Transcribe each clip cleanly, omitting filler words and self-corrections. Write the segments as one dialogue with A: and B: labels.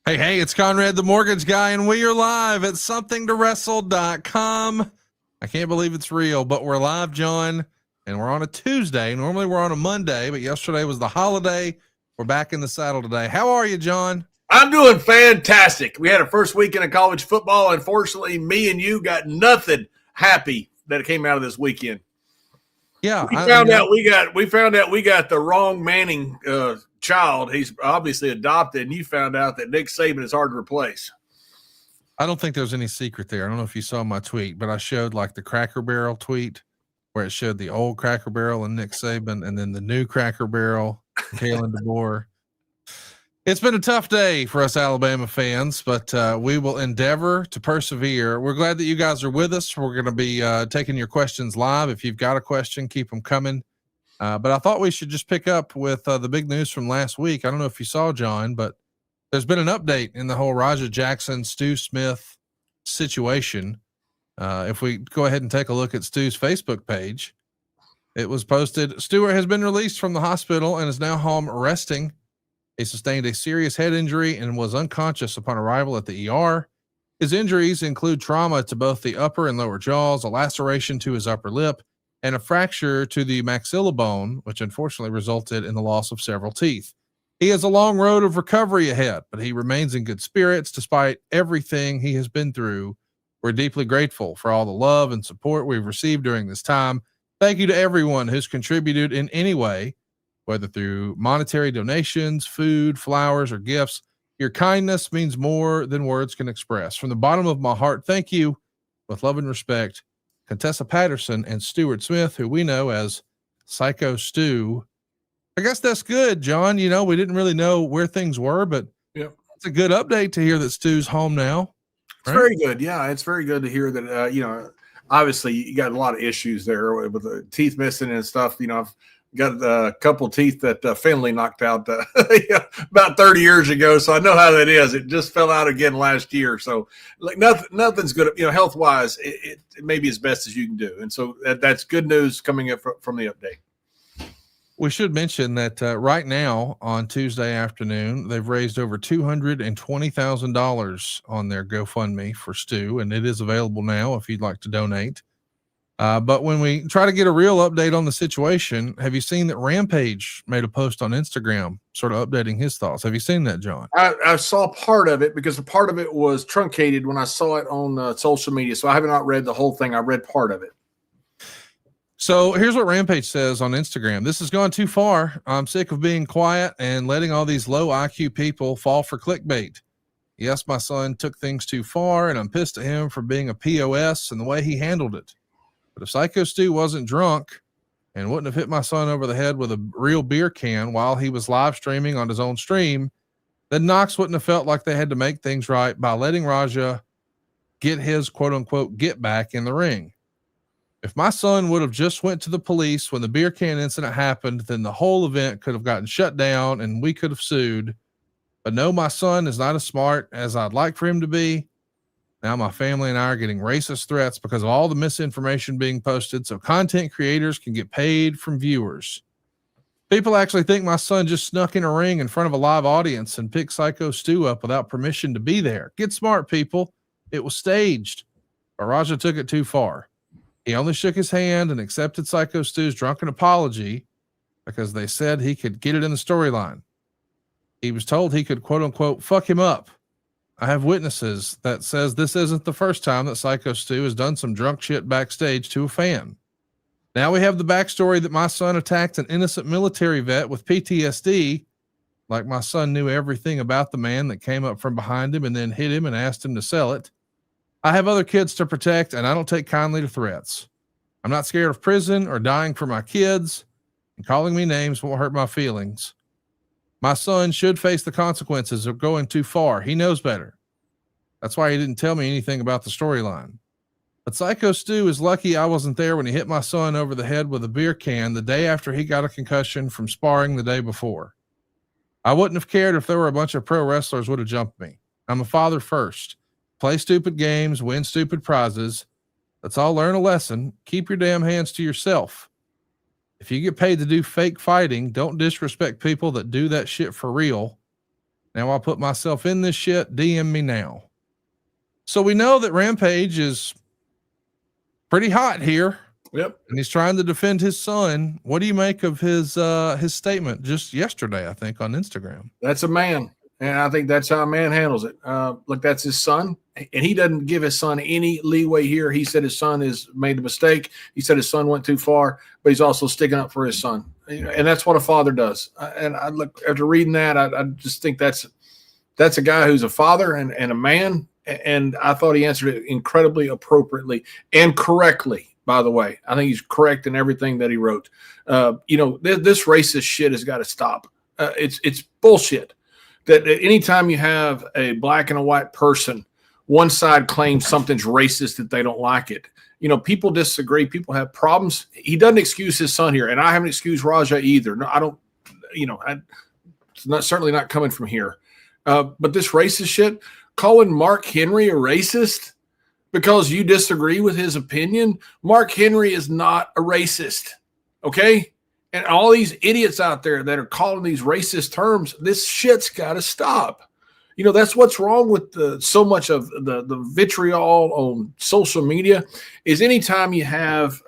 A: Hey, it's Conrad the Mortgage Guy, and we are live at somethingtowrestle.com. I can't believe it's real, but we're live, John, and we're on a Tuesday. Normally we're on a Monday, but yesterday was the holiday. We're back in the saddle today. How are you, John?
B: I'm doing fantastic. We had a first weekend of college football. Unfortunately, me and you got nothing happy that came out of this weekend.
A: Yeah,
B: we found out we got the wrong Manning child. He's obviously adopted, and you found out that Nick Saban is hard to replace.
A: I don't think there's any secret there. I don't know if you saw my tweet, but I showed like the Cracker Barrel tweet where it showed the old Cracker Barrel and Nick Saban, and then the new Cracker Barrel, Kalen DeBoer. It's been a tough day for us Alabama fans, but we will endeavor to persevere. We're glad that you guys are with us. We're going to be taking your questions live. If you've got a question, keep them coming. But I thought we should just pick up with the big news from last week. I don't know if you saw, John, but there's been an update in the whole Rampage Jackson, Stu Smith situation. If we go ahead and take a look at Stu's Facebook page, it was posted, Stewart has been released from the hospital and is now home resting. He sustained a serious head injury and was unconscious upon arrival at the ER. His injuries include trauma to both the upper and lower jaws, a laceration to his upper lip, and a fracture to the maxilla bone, which unfortunately resulted in the loss of several teeth. He has a long road of recovery ahead, but he remains in good spirits despite everything he has been through. We're deeply grateful for all the love and support we've received during this time. Thank you to everyone who's contributed in any way, whether through monetary donations, food, flowers, or gifts. Your kindness means more than words can express. From the bottom of my heart, thank you. With love and respect, Contessa Patterson and Stuart Smith, who we know as Psycho Stu. I guess that's good, John. You know, we didn't really know where things were, but it's a good update to hear that Stu's home now.
B: It's very good. Yeah, it's very good to hear that, obviously you got a lot of issues there with the teeth missing and stuff. You know, I've got a couple teeth that Finley knocked out about 30 years ago. So I know how that is. It just fell out again last year. So like nothing's good, health wise, it may be as best as you can do. And so that's good news coming up from the update.
A: We should mention that right now on Tuesday afternoon, they've raised over $220,000 on their GoFundMe for Stu, and it is available now if you'd like to donate. But when we try to get a real update on the situation, have you seen that Rampage made a post on Instagram sort of updating his thoughts? Have you seen that, John?
B: I saw part of it because the part of it was truncated when I saw it on social media. So I have not read the whole thing. I read part of it.
A: So here's what Rampage says on Instagram. This has gone too far. I'm sick of being quiet and letting all these low IQ people fall for clickbait. Yes, my son took things too far, and I'm pissed at him for being a POS and the way he handled it. But if Psycho Stu wasn't drunk and wouldn't have hit my son over the head with a real beer can while he was live streaming on his own stream, then Knox wouldn't have felt like they had to make things right by letting Raja get his quote unquote get back in the ring. If my son would have just went to the police when the beer can incident happened, then the whole event could have gotten shut down and we could have sued. But no, my son is not as smart as I'd like for him to be. Now my family and I are getting racist threats because of all the misinformation being posted, so content creators can get paid from viewers. People actually think my son just snuck in a ring in front of a live audience and picked Psycho Stu up without permission to be there. Get smart, people. It was staged. But Raja took it too far. He only shook his hand and accepted Psycho Stu's drunken apology because they said he could get it in the storyline. He was told he could quote unquote fuck him up. I have witnesses that says this isn't the first time that Psycho Stu has done some drunk shit backstage to a fan. Now we have the backstory that my son attacked an innocent military vet with PTSD, like my son knew everything about the man that came up from behind him and then hit him and asked him to sell it. I have other kids to protect, and I don't take kindly to threats. I'm not scared of prison or dying for my kids, and calling me names won't hurt my feelings. My son should face the consequences of going too far. He knows better. That's why he didn't tell me anything about the storyline. But Psycho Stu is lucky I wasn't there when he hit my son over the head with a beer can the day after he got a concussion from sparring the day before. I wouldn't have cared if there were a bunch of pro wrestlers would have jumped me. I'm a father first. Play stupid games, win stupid prizes. Let's all learn a lesson. Keep your damn hands to yourself. If you get paid to do fake fighting, don't disrespect people that do that shit for real. Now I'll put myself in this shit. DM me now. So we know that Rampage is pretty hot here.
B: Yep.
A: And he's trying to defend his son. What do you make of his statement just yesterday, I think, on Instagram?
B: That's a man. And I think that's how a man handles it. Look, that's his son. And he doesn't give his son any leeway here. He said his son has made a mistake. He said his son went too far, but he's also sticking up for his son. And that's what a father does. And I look, after reading that, I just think that's a guy who's a father and a man. And I thought he answered it incredibly appropriately and correctly, by the way. I think he's correct in everything that he wrote. This racist shit has got to stop. It's bullshit that anytime you have a black and a white person, one side claims something's racist that they don't like it. People disagree. People have problems. He doesn't excuse his son here. And I haven't excused Raja either. No, I don't, it's certainly not coming from here. But this racist shit, calling Mark Henry a racist because you disagree with his opinion. Mark Henry is not a racist. Okay. And all these idiots out there that are calling these racist terms, this shit's got to stop. That's what's wrong with so much of the vitriol on social media is anytime you have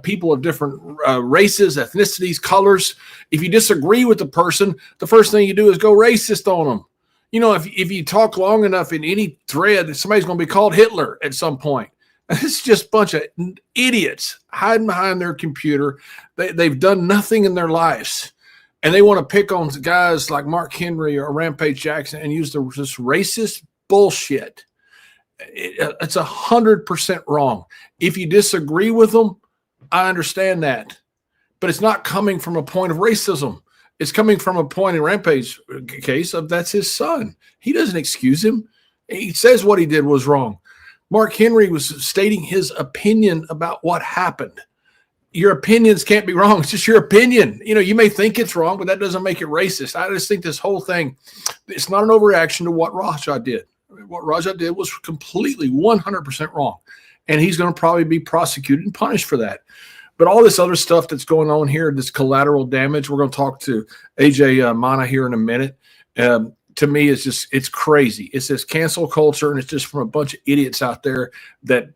B: people of different races, ethnicities, colors, if you disagree with the person, the first thing you do is go racist on them. If you talk long enough in any thread, somebody's going to be called Hitler at some point. It's just a bunch of idiots hiding behind their computer. They've done nothing in their lives. And they want to pick on guys like Mark Henry or Rampage Jackson and use this racist bullshit. It's 100% wrong. If you disagree with them, I understand that. But it's not coming from a point of racism. It's coming from a point in Rampage case of that's his son. He doesn't excuse him. He says what he did was wrong. Mark Henry was stating his opinion about what happened. Your opinions can't be wrong. It's just your opinion. You may think it's wrong, but that doesn't make it racist. I just think this whole thing, it's not an overreaction to what Raja did. What Raja did was completely 100% wrong. And he's going to probably be prosecuted and punished for that. But all this other stuff that's going on here, this collateral damage, we're going to talk to AJ Mana here in a minute. To me, it's crazy. It's this cancel culture, and it's just from a bunch of idiots out there that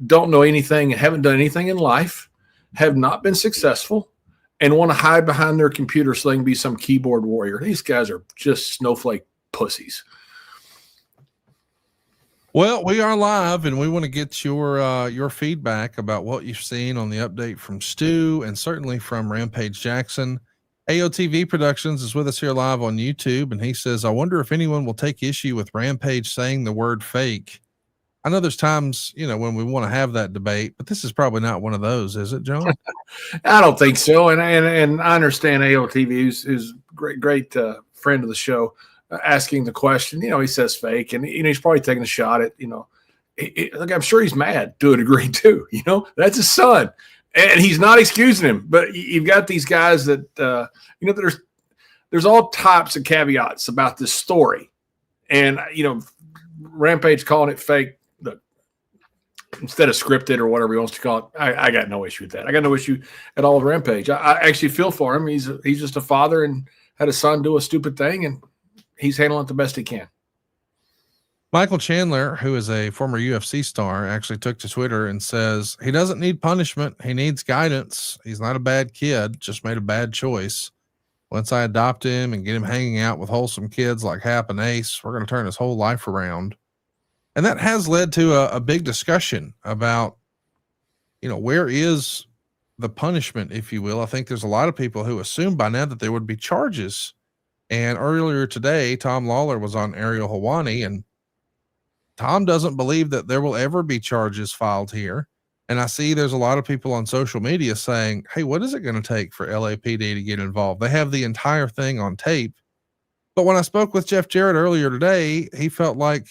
B: don't know anything and haven't done anything in life, have not been successful, and want to hide behind their computer so they can be some keyboard warrior. These guys are just snowflake pussies.
A: Well, we are live, and we want to get your feedback about what you've seen on the update from Stu and certainly from Rampage Jackson. AOTV Productions is with us here live on YouTube, and he says, I wonder if anyone will take issue with Rampage saying the word fake. I know there's times, when we want to have that debate, but this is probably not one of those, is it, John?
B: I don't think so. And I understand AOTV, who's great friend of the show, asking the question. He says fake, and he's probably taking a shot at, look, I'm sure he's mad to a degree too. That's his son, and he's not excusing him. But you've got these guys that there's all types of caveats about this story, and Rampage calling it fake. Instead of scripted or whatever he wants to call it, I got no issue with that. I got no issue at all with Rampage. I actually feel for him. He's just a father and had a son do a stupid thing, and he's handling it the best he can.
A: Michael Chandler, who is a former UFC star, actually took to Twitter and says he doesn't need punishment. He needs guidance. He's not a bad kid, just made a bad choice. Once I adopt him and get him hanging out with wholesome kids like Hap and Ace, we're going to turn his whole life around. And that has led to a big discussion about, where is the punishment, if you will. I think there's a lot of people who assume by now that there would be charges. And earlier today, Tom Lawler was on Ariel Helwani, and Tom doesn't believe that there will ever be charges filed here. And I see there's a lot of people on social media saying, hey, what is it going to take for LAPD to get involved? They have the entire thing on tape. But when I spoke with Jeff Jarrett earlier today, he felt like,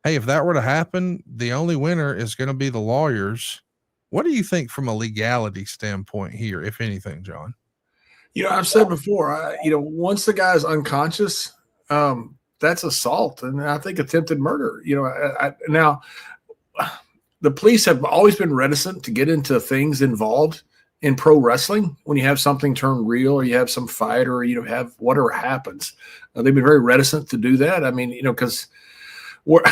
A: hey, if that were to happen, the only winner is going to be the lawyers. What do you think from a legality standpoint here, if anything, John?
B: I've said before, once the guy's unconscious, that's assault, and I think attempted murder. Now, the police have always been reticent to get into things involved in pro wrestling when you have something turn real, or you have some fight, or you have whatever happens. They've been very reticent to do that. I mean, because where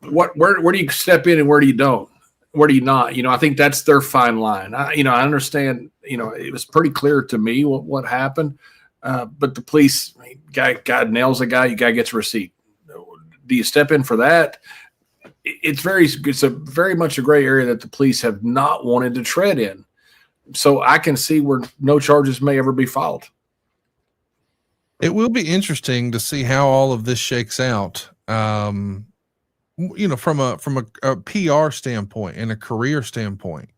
B: do you step in and where do you don't? Where do you not? I think that's their fine line. I understand. It was pretty clear to me what happened, but the police guy nails a guy. Guy gets a receipt. Do you step in for that? It's a very much a gray area that the police have not wanted to tread in. So I can see where no charges may ever be filed.
A: It will be interesting to see how all of this shakes out. From a PR standpoint and a career standpoint.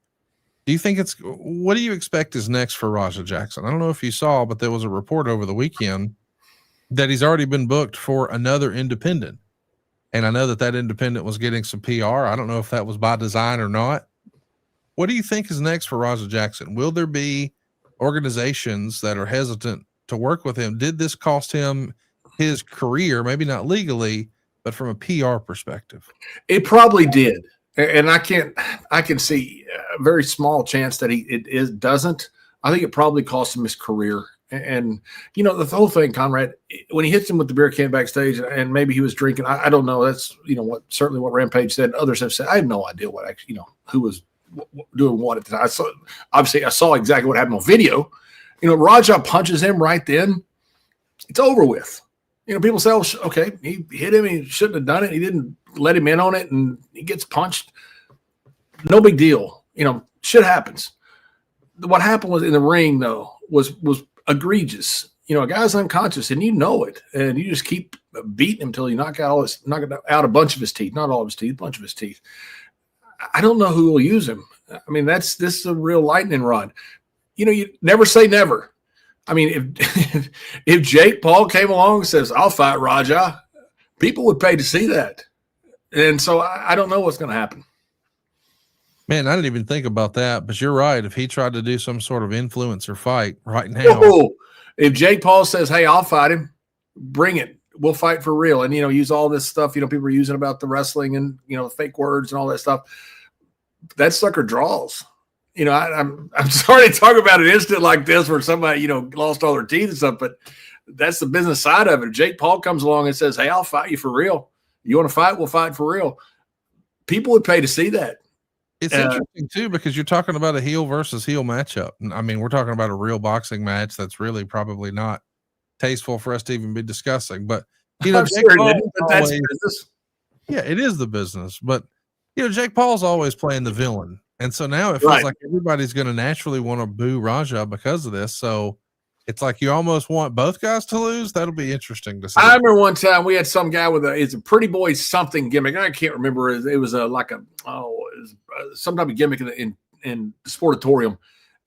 A: What do you expect is next for Raja Jackson? I don't know if you saw, but there was a report over the weekend that he's already been booked for another independent. And I know that independent was getting some PR. I don't know if that was by design or not. What do you think is next for Raja Jackson? Will there be organizations that are hesitant to work with him? Did this cost him his career? Maybe not legally, but from a PR perspective.
B: It probably did. And I can see a very small chance that it doesn't. I think it probably cost him his career. And the whole thing, Conrad, when he hits him with the beer can backstage, and maybe he was drinking, I don't know. That's certainly what Rampage said. Others have said. I have no idea what actually, who was doing what at the time. I saw exactly what happened on video. Raja punches him right then. It's over with. People say, "Oh, okay, he hit him. He shouldn't have done it. He didn't let him in on it, and he gets punched. No big deal. Shit happens." What happened was in the ring, though, was egregious. A guy's unconscious, and it, and you just keep beating him until you knock out a bunch of his teeth, not all of his teeth, a bunch of his teeth. I don't know who will use him. I mean, this is a real lightning rod. You never say never. I mean, if Jake Paul came along and says, "I'll fight Raja," people would pay to see that. And so I don't know what's going to happen.
A: Man, I didn't even think about that, but you're right. If he tried to do some sort of influencer fight right now.
B: Whoa. If Jake Paul says, "Hey, I'll fight him," bring it. We'll fight for real. And, use all this stuff, people are using about the wrestling and, fake words and all that stuff. That sucker draws. I'm sorry to talk about an incident like this where somebody, lost all their teeth and stuff, but that's the business side of it. If Jake Paul comes along and says, "Hey, I'll fight you for real. You want to fight? We'll fight for real." People would pay to see that.
A: It's interesting too, because you're talking about a heel versus heel matchup. I mean, we're talking about a real boxing match that's really probably not tasteful for us to even be discussing, but Jake Paul that's business. Yeah, it is the business, but Jake Paul's always playing the villain. And so now it feels like everybody's going to naturally want to boo Raja because of this. So it's like you almost want both guys to lose. That'll be interesting to see.
B: I remember one time we had some guy with it's a pretty boy something gimmick. I can't remember. It was some type of gimmick in the Sportatorium.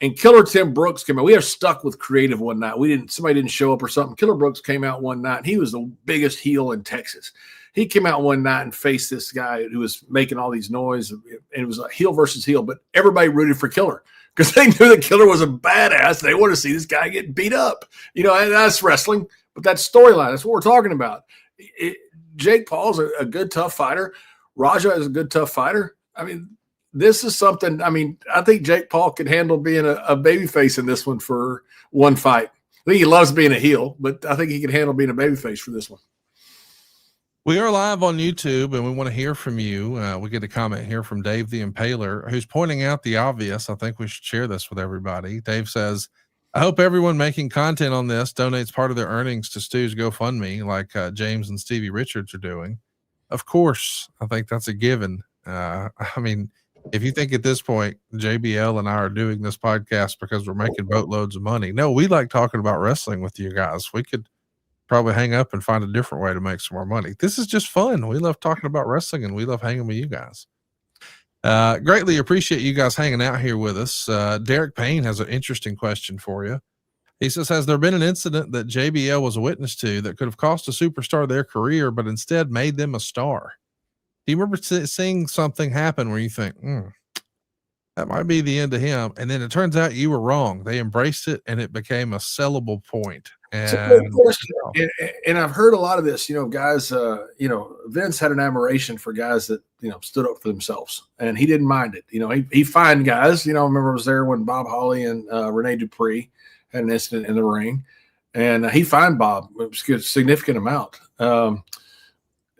B: And Killer Tim Brooks came out. We are stuck with creative one night. Somebody didn't show up or something. Killer Brooks came out one night. And he was the biggest heel in Texas. He came out one night and faced this guy who was making all these noise. And it was a heel versus heel, but everybody rooted for Killer because they knew the Killer was a badass. They want to see this guy get beat up. And that's wrestling, but that's storyline. That's what we're talking about. Jake Paul's a good, tough fighter. Raja is a good, tough fighter. I mean, this is something. I mean, I think Jake Paul could handle being a babyface in this one for one fight. I think he loves being a heel, but I think he can handle being a babyface for this one.
A: We are live on YouTube, and we want to hear from you. We get a comment here from Dave the Impaler, who's pointing out the obvious. I think we should share this with everybody. Dave says, "I hope everyone making content on this donates part of their earnings to Stu's GoFundMe, like James and Stevie Richards are doing." Of course, I think that's a given. I mean, if you think at this point JBL and I are doing this podcast because we're making boatloads of money, no, we like talking about wrestling with you guys. We could probably hang up and find a different way to make some more money. This is just fun. We love talking about wrestling, and we love hanging with you guys. Greatly appreciate you guys hanging out here with us. Derek Payne has an interesting question for you. He says, has there been an incident that JBL was a witness to that could have cost a superstar their career, but instead made them a star? Do you remember seeing something happen where you think, That might be the end of him. And then it turns out you were wrong. They embraced it and it became a sellable point.
B: It's a great
A: And
B: question. And I've heard a lot of this, guys, Vince had an admiration for guys that, stood up for themselves, and he didn't mind it. He fined guys, I remember I was there when Bob Holly and Rene Dupree had an incident in the ring, and he fined Bob. It was a significant amount, but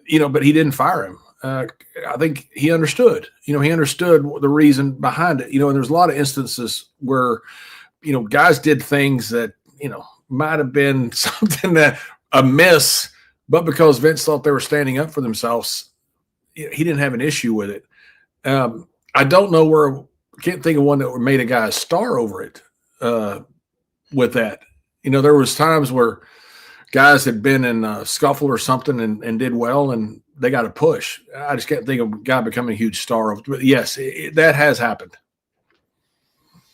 B: he didn't fire him. I think he understood, he understood the reason behind it, and there's a lot of instances where, guys did things that, might have been something that amiss, but because Vince thought they were standing up for themselves, he didn't have an issue with it. I don't know can't think of one that made a guy a star over it with that. There was times where guys had been in a scuffle or something and did well, and they got a push. I just can't think of a guy becoming a huge star. But yes, that has happened.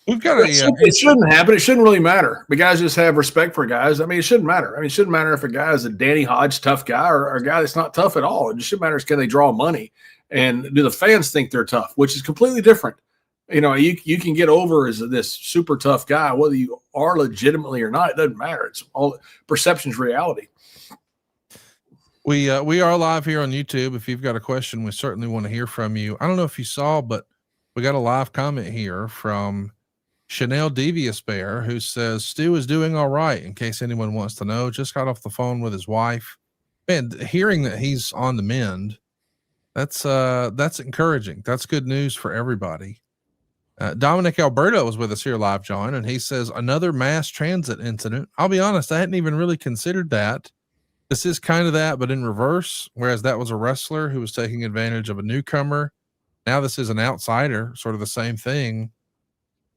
A: We've got
B: it shouldn't happen. It shouldn't really matter. But guys just have respect for guys. I mean, it shouldn't matter. It shouldn't matter if a guy is a Danny Hodge tough guy or a guy that's not tough at all. It just shouldn't matter can they draw money, and do the fans think they're tough, which is completely different. You can get over as this super tough guy, whether you are legitimately or not. It doesn't matter. It's all perception's reality.
A: We are live here on YouTube. If you've got a question, we certainly want to hear from you. I don't know if you saw, but we got a live comment here from Chanel Devious Bear, who says Stu is doing all right. In case anyone wants to know, just got off the phone with his wife. Man, hearing that he's on the mend, that's encouraging. That's good news for everybody. Dominic Alberto was with us here live, John, and he says another mass transit incident. I'll be honest, I hadn't even really considered that. This is kind of that, but in reverse, whereas that was a wrestler who was taking advantage of a newcomer. Now this is an outsider, sort of the same thing,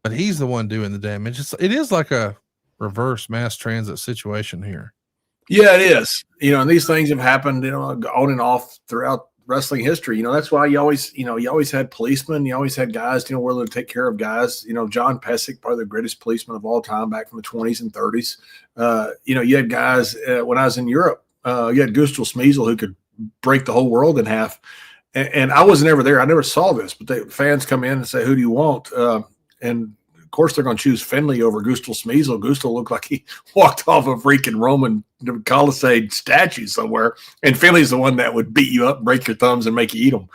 A: but he's the one doing the damage. It is like a reverse mass transit situation here.
B: Yeah, it is. And these things have happened, on and off throughout wrestling history. That's why you always had policemen. You always had guys, willing to take care of guys. John Pesek, probably the greatest policeman of all time back from the 20s and 30s. You had guys when I was in Europe. You had Gustl Smeasel, who could break the whole world in half. And I wasn't ever there. I never saw this, but the fans come in and say, "Who do you want?" And of course, they're going to choose Finley over Gustl Smeasel. Gustl looked like he walked off a freaking Roman Colosseum statue somewhere, and Finley's the one that would beat you up, break your thumbs, and make you eat them.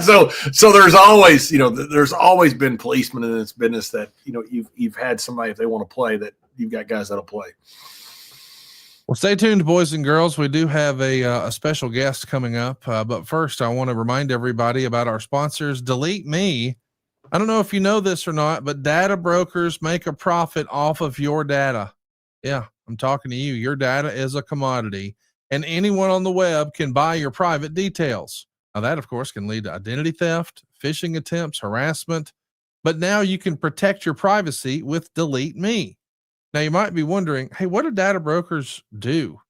B: so there's always, there's always been policemen in this business that you've had somebody, if they want to play, that you've got guys that'll play.
A: Well, stay tuned, boys and girls. We do have a special guest coming up. But first, I want to remind everybody about our sponsors, Delete Me. I don't know if you know this or not, but data brokers make a profit off of your data. Yeah, I'm talking to you. Your data is a commodity, and anyone on the web can buy your private details. Now, that, of course, can lead to identity theft, phishing attempts, harassment. But now you can protect your privacy with Delete Me. Now, you might be wondering, hey, what do data brokers do?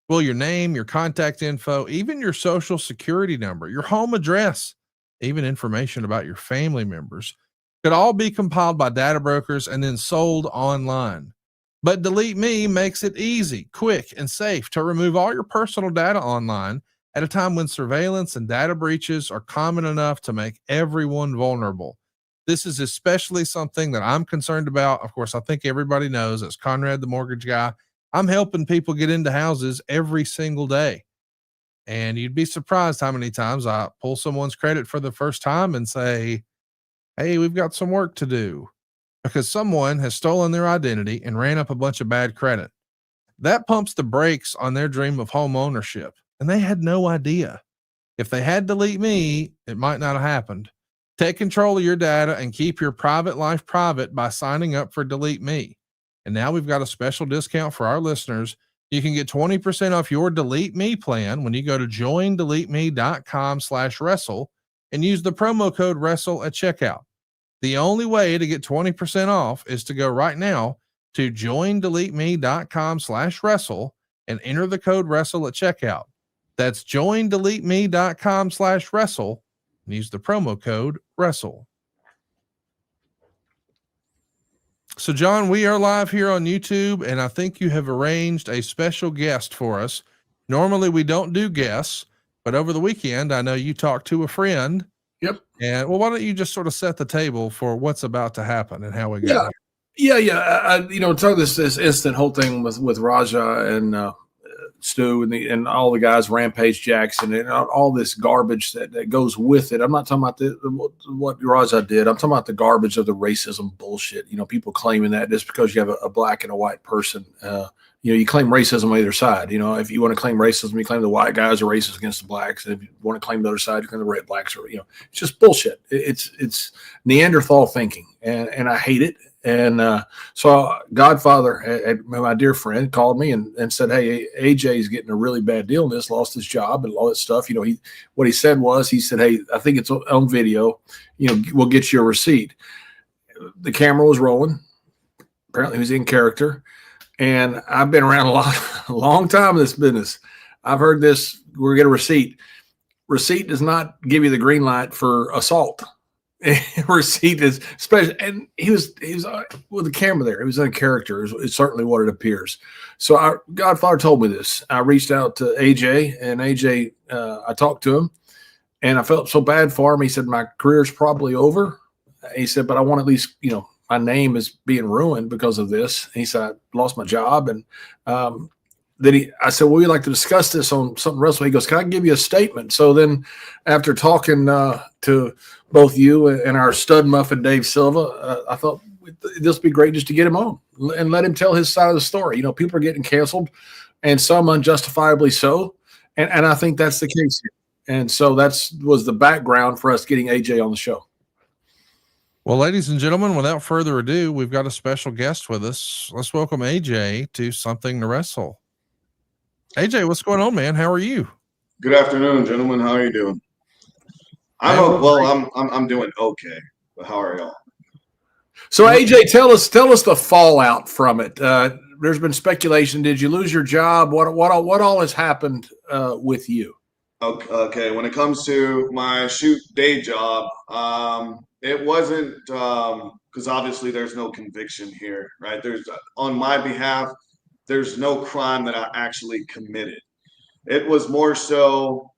A: Well, your name, your contact info, even your social security number, your home address, even information about your family members could all be compiled by data brokers and then sold online. But Delete Me makes it easy, quick, and safe to remove all your personal data online at a time when surveillance and data breaches are common enough to make everyone vulnerable. This is especially something that I'm concerned about. Of course, I think everybody knows, as Conrad, the mortgage guy, I'm helping people get into houses every single day. And you'd be surprised how many times I pull someone's credit for the first time and say, hey, we've got some work to do, because someone has stolen their identity and ran up a bunch of bad credit. That pumps the brakes on their dream of home ownership. And they had no idea. If they had Delete Me, it might not have happened. Take control of your data and keep your private life private by signing up for Delete Me. And now we've got a special discount for our listeners. You can get 20% off your Delete Me plan when you go to joindeleteme.com/wrestle and use the promo code WRESTLE at checkout. The only way to get 20% off is to go right now to joindeleteme.com/wrestle and enter the code WRESTLE at checkout. That's joindeleteme.com/wrestle. And use the promo code WRESTLE. So, John, we are live here on YouTube, and I think you have arranged a special guest for us. Normally, we don't do guests, but over the weekend, I know you talked to a friend.
B: Yep.
A: And well, why don't you just sort of set the table for what's about to happen and how we got here?
B: Yeah. Talk this instant whole thing with Raja and Stu and all the guys, Rampage Jackson, and all this garbage that goes with it. I'm not talking about what Raja did. I'm talking about the garbage of the racism bullshit. People claiming that just because you have a black and a white person, you claim racism on either side. If you want to claim racism, you claim the white guys are racist against the blacks. And if you want to claim the other side, you claim the red blacks are, it's just bullshit. It's Neanderthal thinking, and I hate it. And so Godfather, my dear friend, called me and said, "Hey, AJ is getting a really bad deal in this, lost his job and all that stuff." What he said, "Hey, I think it's on video. We'll get you a receipt." The camera was rolling. Apparently, he was in character. And I've been around a long time in this business. I've heard this. We're going to get a receipt. Receipt does not give you the green light for assault. Receipt is special, and he was with the camera there. He was in character. It's certainly what it appears. So Godfather told me this. I reached out to AJ, and AJ, I talked to him, and I felt so bad for him. He said, "My career's probably over." He said, "But I want at least, my name is being ruined because of this." And he said, "I lost my job," and I said, "Well, we'd like to discuss this on Something to Wrestle." He goes, "Can I give you a statement?" So then, after talking to both you and our stud muffin Dave Silva, I thought this would be great just to get him on and let him tell his side of the story. People are getting canceled, and some unjustifiably so, and I think that's the case here. And so was the background for us getting AJ on the show.
A: Well, ladies and gentlemen, without further ado, we've got a special guest with us. Let's welcome AJ to Something to Wrestle. AJ, what's going on, man? How are you?
C: Good afternoon, gentlemen. How are you doing? I'm doing okay. But how are y'all?
B: So AJ, tell us the fallout from it. There's been speculation. Did you lose your job? What all has happened with you?
C: Okay. When it comes to my shoot day job, it wasn't because obviously there's no conviction here, right? On my behalf, there's no crime that I actually committed. It was more so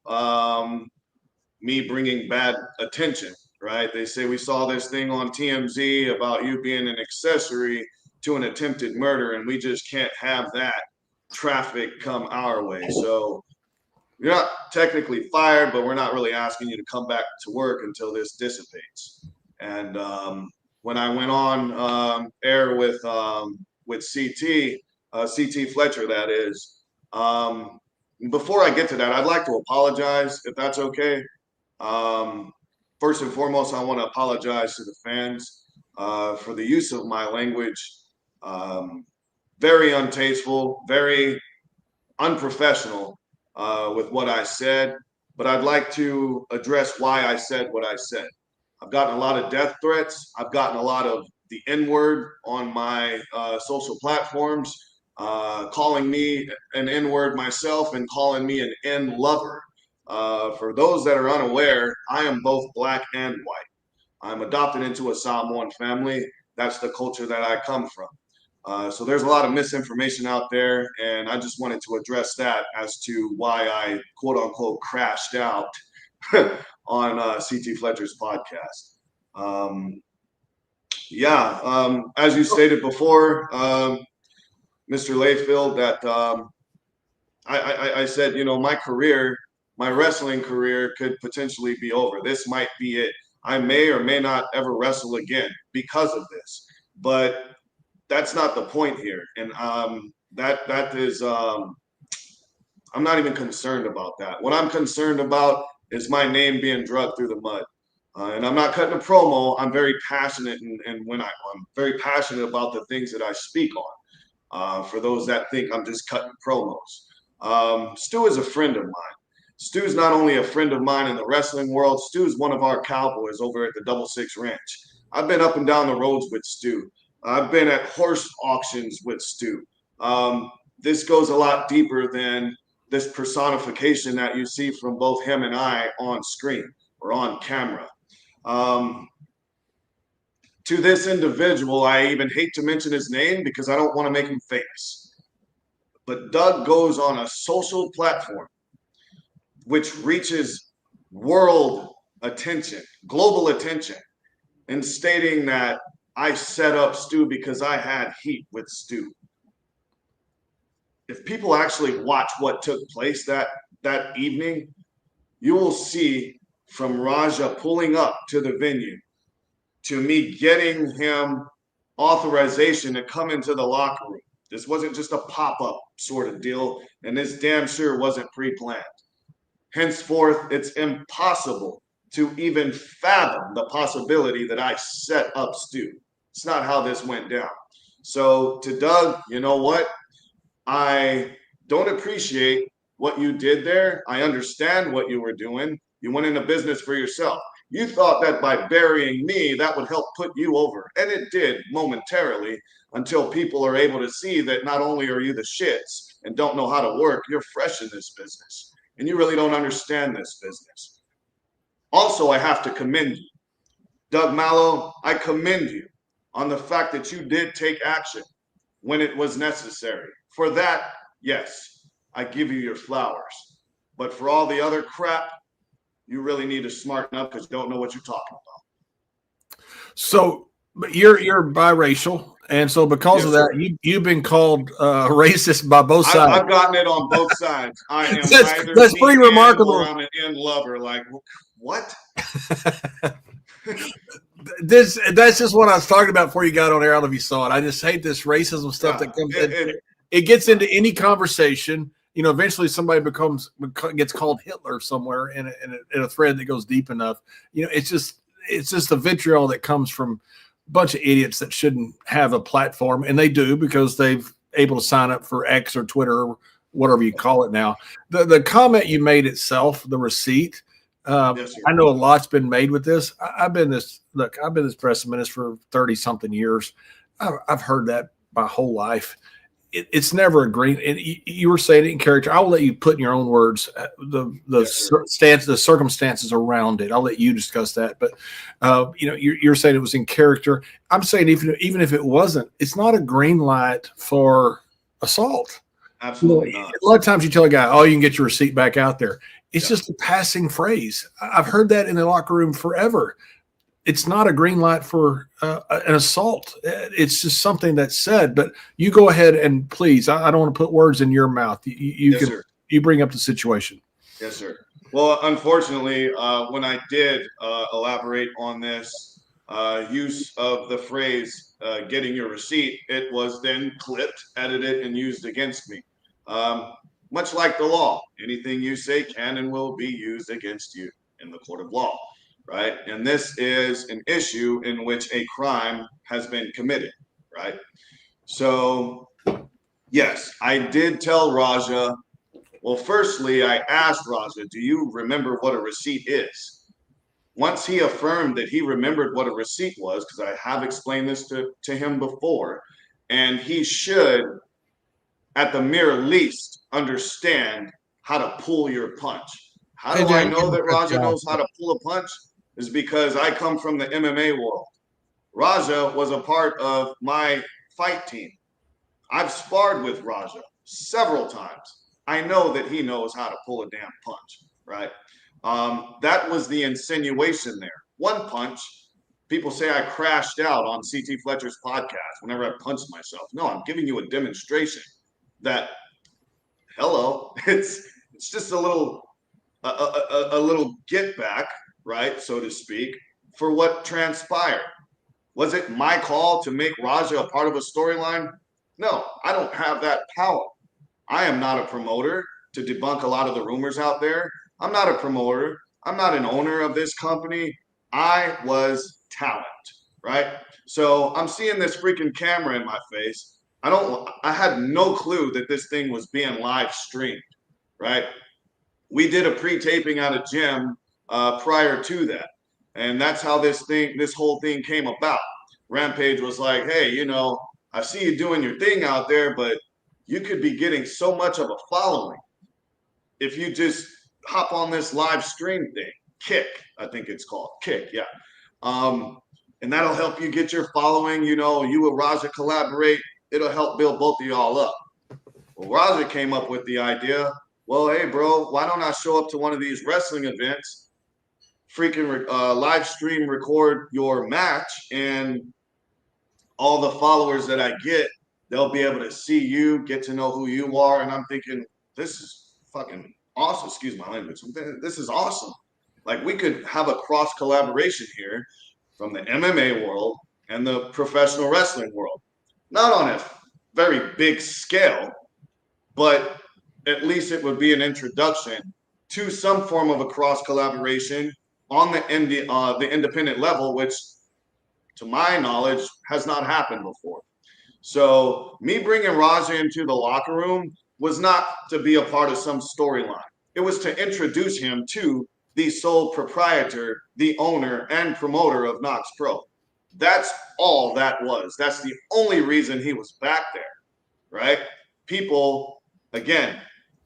C: me bringing bad attention, right? They say we saw this thing on TMZ about you being an accessory to an attempted murder, and we just can't have that traffic come our way. So you're not technically fired, but we're not really asking you to come back to work until this dissipates. And when I went on air with CT Fletcher, that is, before I get to that, I'd like to apologize, if that's okay. First and foremost, I want to apologize to the fans for the use of my language. Very untasteful, very unprofessional with what I said, but I'd like to address why I said what I said. I've gotten a lot of death threats. I've gotten a lot of the N-word on my social platforms, calling me an N-word myself and calling me an N-lover. For those that are unaware, I am both black and white. I'm adopted into a Samoan family. That's the culture that I come from. So there's a lot of misinformation out there, and I just wanted to address that as to why I quote unquote crashed out on CT Fletcher's podcast. As you stated before, Mr. Layfield, that I said, my wrestling career could potentially be over. This might be it. I may or may not ever wrestle again because of this, but that's not the point here. And that is, I'm not even concerned about that. What I'm concerned about is my name being dragged through the mud. And I'm not cutting a promo. I'm very passionate, and I'm very passionate about the things that I speak on. For those that think I'm just cutting promos, Stu is a friend of mine. Stu's not only a friend of mine in the wrestling world. Stu's one of our cowboys over at the Double Six Ranch. I've been up and down the roads with Stu. I've been at horse auctions with Stu. This goes a lot deeper than this personification that you see from both him and I on screen or on camera. To this individual, I even hate to mention his name because I don't want to make him famous. But Doug goes on a social platform which reaches world attention, global attention, and stating that I set up Stu because I had heat with Stu. If people actually watch what took place that evening, you will see from Raja pulling up to the venue to me getting him authorization to come into the locker room. This wasn't just a pop-up sort of deal, and this damn sure wasn't pre-planned. Henceforth, it's impossible to even fathom the possibility that I set up Stu. It's not how this went down. So to Doug, you know what? I don't appreciate what you did there. I understand what you were doing. You went into business for yourself. You thought that by burying me, that would help put you over. And it did momentarily, until people are able to see that not only are you the shits and don't know how to work, you're fresh in this business. And you really don't understand this business. Also, I have to commend you. Doug Mallow, I commend you on the fact that you did take action when it was necessary. For that, yes, I give you your flowers. But for all the other crap, you really need to smarten up because you don't know what you're talking about.
B: So, but you're biracial, and so because of that, you've been called racist by both sides.
C: I've gotten it on both sides. I am
B: that's pretty remarkable.
C: Or I'm an end lover. Like, what?
B: That's just what I was talking about before you got on air. I don't know if you saw it. I just hate this racism stuff that comes in. It gets into any conversation. You know, eventually somebody gets called Hitler somewhere in a thread that goes deep enough. You know, it's just the vitriol that comes from a bunch of idiots that shouldn't have a platform, and they do because they've able to sign up for X or Twitter or whatever you call it now. The comment you made itself, the receipt.
C: Yes,
B: I know a lot's been made with this. I've been this press minister for 30 something years. I've heard that my whole life. It's never a green. And you were saying it in character. I'll let you put in your own words the circumstances around it. I'll let you discuss that. But you're saying it was in character. I'm saying even if it wasn't, it's not a green light for assault.
C: Absolutely not.
B: A lot of times you tell a guy, "Oh, you can get your receipt back out there." It's just a passing phrase. I've heard that in the locker room forever. It's not a green light for an assault. It's just something that's said. But you go ahead and please, I don't want to put words in your mouth. You bring up the situation.
C: Yes, sir. Well, unfortunately, when I did elaborate on this use of the phrase getting your receipt, it was then clipped, edited, and used against me. Much like the law, anything you say can and will be used against you in the court of law, right? And this is an issue in which a crime has been committed, right? So, yes, I did tell Raja. Well, firstly, I asked Raja, do you remember what a receipt is? Once he affirmed that he remembered what a receipt was, because I have explained this to him before, and he should, at the mere least, understand how to pull your punch. How do I know that Raja knows how to pull a punch? Is because I come from the MMA world. Raja was a part of my fight team. I've sparred with Raja several times. I know that he knows how to pull a damn punch, right? That was the insinuation there. One punch. People say I crashed out on CT Fletcher's podcast whenever I punched myself. No, I'm giving you a demonstration that, hello, it's just a little get back, right, so to speak, for what transpired. Was it my call to make Raja a part of a storyline? No, I don't have that power. I am not a promoter to debunk a lot of the rumors out there. I'm not a promoter. I'm not an owner of this company. I was talent, right? So I'm seeing this freaking camera in my face. I had no clue that this thing was being live streamed, right? We did a pre-taping at a gym prior to that. And that's how this whole thing came about. Rampage was like, hey, I see you doing your thing out there, but you could be getting so much of a following if you just hop on this live stream thing. Kick, I think it's called. Kick, yeah. And that'll help you get your following. You and Raja collaborate. It'll help build both of y'all up. Well, Raja came up with the idea, well, hey, bro, why don't I show up to one of these wrestling events, freaking live stream record your match, and all the followers that I get, they'll be able to see you, get to know who you are. And I'm thinking, this is fucking awesome. Excuse my language. This is awesome. Like, we could have a cross collaboration here from the MMA world and the professional wrestling world. Not on a very big scale, but at least it would be an introduction to some form of a cross collaboration on the independent level, which, to my knowledge, has not happened before. So me bringing Raja into the locker room was not to be a part of some storyline. It was to introduce him to the sole proprietor, the owner, and promoter of Knox Pro. That's all that was. That's the only reason he was back there, right? People, again,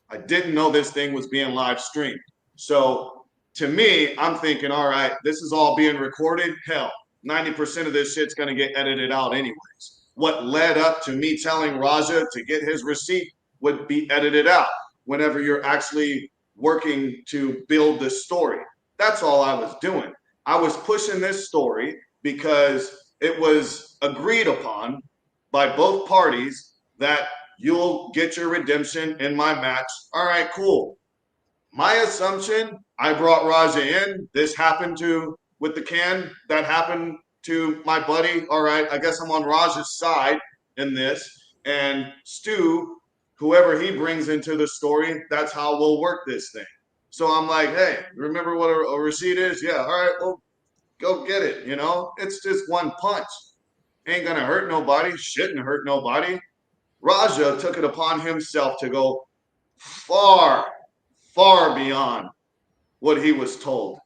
C: I didn't know this thing was being live streamed. So to me, I'm thinking, all right, this is all being recorded. Hell, 90% of this shit's going to get edited out anyways. What led up to me telling Raja to get his receipt would be edited out whenever you're actually working to build the story. That's all I was doing. I was pushing this story because it was agreed upon by both parties that you'll get your redemption in my match. All right, cool. My assumption, I brought Raja in. This happened with the can. That happened to my buddy. All right, I guess I'm on Raja's side in this. And Stu, whoever he brings into the story, that's how we'll work this thing. So I'm like, hey, remember what a receipt is? Yeah, all right, well, go get it. You know, it's just one punch. Ain't gonna hurt nobody, shouldn't hurt nobody. Raja took it upon himself to go far, far beyond what he was told.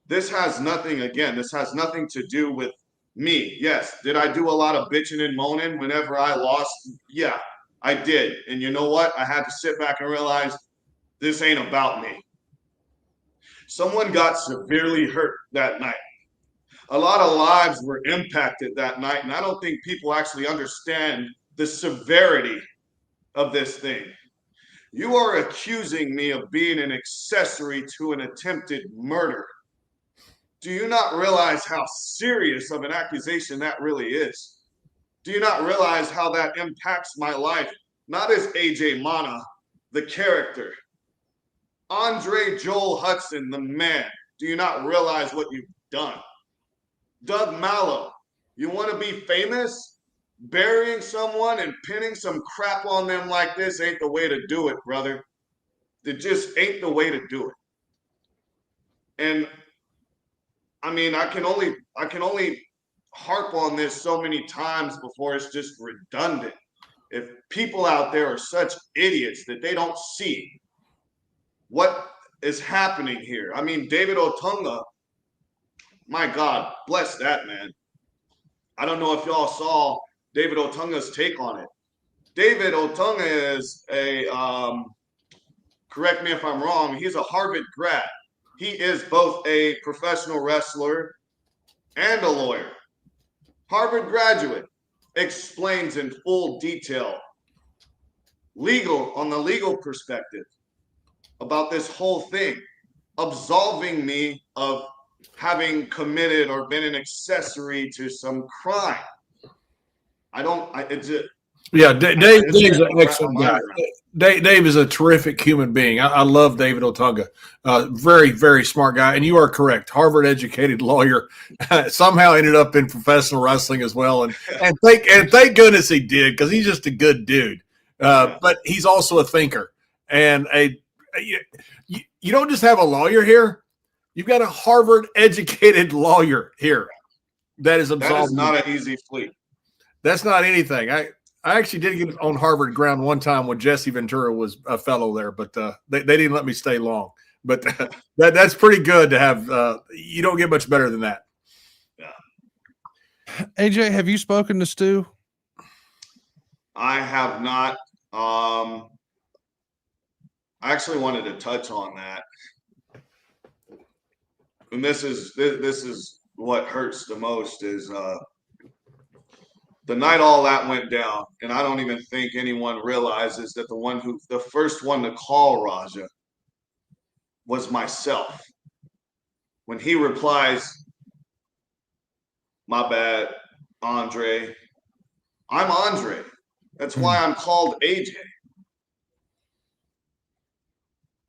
C: This has nothing to do with me. Yes, did I do a lot of bitching and moaning whenever I lost? Yeah, I did. And you know what? I had to sit back and realize this ain't about me. Someone got severely hurt that night. A lot of lives were impacted that night, and I don't think people actually understand the severity of this thing. You are accusing me of being an accessory to an attempted murder. Do you not realize how serious of an accusation that really is? Do you not realize how that impacts my life? Not as AJ Mana, the character. Andre Joel Hudson, the man. Do you not realize what you've done? Doug Mallow, you want to be famous? Burying someone and pinning some crap on them like this ain't the way to do it, brother. It just ain't the way to do it. And I mean, I can only harp on this so many times before it's just redundant. If people out there are such idiots that they don't see what is happening here. I mean, David Otunga, my God, bless that man. I don't know if y'all saw David Otunga's take on it. David Otunga is correct me if I'm wrong, he's a Harvard grad. He is both a professional wrestler and a lawyer. Harvard graduate, explains in full detail on the legal perspective about this whole thing, absolving me of having committed or been an accessory to some crime.
B: Dave's an excellent guy. Dave is a terrific human being. I love David Otunga. Very, very smart guy. And you are correct. Harvard educated lawyer, somehow ended up in professional wrestling as well. And thank goodness he did, because he's just a good dude. But he's also a thinker. And you don't just have a lawyer here. You've got a Harvard educated lawyer here that is absolving.
C: That is not an easy feat.
B: That's not anything. I actually did get on Harvard ground one time when Jesse Ventura was a fellow there, but they didn't let me stay long. But that's pretty good to have. You don't get much better than that.
C: Yeah.
A: AJ, have you spoken to Stu?
C: I have not. I actually wanted to touch on that. And this is what hurts the most is the night all that went down, and I don't even think anyone realizes that the first one to call Raja was myself. when he replies, "My bad, Andre. I'm Andre. That's why I'm called AJ."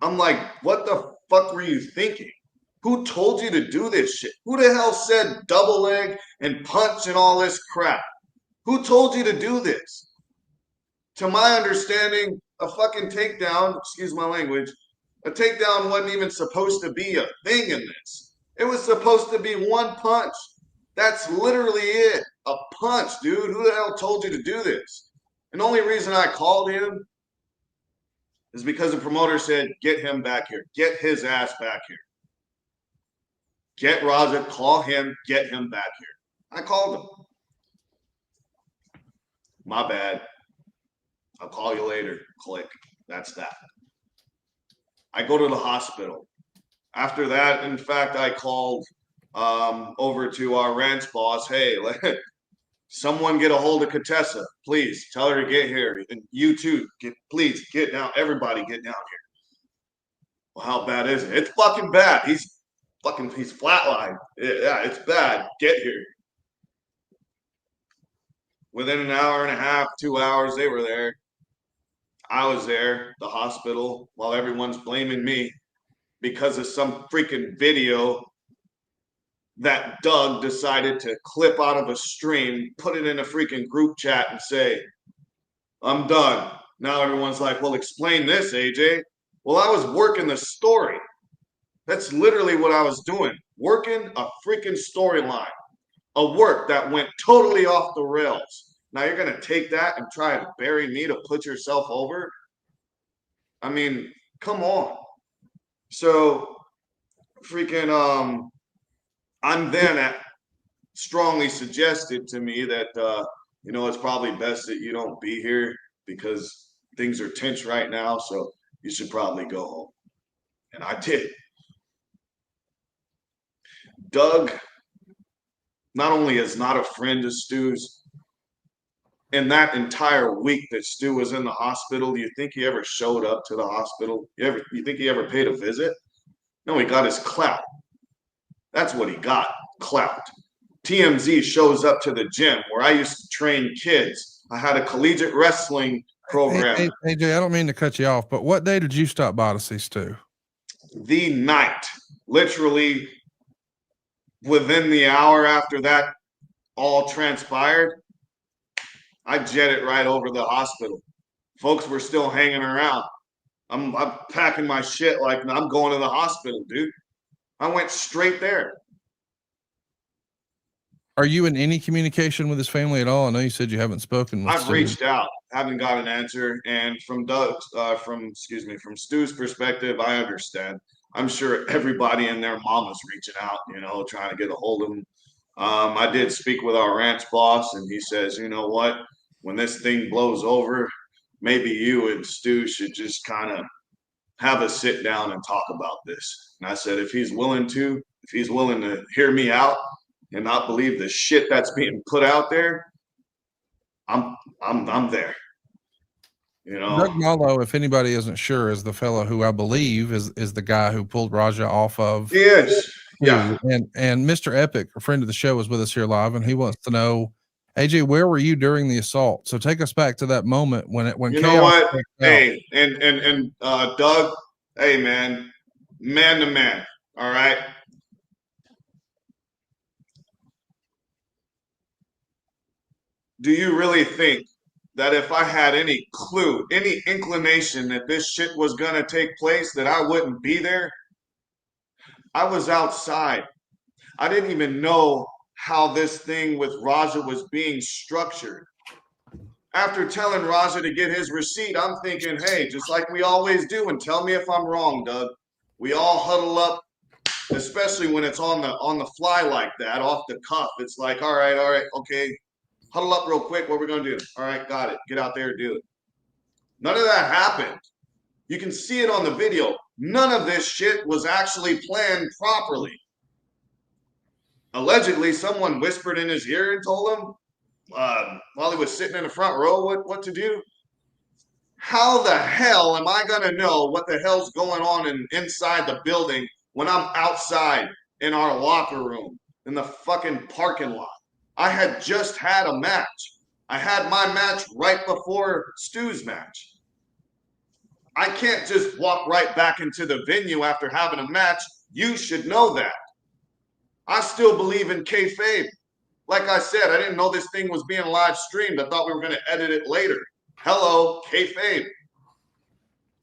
C: I'm like, what the fuck were you thinking? Who told you to do this shit? Who the hell said double leg and punch and all this crap? Who told you to do this? To my understanding, a fucking takedown, excuse my language, a takedown wasn't even supposed to be a thing in this. It was supposed to be one punch. That's literally it. A punch, dude. Who the hell told you to do this? And the only reason I called him is because the promoter said, get him back here. Get his ass back here. Get Raja, call him, get him back here. I called him. My bad. I'll call you later. Click. That's that. I go to the hospital. After that, in fact, I called over to our ranch boss. Hey, someone get a hold of Contessa. Please tell her to get here. And you too. Please get down. Everybody get down here. Well, how bad is it? It's fucking bad. He's flatlined. Yeah, it's bad. Get here. Within an hour and a half, 2 hours, they were there. I was there, the hospital, while everyone's blaming me because of some freaking video that Doug decided to clip out of a stream, put it in a freaking group chat and say, I'm done. Now everyone's like, well, explain this, AJ. Well, I was working the story. That's literally what I was doing. Working a freaking storyline. A work that went totally off the rails. Now you're going to take that and try to bury me to put yourself over? I mean, come on. So freaking I'm then at strongly suggested to me that it's probably best that you don't be here because things are tense right now, so you should probably go home. And I did. Doug not only is not a friend of Stu's, in that entire week that Stu was in the hospital, do you think he ever showed up to the hospital? You think he ever paid a visit? No, he got his clout. That's what he got, clout. TMZ shows up to the gym where I used to train kids. I had a collegiate wrestling program.
A: Hey, AJ, I don't mean to cut you off, but what day did you stop by to see Stu?
C: The night, literally within the hour after that all transpired, I jetted right over the hospital. Folks were still hanging around. I'm packing my shit like I'm going to the hospital, dude. I went straight there.
A: Are you in any communication with his family at all? I know you said you haven't spoken with
C: I've reached out, haven't got an answer. And from from Stu's perspective, I understand. I'm sure everybody and their mom is reaching out, trying to get a hold of him. I did speak with our ranch boss, and he says, you know what? When this thing blows over, maybe you and Stu should just kind of have a sit down and talk about this. And I said, if he's willing to hear me out and not believe the shit that's being put out there, I'm there.
A: Doug Mallow, if anybody isn't sure, is the fellow who I believe is the guy who pulled Raja off of.
C: He is. Yeah.
A: And Mr. Epic, a friend of the show, is with us here live, and he wants to know, AJ, where were you during the assault? So take us back to that moment when
C: you know what? Hey, and Doug, hey man to man. All right. Do you really think that if I had any clue, any inclination that this shit was gonna take place, that I wouldn't be there? I was outside. I didn't even know how this thing with Raja was being structured. After telling Raja to get his receipt, I'm thinking, hey, just like we always do, and tell me if I'm wrong, Doug. We all huddle up, especially when it's on the fly like that, off the cuff. It's like, all right, okay, huddle up real quick. What we're gonna do? All right, got it. Get out there, do it. None of that happened. You can see it on the video. None of this shit was actually planned properly. Allegedly, someone whispered in his ear and told him while he was sitting in the front row what to do. How the hell am I going to know what the hell's going on inside the building when I'm outside in our locker room, in the fucking parking lot. I had just had a match. I had my match right before Stu's match. I can't just walk right back into the venue after having a match. You should know that. I still believe in kayfabe. Like I said, I didn't know this thing was being live streamed. I thought we were going to edit it later. Hello, kayfabe.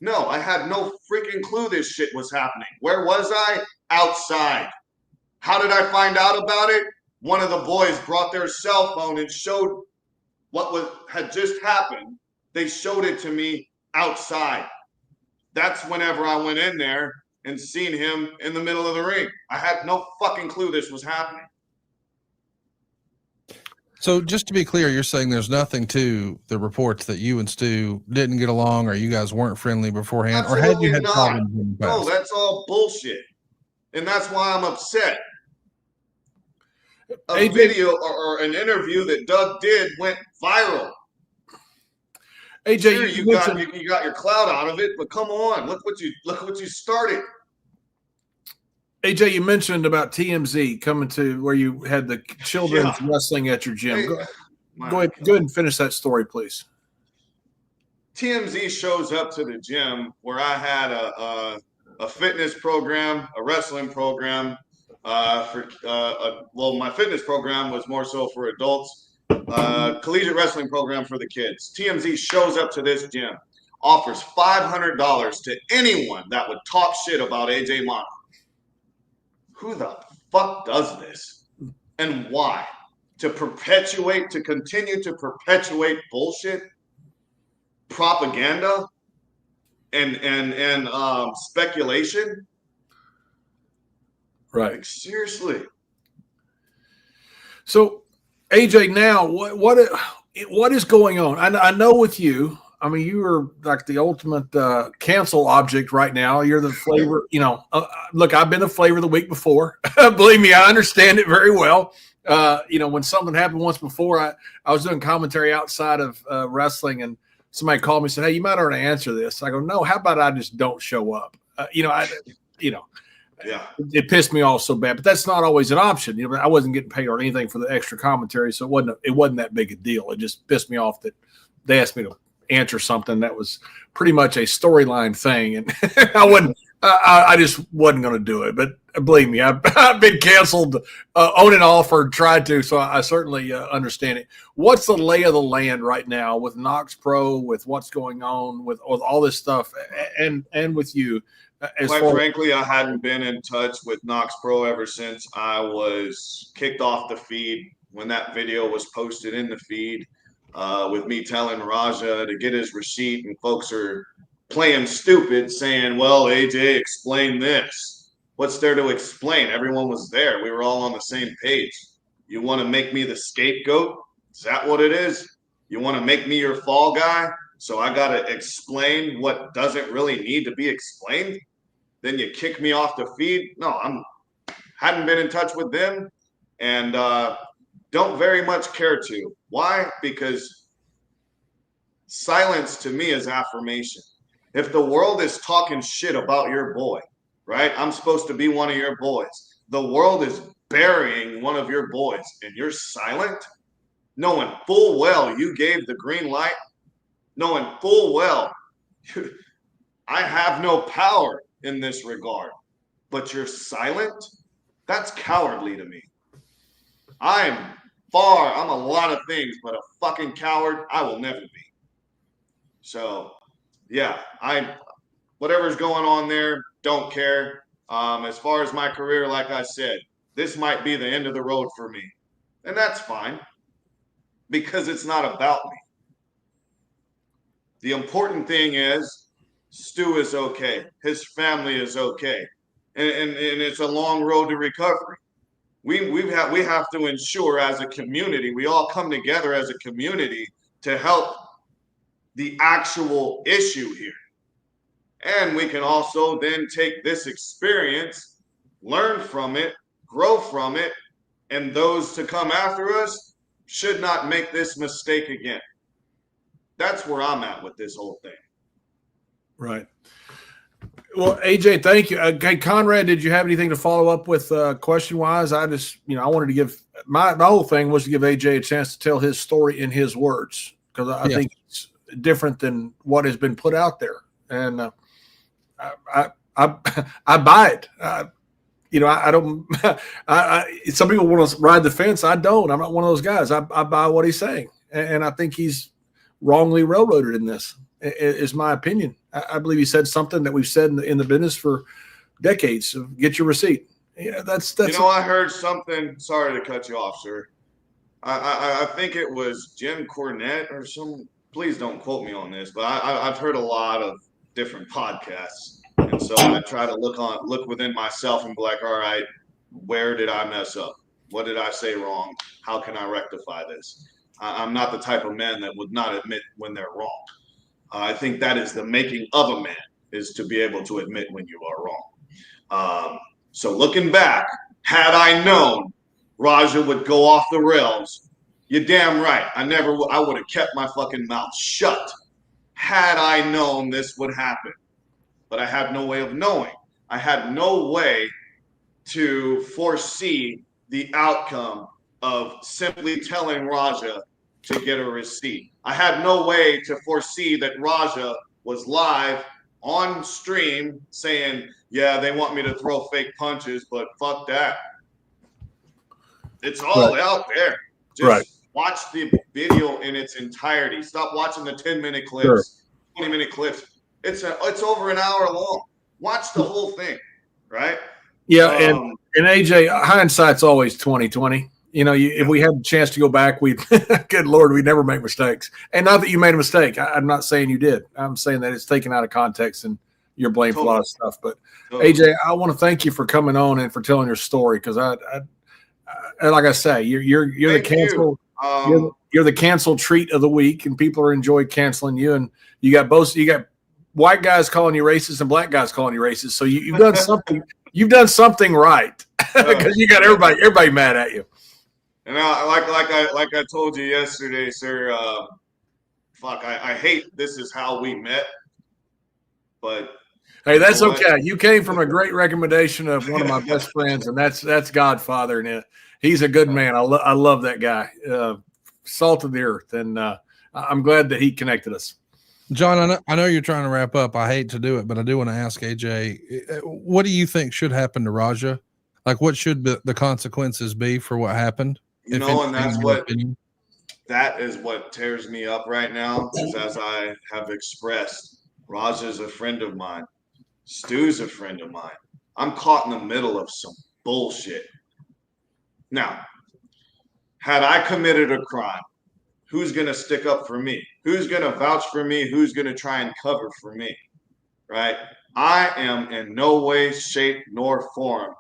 C: No, I had no freaking clue this shit was happening. Where was I? Outside. How did I find out about it? One of the boys brought their cell phone and showed what had just happened. They showed it to me outside. That's whenever I went in there and seen him in the middle of the ring. I had no fucking clue this was happening.
A: So just to be clear, you're saying there's nothing to the reports that you and Stu didn't get along or you guys weren't friendly beforehand?
C: Absolutely
A: or had you had
C: not.
A: problems in the past?
C: No, that's all bullshit. And that's why I'm upset. A video or an interview that Doug did went viral.
B: AJ,
C: sure, you got your clout out of it, but come on, look what you started.
B: AJ, you mentioned about TMZ coming to where you had the children's wrestling at your gym. Go ahead and finish that story, please.
C: TMZ shows up to the gym where I had a fitness program, a wrestling program. My fitness program was more so for adults. Collegiate wrestling program for the kids. TMZ shows up to this gym, offers $500 to anyone that would talk shit about AJ Monaco. Who the fuck does this? And why? To continue to perpetuate bullshit, propaganda, and speculation?
B: Right.
C: Like, seriously.
B: So, AJ, now what is going on? I know with you, I mean, you are like the ultimate cancel object right now. You're the flavor, look, I've been the flavor the week before. Believe me, I understand it very well. When something happened once before, I was doing commentary outside of wrestling and somebody called me and said, "Hey, you might already answer this." I go, "No, how about I just don't show up?" Yeah. It pissed me off so bad, but that's not always an option. I wasn't getting paid or anything for the extra commentary, so it wasn't that big a deal. It just pissed me off that they asked me to answer something that was pretty much a storyline thing, and I just wasn't going to do it. But believe me, I've been canceled on and off or tried to, so I certainly understand it. What's the lay of the land right now with Knox Pro, with what's going on with all this stuff, and with you?
C: Quite frankly, I hadn't been in touch with Knox Pro ever since I was kicked off the feed when that video was posted in the feed with me telling Raja to get his receipt, and folks are playing stupid saying, "Well, AJ, explain this." What's there to explain? Everyone was there. We were all on the same page. You want to make me the scapegoat? Is that what it is? You want to make me your fall guy? So I got to explain what doesn't really need to be explained? Then you kick me off the feed? No, hadn't been in touch with them and don't very much care to. Why? Because silence to me is affirmation. If the world is talking shit about your boy, right? I'm supposed to be one of your boys. The world is burying one of your boys and you're silent, knowing full well you gave the green light, knowing full well I have no power in this regard, but you're silent? That's cowardly to me. I'm a lot of things, but a fucking coward I will never be. So yeah, whatever's going on there, don't care. As far as my career, like I said, this might be the end of the road for me. And that's fine, because it's not about me. The important thing is Stu is okay. His family is okay. And it's a long road to recovery. We have to ensure as a community, we all come together as a community to help the actual issue here. And we can also then take this experience, learn from it, grow from it, and those to come after us should not make this mistake again. That's where I'm at with this whole thing.
B: Right. Well, AJ, thank you. Okay, Conrad, did you have anything to follow up with question wise? I just, I wanted to give my whole thing was to give AJ a chance to tell his story in his words, because I think it's different than what has been put out there, and I buy it. I don't. Some people want to ride the fence. I don't. I'm not one of those guys. I buy what he's saying, and I think he's wrongly railroaded in this. Is my opinion. I believe he said something that we've said in the business for decades. So get your receipt. Yeah, that's.
C: I heard something. Sorry to cut you off, sir. I think it was Jim Cornette or some. Please don't quote me on this, but I've heard a lot of different podcasts, and so I try to look within myself and be like, all right, where did I mess up? What did I say wrong? How can I rectify this? I'm not the type of man that would not admit when they're wrong. I think that is the making of a man, is to be able to admit when you are wrong. So looking back, had I known Raja would go off the rails, you're damn right. I would have kept my fucking mouth shut had I known this would happen. But I had no way of knowing. I had no way to foresee the outcome of simply telling Raja to get a receipt. I had no way to foresee that Raja was live on stream saying, yeah, they want me to throw fake punches, but fuck that. It's all out there. Just watch the video in its entirety. Stop watching the 10-minute clips, 20-minute clips. It's over an hour long. Watch the whole thing, right?
B: Yeah, and AJ, hindsight's always 20/20. If we had a chance to go back, good Lord, we'd never make mistakes. And not that you made a mistake. I'm not saying you did. I'm saying that it's taken out of context and you're blamed for a lot of stuff. But AJ, I want to thank you for coming on and for telling your story, because I like I say, you're the cancel. You're the canceled treat of the week, and people are enjoying canceling you. And you got white guys calling you racist and black guys calling you racist. So you've done something. You've done something right, because you got everybody mad at you.
C: And like I told you yesterday, sir. I hate this is how we met, but
B: hey, that's okay. You came from a great recommendation of one of my best friends, and that's Godfather, and he's a good man. I love that guy, salt of the earth, and I'm glad that he connected us.
A: John, I know you're trying to wrap up. I hate to do it, but I do want to ask AJ, what do you think should happen to Raja? Like, what should the consequences be for what happened?
C: And that is what tears me up right now, is as I have expressed, Raja's a friend of mine. Stu's a friend of mine. I'm caught in the middle of some bullshit. Now, had I committed a crime, who's going to stick up for me? Who's going to vouch for me? Who's going to try and cover for me? Right? I am in no way, shape, nor form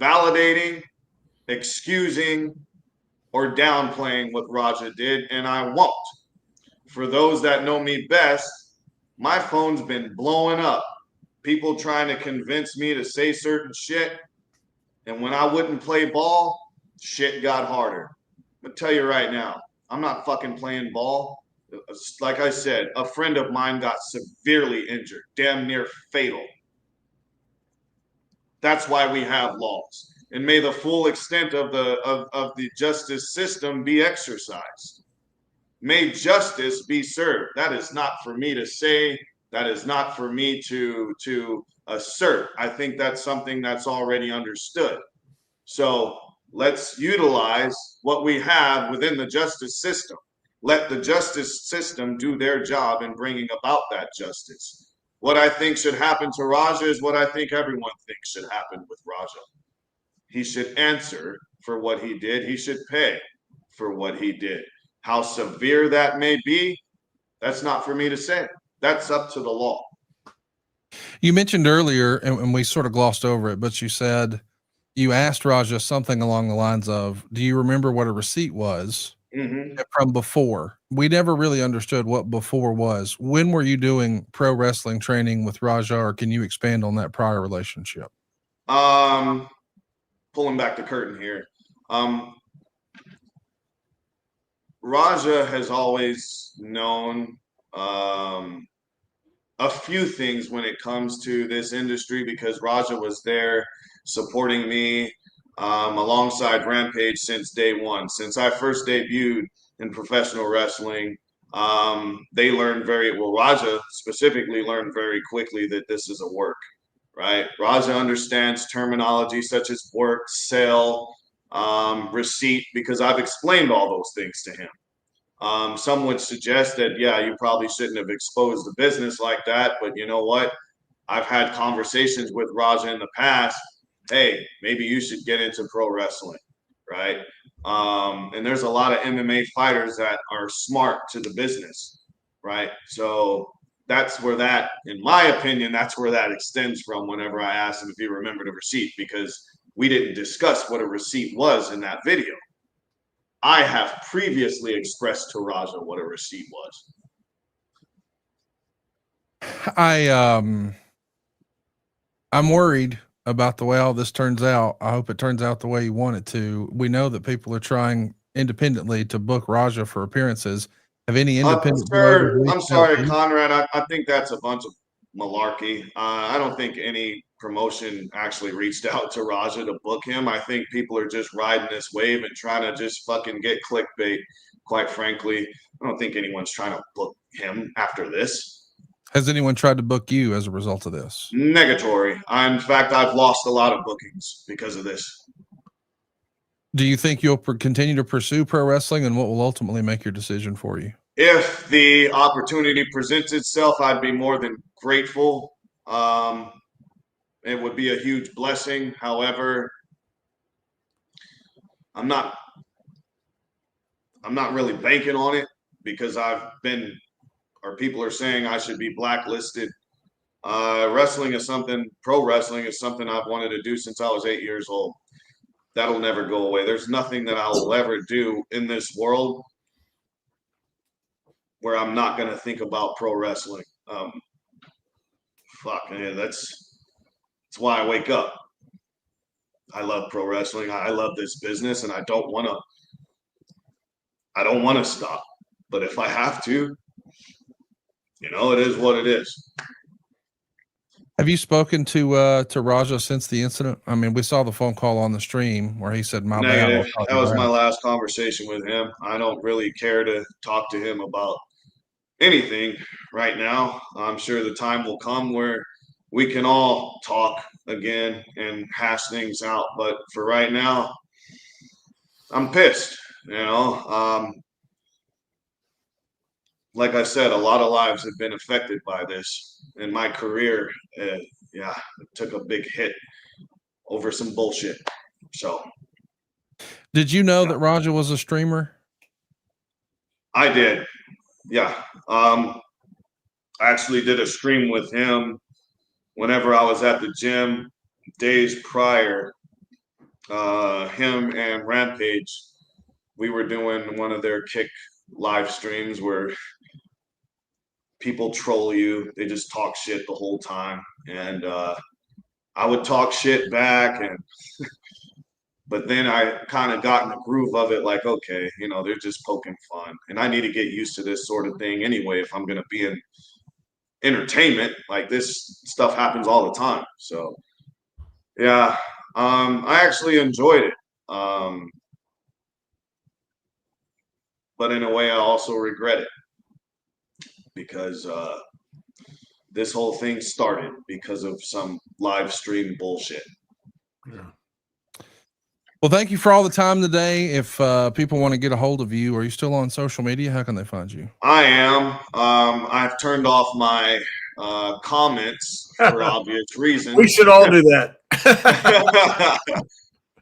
C: validating, excusing, or downplaying what Raja did, and I won't. For those that know me best, my phone's been blowing up. People trying to convince me to say certain shit, and when I wouldn't play ball, shit got harder. I'm gonna tell you right now, I'm not fucking playing ball. Like I said, a friend of mine got severely injured, damn near fatal. That's why we have laws. And may the full extent of the justice system be exercised. May justice be served. That is not for me to say. That is not for me to assert. I think that's something that's already understood. So let's utilize what we have within the justice system. Let the justice system do their job in bringing about that justice. What I think should happen to Raja is what I think everyone thinks should happen with Raja. He should answer for what he did. He should pay for what he did. How severe that may be, that's not for me to say. That's up to the law.
A: You mentioned earlier, and we sort of glossed over it, but you said you asked Raja something along the lines of, do you remember what a receipt was from before? We never really understood what before was. When were you doing pro wrestling training with Raja, or can you expand on that prior relationship?
C: Pulling back the curtain here. Raja has always known a few things when it comes to this industry, because Raja was there supporting me alongside Rampage since day one. Since I first debuted in professional wrestling, they learned Raja specifically learned very quickly that this is a work, right? Raja understands terminology such as work, sell, receipt, because I've explained all those things to him. Some would suggest that, yeah, you probably shouldn't have exposed the business like that. But you know what? I've had conversations with Raja in the past. Hey, maybe you should get into pro wrestling, right? And there's a lot of MMA fighters that are smart to the business, right? So that's where that, in my opinion, that's where that extends from whenever I asked him if he remembered a receipt, because we didn't discuss what a receipt was in that video. I have previously expressed to Raja what a receipt was.
A: I'm worried about the way all this turns out. I hope it turns out the way you want it to. We know that people are trying independently to book Raja for appearances. Have any independent?
C: I'm sorry, Conrad. I think that's a bunch of malarkey. I don't think any promotion actually reached out to Raja to book him. I think people are just riding this wave and trying to just fucking get clickbait. Quite frankly, I don't think anyone's trying to book him after this.
A: Has anyone tried to book you as a result of this?
C: Negatory. In fact, I've lost a lot of bookings because of this.
A: Do you think you'll continue to pursue pro wrestling, and what will ultimately make your decision for you?
C: If the opportunity presents itself, I'd be more than grateful. It would be a huge blessing. However, I'm not really banking on it, because people are saying I should be blacklisted. Pro wrestling is something I've wanted to do since I was 8 years old. That'll never go away. There's nothing that I'll ever do in this world where I'm not going to think about pro wrestling. That's why I wake up. I love pro wrestling. I love this business, and I don't want to stop. But if I have to, it is what it is.
A: Have you spoken to Raja since the incident? I mean, we saw the phone call on the stream where he said, "My bad."
C: That was my last conversation with him. I don't really care to talk to him about anything right now. I'm sure the time will come where we can all talk again and hash things out. But for right now, I'm pissed. Like I said, a lot of lives have been affected by this. In my career, it took a big hit over some bullshit. So,
A: did you know that Raja was a streamer?
C: I did. Yeah. I actually did a stream with him whenever I was at the gym days prior. Him and Rampage, we were doing one of their kick live streams where people troll you. They just talk shit the whole time. And I would talk shit back, but then I kind of got in the groove of it, like, okay, they're just poking fun. And I need to get used to this sort of thing anyway if I'm going to be in entertainment. Like, this stuff happens all the time. So, yeah, I actually enjoyed it. But in a way, I also regret it, because this whole thing started because of some live stream bullshit.
B: Yeah.
A: Well, thank you for all the time today. If people want to get a hold of you, are you still on social media? How can they find you?
C: I am. I've turned off my comments for obvious reasons.
B: We should all do that.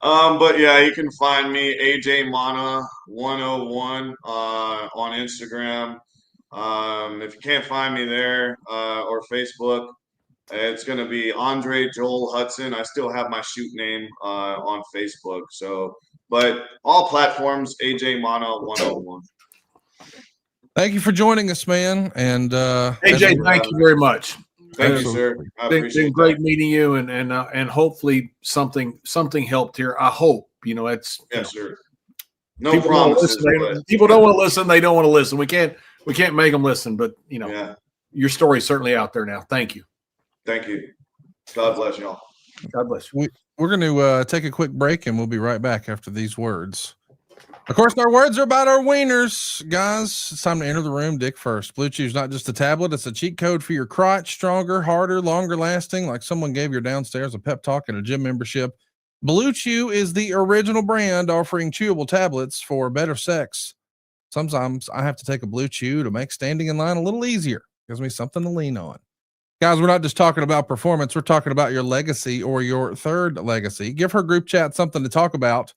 C: But yeah, you can find me AJ Mana 101 on Instagram. If you can't find me there or Facebook, it's going to be Andre Joel Hudson. I still have my shoot name on Facebook. So, but all platforms, AJ Mana 101.
A: Thank you for joining us, man. And
B: AJ, thank you very much.
C: Thank you, sir.
B: It's been great meeting you, and hopefully something helped here. I hope. It's
C: yes, sir. No promises.
B: People don't want to listen. They don't want to listen. We can't make them listen. But
C: Yeah.
B: your story's certainly out there now. Thank you.
C: Thank you. God bless y'all.
B: God bless you.
A: We're going to take a quick break, and we'll be right back after these words. Of course, our words are about our wieners, guys. It's time to enter the room. Dick first. Blue Chew's not just a tablet; it's a cheat code for your crotch. Stronger, harder, longer lasting. Like someone gave your downstairs a pep talk and a gym membership. Blue Chew is the original brand offering chewable tablets for better sex. Sometimes I have to take a Blue Chew to make standing in line a little easier. Gives me something to lean on. Guys, we're not just talking about performance. We're talking about your legacy or your third legacy. Give her group chat something to talk about.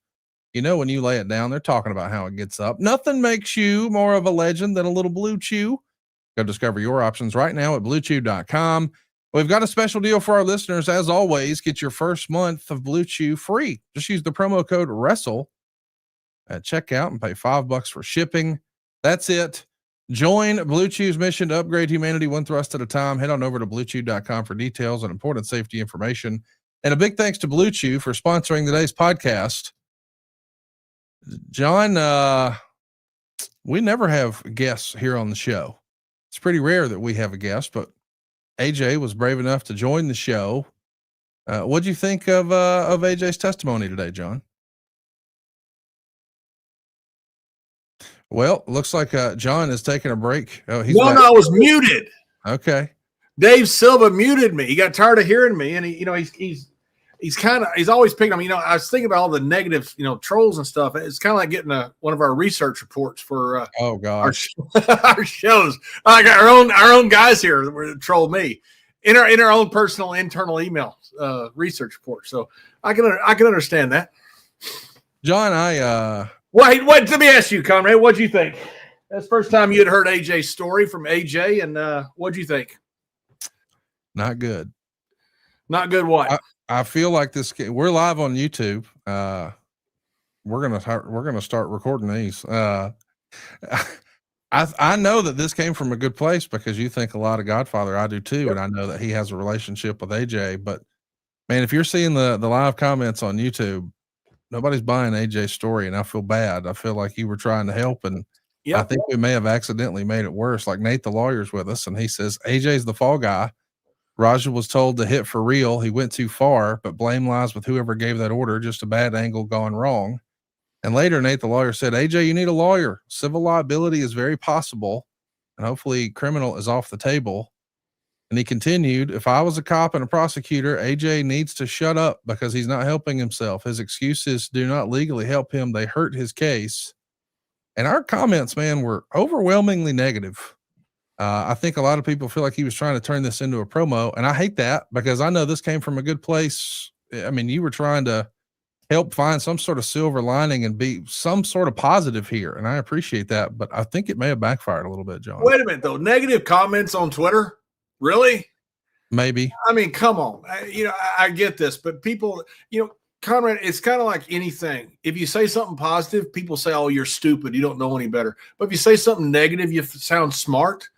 A: You know, when you lay it down, they're talking about how it gets up. Nothing makes you more of a legend than a little Blue Chew. Go discover your options right now at bluechew.com. We've got a special deal for our listeners. As always, get your first month of Blue Chew free. Just use the promo code WRESTLE at checkout and pay $5 for shipping. That's it. Join Blue Chew's mission to upgrade humanity one thrust at a time. Head on over to bluechew.com for details and important safety information. And a big thanks to Blue Chew for sponsoring today's podcast. John, we never have guests here on the show. It's pretty rare that we have a guest, but AJ was brave enough to join the show. What'd you think of AJ's testimony today, John? Well, looks like John is taking a break. Oh, he's back.
B: No, I was muted.
A: Okay.
B: Dave Silva muted me. He got tired of hearing me, and he's always picking on me. I was thinking about all the negative, trolls and stuff. It's kind of like getting one of our research reports for
A: oh gosh,
B: our shows. I got our own guys here that troll me in our own personal internal email research report. So I can understand that.
A: John,
B: wait. Let me ask you, Conrad. What'd you think? That's the first time you had heard AJ's story from AJ, and what'd you think?
A: Not good.
B: Not good. What?
A: I feel like this. We're live on YouTube. We're gonna start recording these. I know that this came from a good place because you think a lot of Godfather. I do too, and I know that he has a relationship with AJ. But man, if you're seeing the live comments on YouTube, nobody's buying AJ's story, and I feel bad. I feel like you were trying to help, and I think we may have accidentally made it worse. Like Nate, the lawyer's with us, and he says AJ's the fall guy. Raja was told to hit for real. He went too far, but blame lies with whoever gave that order. Just a bad angle gone wrong. And later, Nate, the lawyer, said, AJ, you need a lawyer. Civil liability is very possible, and hopefully criminal is off the table. And he continued, if I was a cop and a prosecutor, AJ needs to shut up because he's not helping himself. His excuses do not legally help him. They hurt his case. And our comments, man, were overwhelmingly negative. I think a lot of people feel like he was trying to turn this into a promo, and I hate that because I know this came from a good place. I mean, you were trying to help find some sort of silver lining and be some sort of positive here, and I appreciate that, but I think it may have backfired a little bit, John.
B: Wait a minute, though. Negative comments on Twitter? Really?
A: Maybe.
B: I mean, come on. I get this, but people, Conrad, it's kind of like anything. If you say something positive, people say, oh, you're stupid. You don't know any better. But if you say something negative, you sound smart.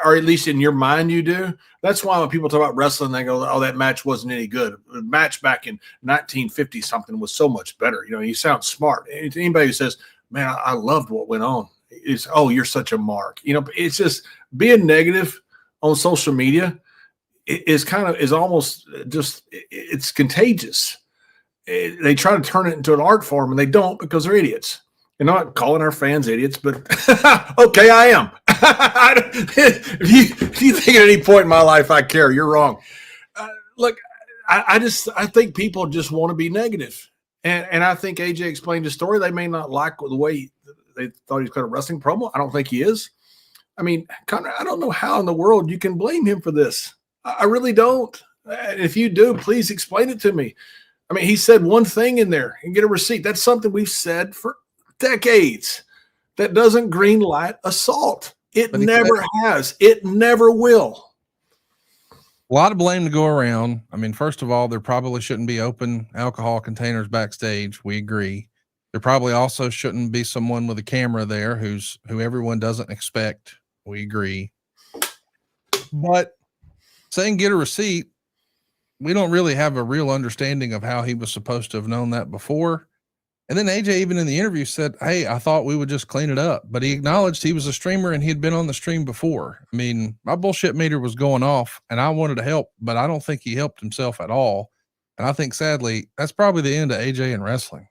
B: Or at least in your mind you do. That's why when people talk about wrestling, they go, oh, that match wasn't any good. The match back in 1950 something was so much better. You sound smart. Anybody who says, man, I loved what went on, is, oh, you're such a mark. It's just being negative on social media is almost just, it's contagious. They try to turn it into an art form, and they don't because they're idiots. You're not calling our fans idiots, but okay, I am. If you think at any point in my life I care, you're wrong. Look, I think people just want to be negative. And I think AJ explained his story. They may not like the way they thought he was going to wrestling promo. I don't think he is. I mean, Conrad, I don't know how in the world you can blame him for this. I really don't. And if you do, please explain it to me. I mean, he said one thing in there and get a receipt. That's something we've said for decades. That doesn't green light assault. It never has. It never will.
A: A lot of blame to go around. I mean, first of all, there probably shouldn't be open alcohol containers backstage. We agree. There probably also shouldn't be someone with a camera there who everyone doesn't expect. We agree. But saying get a receipt, we don't really have a real understanding of how he was supposed to have known that before. And then AJ, even in the interview, said, "Hey, I thought we would just clean it up," but he acknowledged he was a streamer and he had been on the stream before. I mean, my bullshit meter was going off and I wanted to help, but I don't think he helped himself at all. And I think, sadly, that's probably the end of AJ in wrestling.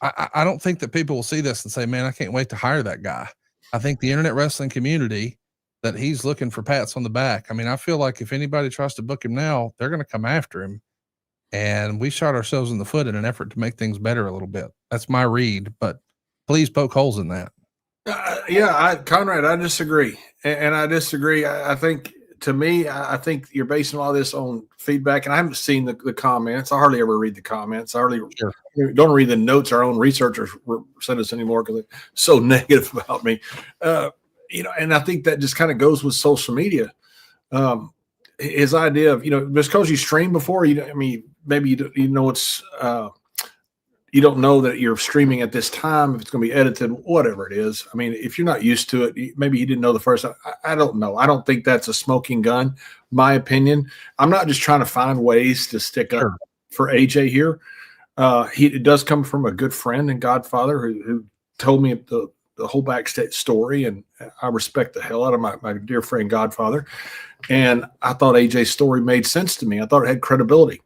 A: I don't think that people will see this and say, "Man, I can't wait to hire that guy." I think the internet wrestling community, that he's looking for pats on the back. I mean, I feel like if anybody tries to book him now, they're going to come after him. And we shot ourselves in the foot in an effort to make things better a little bit. That's my read, but please poke holes in that.
B: Conrad, I disagree. And I disagree. I think, to me, I think you're basing all this on feedback, and I haven't seen the comments. I hardly ever read the comments. I hardly don't read the notes our own researchers send us anymore because they're so negative about me. And I think that just kind of goes with social media. His idea of, just because you streamed before, maybe you know it's you don't know that you're streaming at this time, if it's going to be edited, whatever it is. I mean, if you're not used to it, maybe you didn't know the first time. I don't know. I don't think that's a smoking gun, my opinion. I'm not just trying to find ways to stick up for AJ here. It does come from a good friend and godfather who told me the whole backstage story, and I respect the hell out of my dear friend godfather. And I thought AJ's story made sense to me. I thought it had credibility.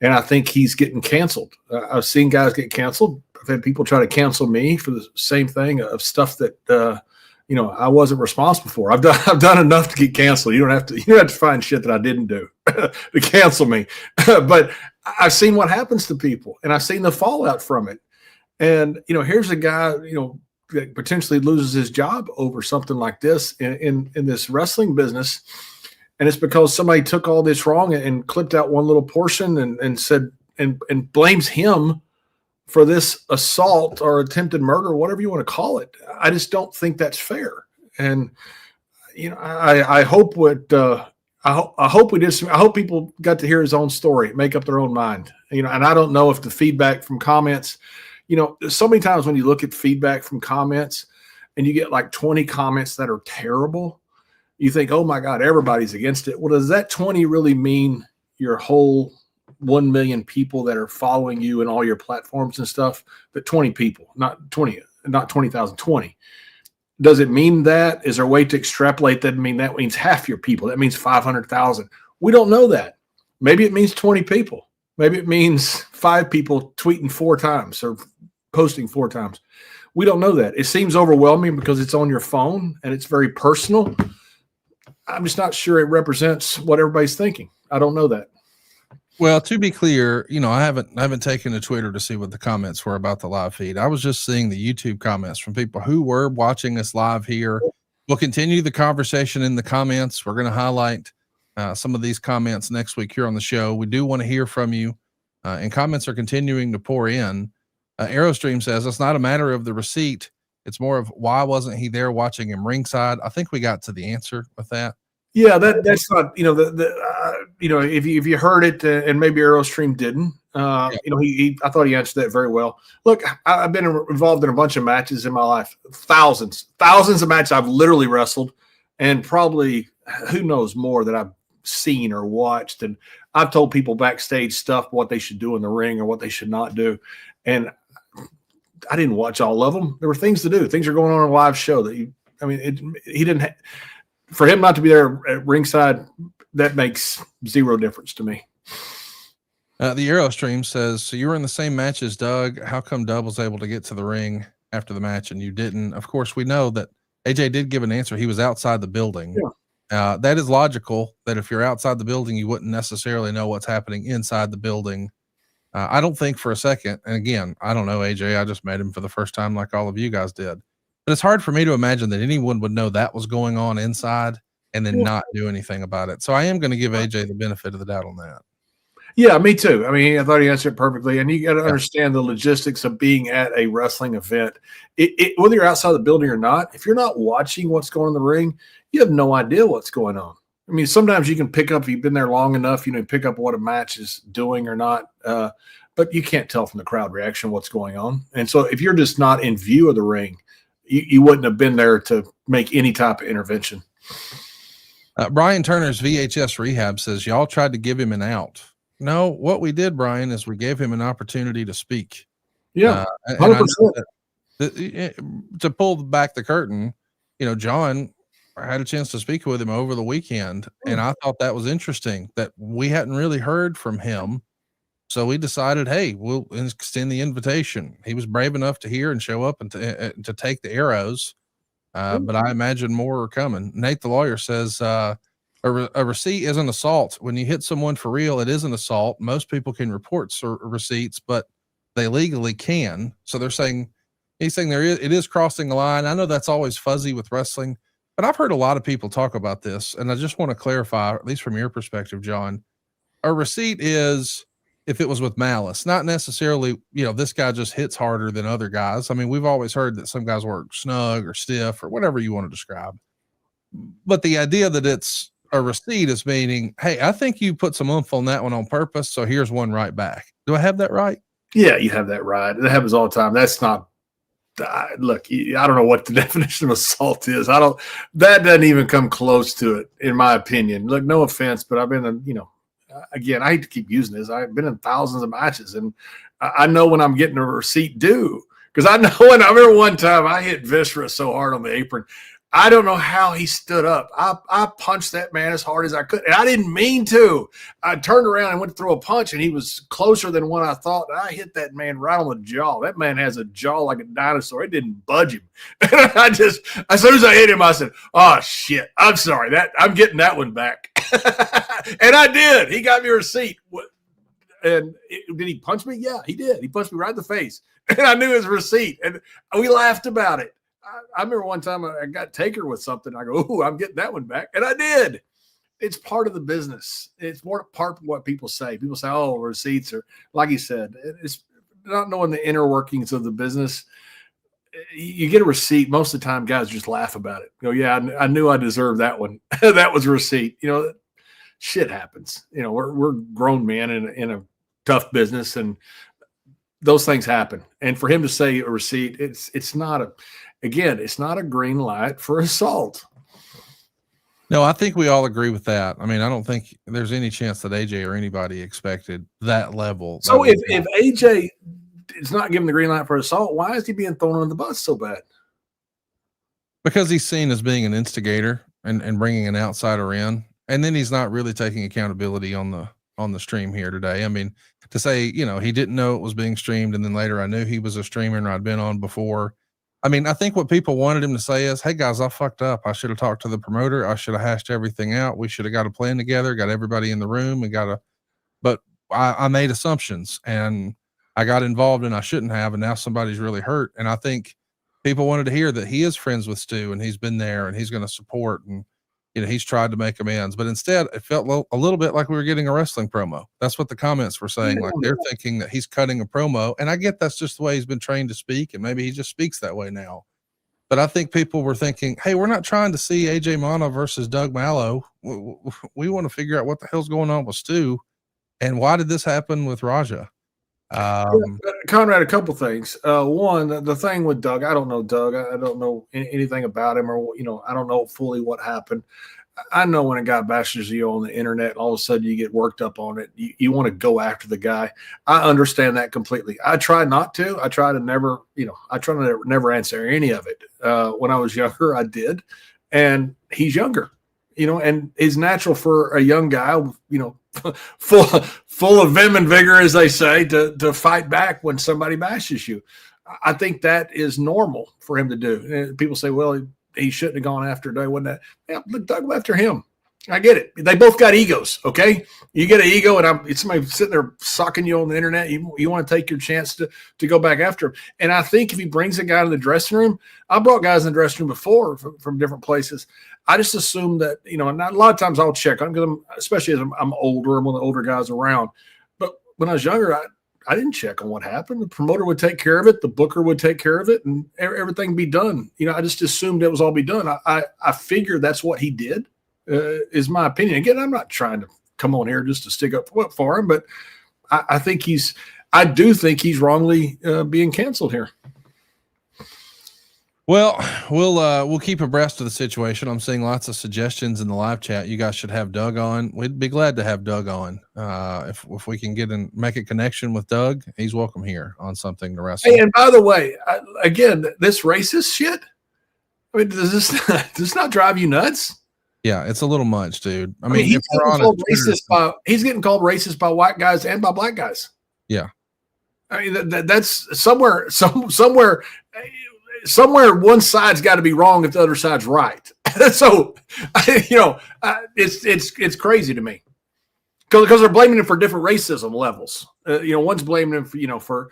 B: And I think he's getting canceled. I've seen guys get canceled. I've had people try to cancel me for the same thing of stuff that I wasn't responsible for. I've done enough to get canceled. You don't have to find shit that I didn't do to cancel me. But I've seen what happens to people, and I've seen the fallout from it. And here's a guy that potentially loses his job over something like this in this wrestling business. And it's because somebody took all this wrong and clipped out one little portion and said, and blames him for this assault or attempted murder, whatever you want to call it. I just don't think that's fair. And, I hope I hope people got to hear his own story, make up their own mind, and I don't know if the feedback from comments, so many times when you look at feedback from comments and you get like 20 comments that are terrible, you think, oh my God, everybody's against it. Well, does that 20 really mean your whole 1 million people that are following you in all your platforms and stuff? But 20 people, not 20,000, 20. Does it mean that? Is there a way to extrapolate that? That means half your people. That means 500,000. We don't know that. Maybe it means 20 people. Maybe it means 5 people tweeting 4 times or posting 4 times. We don't know that. It seems overwhelming because it's on your phone and it's very personal. I'm just not sure it represents what everybody's thinking. I don't know that.
A: Well, to be clear, I haven't taken to Twitter to see what the comments were about the live feed. I was just seeing the YouTube comments from people who were watching us live here. We'll continue the conversation in the comments. We're going to highlight some of these comments next week here on the show. We do want to hear from you, and comments are continuing to pour in. Aerostream says it's not a matter of the receipt. It's more of why wasn't he there watching him ringside? I think we got to the answer with that.
B: Yeah, that's not, if you heard it and maybe Aerostream didn't, I thought he answered that very well. Look, I've been involved in a bunch of matches in my life, thousands of matches I've literally wrestled, and probably who knows more that I've seen or watched. And I've told people backstage stuff, what they should do in the ring or what they should not do. And I didn't watch all of them. There were things to do. Things are going on in a live show that he didn't. For him not to be there at ringside, that makes zero difference to me.
A: The Aerostream says, so you were in the same match as Doug. How come Doug was able to get to the ring after the match and you didn't? Of course, we know that AJ did give an answer. He was outside the building. Yeah. That is logical that if you're outside the building, you wouldn't necessarily know what's happening inside the building. I don't think for a second, and again, I don't know AJ, I just met him for the first time like all of you guys did, but it's hard for me to imagine that anyone would know that was going on inside and then not do anything about it. So I am going to give AJ the benefit of the doubt on that.
B: Yeah, me too. I thought he answered it perfectly, and you got to understand the logistics of being at a wrestling event. Whether you're outside the building or not, if you're not watching what's going on in the ring, you have no idea what's going on. Sometimes you can pick up, if you've been there long enough, pick up what a match is doing or not. But you can't tell from the crowd reaction what's going on. And so if you're just not in view of the ring, you wouldn't have been there to make any type of intervention.
A: Brian Turner's VHS Rehab says, y'all tried to give him an out. No, what we did, Brian, is we gave him an opportunity to speak.
B: Yeah,
A: and
B: 100%.
A: To pull back the curtain, John, I had a chance to speak with him over the weekend, and I thought that was interesting that we hadn't really heard from him. So we decided, hey, we'll extend the invitation. He was brave enough to hear and show up and to take the arrows. But I imagine more are coming. Nate, the lawyer, says a receipt is an assault. When you hit someone for real, it is an assault. Most people can report receipts, but they legally can. So he's saying it is crossing the line. I know that's always fuzzy with wrestling, but I've heard a lot of people talk about this, and I just want to clarify, at least from your perspective, John. A receipt is if it was with malice, not necessarily, this guy just hits harder than other guys. I mean, we've always heard that some guys work snug or stiff or whatever you want to describe. But the idea that it's a receipt is meaning, hey, I think you put some oomph on that one on purpose, so here's one right back. Do I have that right?
B: Yeah, you have that right. That happens all the time. That's not, look, I don't know what the definition of assault is. That doesn't even come close to it, in my opinion. Look, no offense, but I've been, again, I hate to keep using this. I've been in thousands of matches, and I know when I'm getting a receipt due, because I remember one time I hit Viscera so hard on the apron. I don't know how he stood up. I punched that man as hard as I could, and I didn't mean to. I turned around and went to throw a punch, and he was closer than what I thought. I hit that man right on the jaw. That man has a jaw like a dinosaur. It didn't budge him. And as soon as I hit him, I said, "Oh shit, I'm sorry. I'm getting that one back." And I did. He got me a receipt. And did he punch me? Yeah, he did. He punched me right in the face, and I knew his receipt, and we laughed about it. I remember one time I got Taker with something. I go, "Ooh, I'm getting that one back," and I did. It's part of the business. It's more part of what people say. People say, "Oh, receipts are," like you said, it's not knowing the inner workings of the business. You get a receipt. Most of the time, guys just laugh about it. Go, "Yeah, I knew I deserved that one. That was a receipt." Shit happens. We're grown men in a tough business, and those things happen. And for him to say a receipt, it's not a green light for assault.
A: No, I think we all agree with that. I mean, I don't think there's any chance that AJ or anybody expected that level.
B: So if AJ is not given the green light for assault, why is he being thrown on the bus so bad?
A: Because he's seen as being an instigator and bringing an outsider in, and then he's not really taking accountability on the stream here today. I mean, to say, he didn't know it was being streamed, and then later I knew he was a streamer and I'd been on before. I mean, I think what people wanted him to say is, "Hey guys, I fucked up. I should have talked to the promoter. I should have hashed everything out. We should have got a plan together, got everybody in the room, but I made assumptions and I got involved and I shouldn't have. And now somebody's really hurt." And I think people wanted to hear that he is friends with Stu and he's been there and he's going to support, and he's tried to make amends. But instead, it felt a little bit like we were getting a wrestling promo. That's what the comments were saying. Like they're thinking that he's cutting a promo. And I get that's just the way he's been trained to speak. And maybe he just speaks that way now. But I think people were thinking, hey, we're not trying to see AJ Mana versus Doug Mallow. We want to figure out what the hell's going on with Stu. And why did this happen with Raja?
B: Conrad, a couple things. One, the thing with Doug, I don't know Doug. I don't know anything about him, or I don't know fully what happened. I know when a guy bashes you on the internet, all of a sudden you get worked up on it. You want to go after the guy. I understand that completely. I try not to. I try to never, never answer any of it. When I was younger, I did, and he's younger, and it's natural for a young guy, full of vim and vigor, as they say, to fight back when somebody bashes you. I think that is normal for him to do. And people say, well, he shouldn't have gone after Doug. Wasn't that? Yeah, look, Doug went after him. I get it. They both got egos. Okay. You get an ego, and it's somebody sitting there socking you on the internet. You want to take your chance to go back after him. And I think if he brings a guy to the dressing room, I brought guys in the dressing room before from different places. I just assume that, and a lot of times I'll check on them, especially as I'm older, I'm one of the older guys around. But when I was younger, I didn't check on what happened. The promoter would take care of it. The booker would take care of it, and everything be done. I just assumed it was all be done. I figured that's what he did, is my opinion. Again, I'm not trying to come on here just to stick up for him, but I do think he's wrongly being canceled here.
A: Well, we'll keep abreast of the situation. I'm seeing lots of suggestions in the live chat. You guys should have Doug on. We'd be glad to have Doug on. If we can make a connection with Doug, he's welcome here on Something to Wrestle.
B: Hey, and by the way, again, this racist shit. I mean, does this not drive you nuts?
A: Yeah, it's a little much, dude. I mean,
B: he's getting called racist by white guys and by black guys.
A: Yeah.
B: I mean, that's somewhere one side's got to be wrong if the other side's right. So, it's crazy to me because they're blaming him for different racism levels. One's blaming him for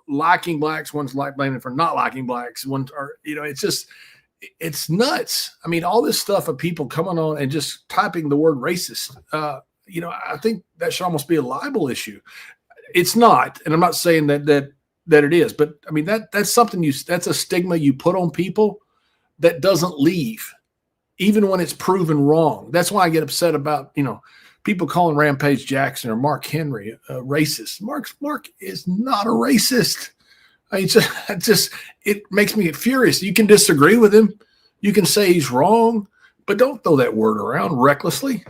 B: liking blacks, one's blaming him for not liking blacks. It's nuts. I mean, all this stuff of people coming on and just typing the word racist. I think that should almost be a libel issue. It's not, and I'm not saying that it is, but I mean that's something that's a stigma you put on people that doesn't leave, even when it's proven wrong. That's why I get upset about people calling Rampage Jackson or Mark Henry a racist. Mark is not a racist. It makes me furious. You can disagree with him, you can say he's wrong, but don't throw that word around recklessly.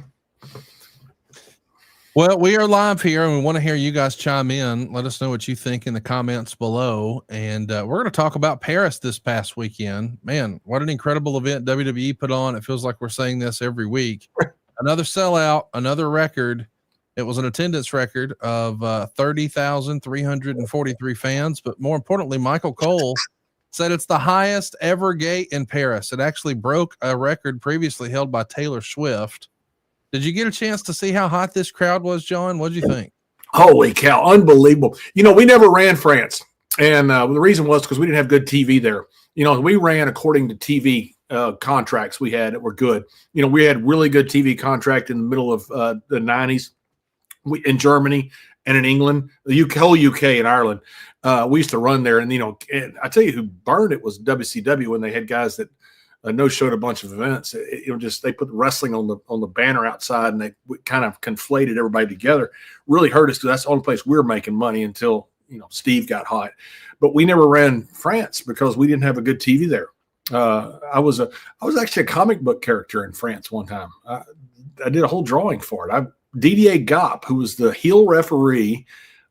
A: Well, we are live here and we want to hear you guys chime in. Let us know what you think in the comments below. And we're going to talk about Paris this past weekend. Man, what an incredible event WWE put on. It feels like we're saying this every week. Another sellout, another record. It was an attendance record of 30,343 fans. But more importantly, Michael Cole said it's the highest ever gate in Paris. It actually broke a record previously held by Taylor Swift. Did you get a chance to see how hot this crowd was, John? What did you think?
B: Holy cow, unbelievable. We never ran France. And the reason was because we didn't have good TV there. We ran according to TV contracts we had that were good. We had really good TV contract in the middle of the 90s in Germany and in England, the whole UK and Ireland. We used to run there. And, and I tell you who burned it was WCW when they had guys that no-showed a bunch of events. They put wrestling on the banner outside and they kind of conflated everybody together. Really hurt us because that's the only place we were making money until, Steve got hot. But we never ran France because we didn't have a good TV there. I was actually a comic book character in France one time. I did a whole drawing for it. Didier Gopp, who was the heel referee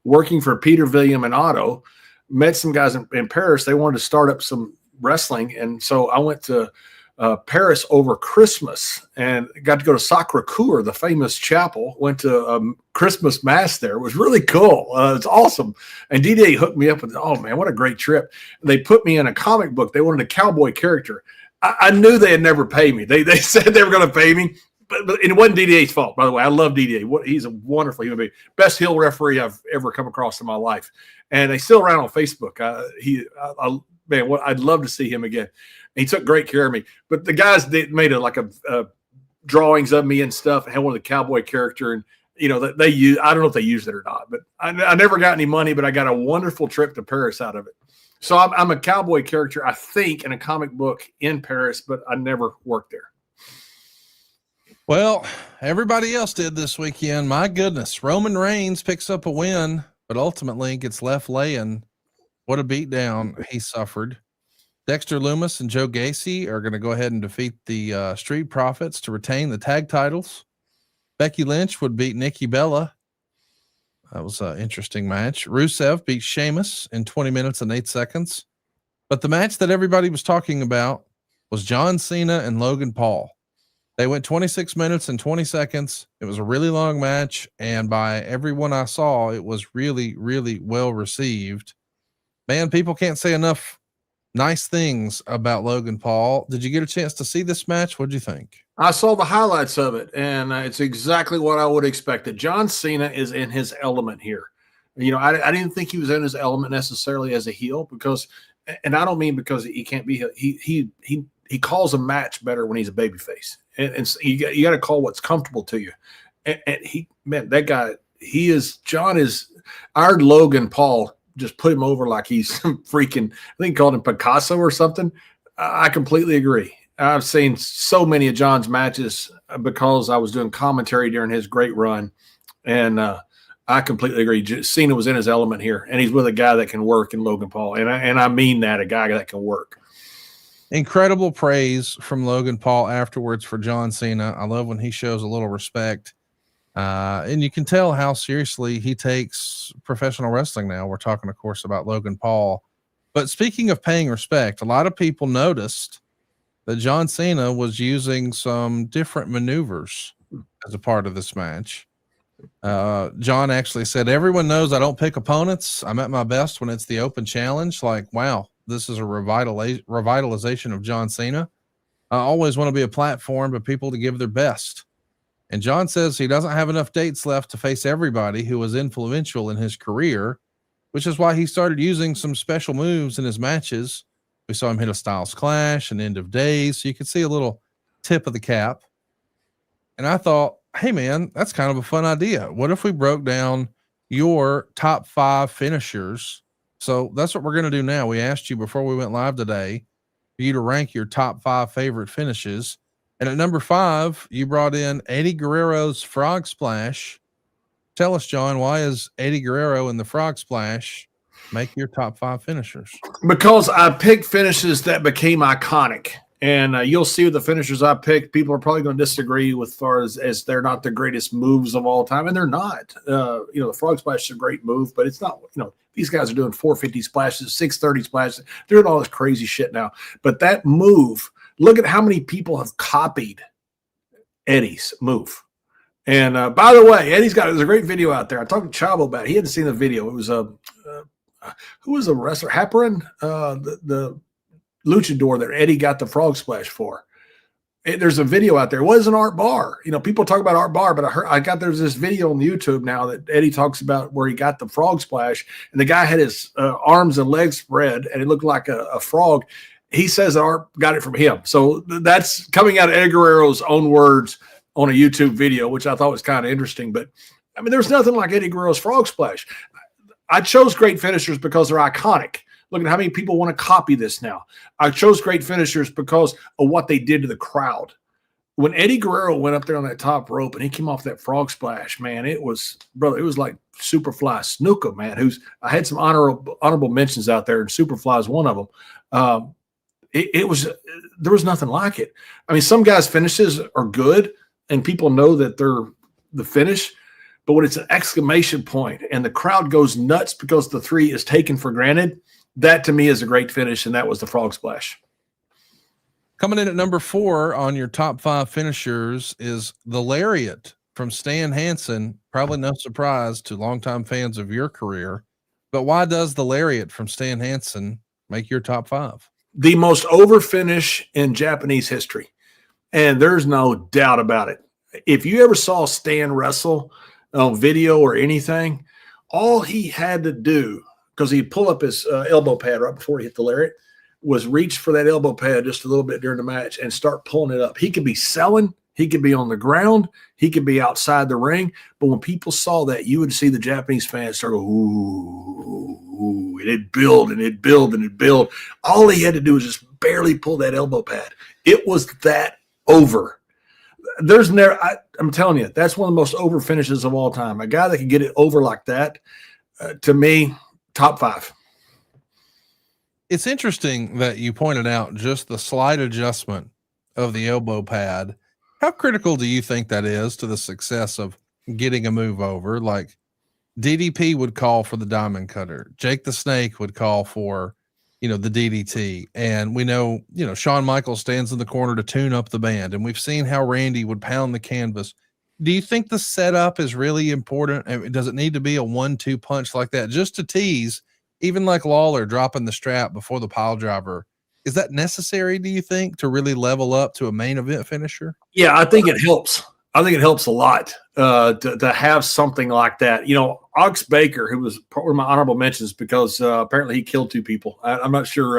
B: working for Peter William and Otto, met some guys in Paris. They wanted to start up some wrestling, and so I went to Paris over Christmas and got to go to Sacré-Cœur, the famous chapel. Went to Christmas mass there. It was really cool. It's awesome. And Didier hooked me up with, oh man, what a great trip. They put me in a comic book. They wanted a cowboy character. I knew they had never paid me. They said they were going to pay me, but it wasn't Didier's fault, by the way. I love Didier. He's a wonderful human being. Best heel referee I've ever come across in my life. And they still around on Facebook. Man, I'd love to see him again. He took great care of me. But the guys made a drawings of me and stuff. And had one of the cowboy character, and they use. I don't know if they used it or not, but I never got any money. But I got a wonderful trip to Paris out of it. So I'm a cowboy character, I think, in a comic book in Paris, but I never worked there.
A: Well, everybody else did this weekend. My goodness, Roman Reigns picks up a win, but ultimately gets left laying. What a beatdown he suffered. Dexter Lumis and Joe Gacy are going to go ahead and defeat the Street Profits to retain the tag titles. Becky Lynch would beat Nikki Bella. That was an interesting match. Rusev beat Sheamus in 20 minutes and 8 seconds. But the match that everybody was talking about was John Cena and Logan Paul. They went 26 minutes and 20 seconds. It was a really long match, and by everyone I saw, it was really, really well received. Man, people can't say enough nice things about Logan Paul. Did you get a chance to see this match? What'd you think?
B: I saw the highlights of it, and it's exactly what I would expect. John Cena is in his element here. I didn't think he was in his element necessarily as a heel because, and I don't mean because he can't be, he calls a match better when he's a babyface, and so you got to call what's comfortable to you. And that guy, John is our Logan Paul. Just put him over like he's freaking, I think he called him Picasso or something. I completely agree. I've seen so many of John's matches because I was doing commentary during his great run. And I completely agree. Cena was in his element here, and he's with a guy that can work in Logan Paul. And I mean that, a guy that can work.
A: Incredible praise from Logan Paul afterwards for John Cena. I love when he shows a little respect. And you can tell how seriously he takes professional wrestling now. We're talking, of course, about Logan Paul. But speaking of paying respect, a lot of people noticed that John Cena was using some different maneuvers as a part of this match. John actually said, everyone knows I don't pick opponents. I'm at my best when it's the open challenge. Like, wow, this is a revitalization of John Cena. I always want to be a platform for people to give their best. And John says he doesn't have enough dates left to face everybody who was influential in his career, which is why he started using some special moves in his matches. We saw him hit a Styles Clash and End of Days, so you could see a little tip of the cap. And I thought, hey, man, that's kind of a fun idea. What if we broke down your top 5 finishers? So that's what we're going to do now. We asked you before we went live today for you to rank your top 5 favorite finishes. And at number 5, you brought in Eddie Guerrero's Frog Splash. Tell us, John, why is Eddie Guerrero and the Frog Splash make your top 5 finishers?
B: Because I picked finishes that became iconic. And you'll see the finishers I picked. People are probably going to disagree with far as they're not the greatest moves of all time. And they're not. The Frog Splash is a great move, but it's not, these guys are doing 450 splashes, 630 splashes. They're doing all this crazy shit now. But that move, look at how many people have copied Eddie's move. And by the way, there's a great video out there. I talked to Chavo about it. He hadn't seen the video. It was who was the wrestler? Heparin, the luchador that Eddie got the Frog Splash for. There's a video out there. It wasn't Art Barr. People talk about Art Barr, but there's this video on YouTube now that Eddie talks about where he got the Frog Splash, and the guy had his arms and legs spread, and it looked like a frog. He says that Art got it from him. So that's coming out of Eddie Guerrero's own words on a YouTube video, which I thought was kind of interesting. But there's nothing like Eddie Guerrero's Frog Splash. I chose great finishers because they're iconic. Look at how many people want to copy this now. I chose great finishers because of what they did to the crowd. When Eddie Guerrero went up there on that top rope and he came off that Frog Splash, man, it was like Superfly Snuka, man. I had some honorable mentions out there, and Superfly is one of them. There was nothing like it. Some guys' finishes are good, and people know that they're the finish. But when it's an exclamation point and the crowd goes nuts because the 3 is taken for granted, that to me is a great finish, and that was the Frog Splash.
A: Coming in at number 4 on your top 5 finishers is the Lariat from Stan Hansen. Probably no surprise to longtime fans of your career, but why does the Lariat from Stan Hansen make your top 5?
B: The most over finish in Japanese history, and there's no doubt about it. If you ever saw Stan wrestle on video or anything, all he had to do, because he'd pull up his elbow pad right before he hit the Lariat, was reach for that elbow pad just a little bit during the match and start pulling it up. He could be selling, he could be on the ground, he could be outside the ring, but when people saw that, you would see the Japanese fans start going, ooh, and it'd build and it'd build and it'd build. All he had to do was just barely pull that elbow pad. It was that over. I'm telling you, that's one of the most over finishes of all time. A guy that can get it over like that, to me, top 5.
A: It's interesting that you pointed out just the slight adjustment of the elbow pad. How critical do you think that is to the success of getting a move over? Like DDP would call for the diamond cutter. Jake the Snake would call for, the DDT. And we know, Shawn Michaels stands in the corner to tune up the band. And we've seen how Randy would pound the canvas. Do you think the setup is really important? Does it need to be a 1-2 punch like that just to tease, even like Lawler dropping the strap before the pile driver? Is that necessary, do you think, to really level up to a main event finisher?
B: Yeah, I think it helps. I think it helps a lot to have something like that. Ox Baker, who was one of my honorable mentions because apparently he killed 2 people. I'm not sure.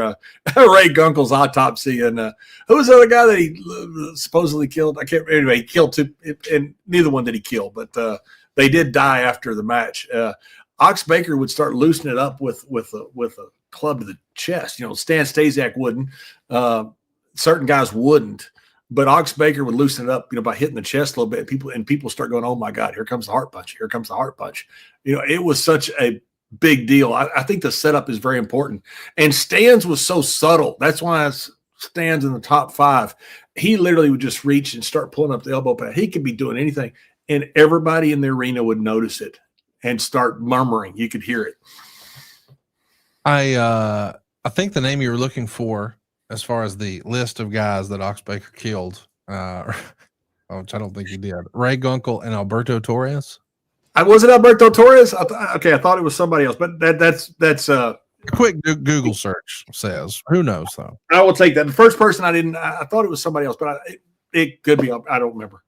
B: Ray Gunkel's autopsy, and who was the other guy that he supposedly killed? I can't. Anyway, he killed 2, and neither one did he kill, but they did die after the match. Ox Baker would start loosening it up with a club to the chest. Stan Stasiak wouldn't. Certain guys wouldn't. But Ox Baker would loosen it up, by hitting the chest a little bit. People start going, "Oh my God, here comes the heart punch! Here comes the heart punch!" It was such a big deal. I think the setup is very important. And Stan's was so subtle. That's why it's stands in the top 5, he literally would just reach and start pulling up the elbow pad. He could be doing anything, and everybody in the arena would notice it and start murmuring. You could hear it.
A: I think the name you were looking for, as far as the list of guys that Ox Baker killed, which I don't think he did, Ray Gunkel and Alberto Torres.
B: Was it Alberto Torres? I thought it was somebody else, but that's
A: a quick Google search says. Who knows though?
B: I will take that. The first person I thought it was somebody else, but it could be. I don't remember.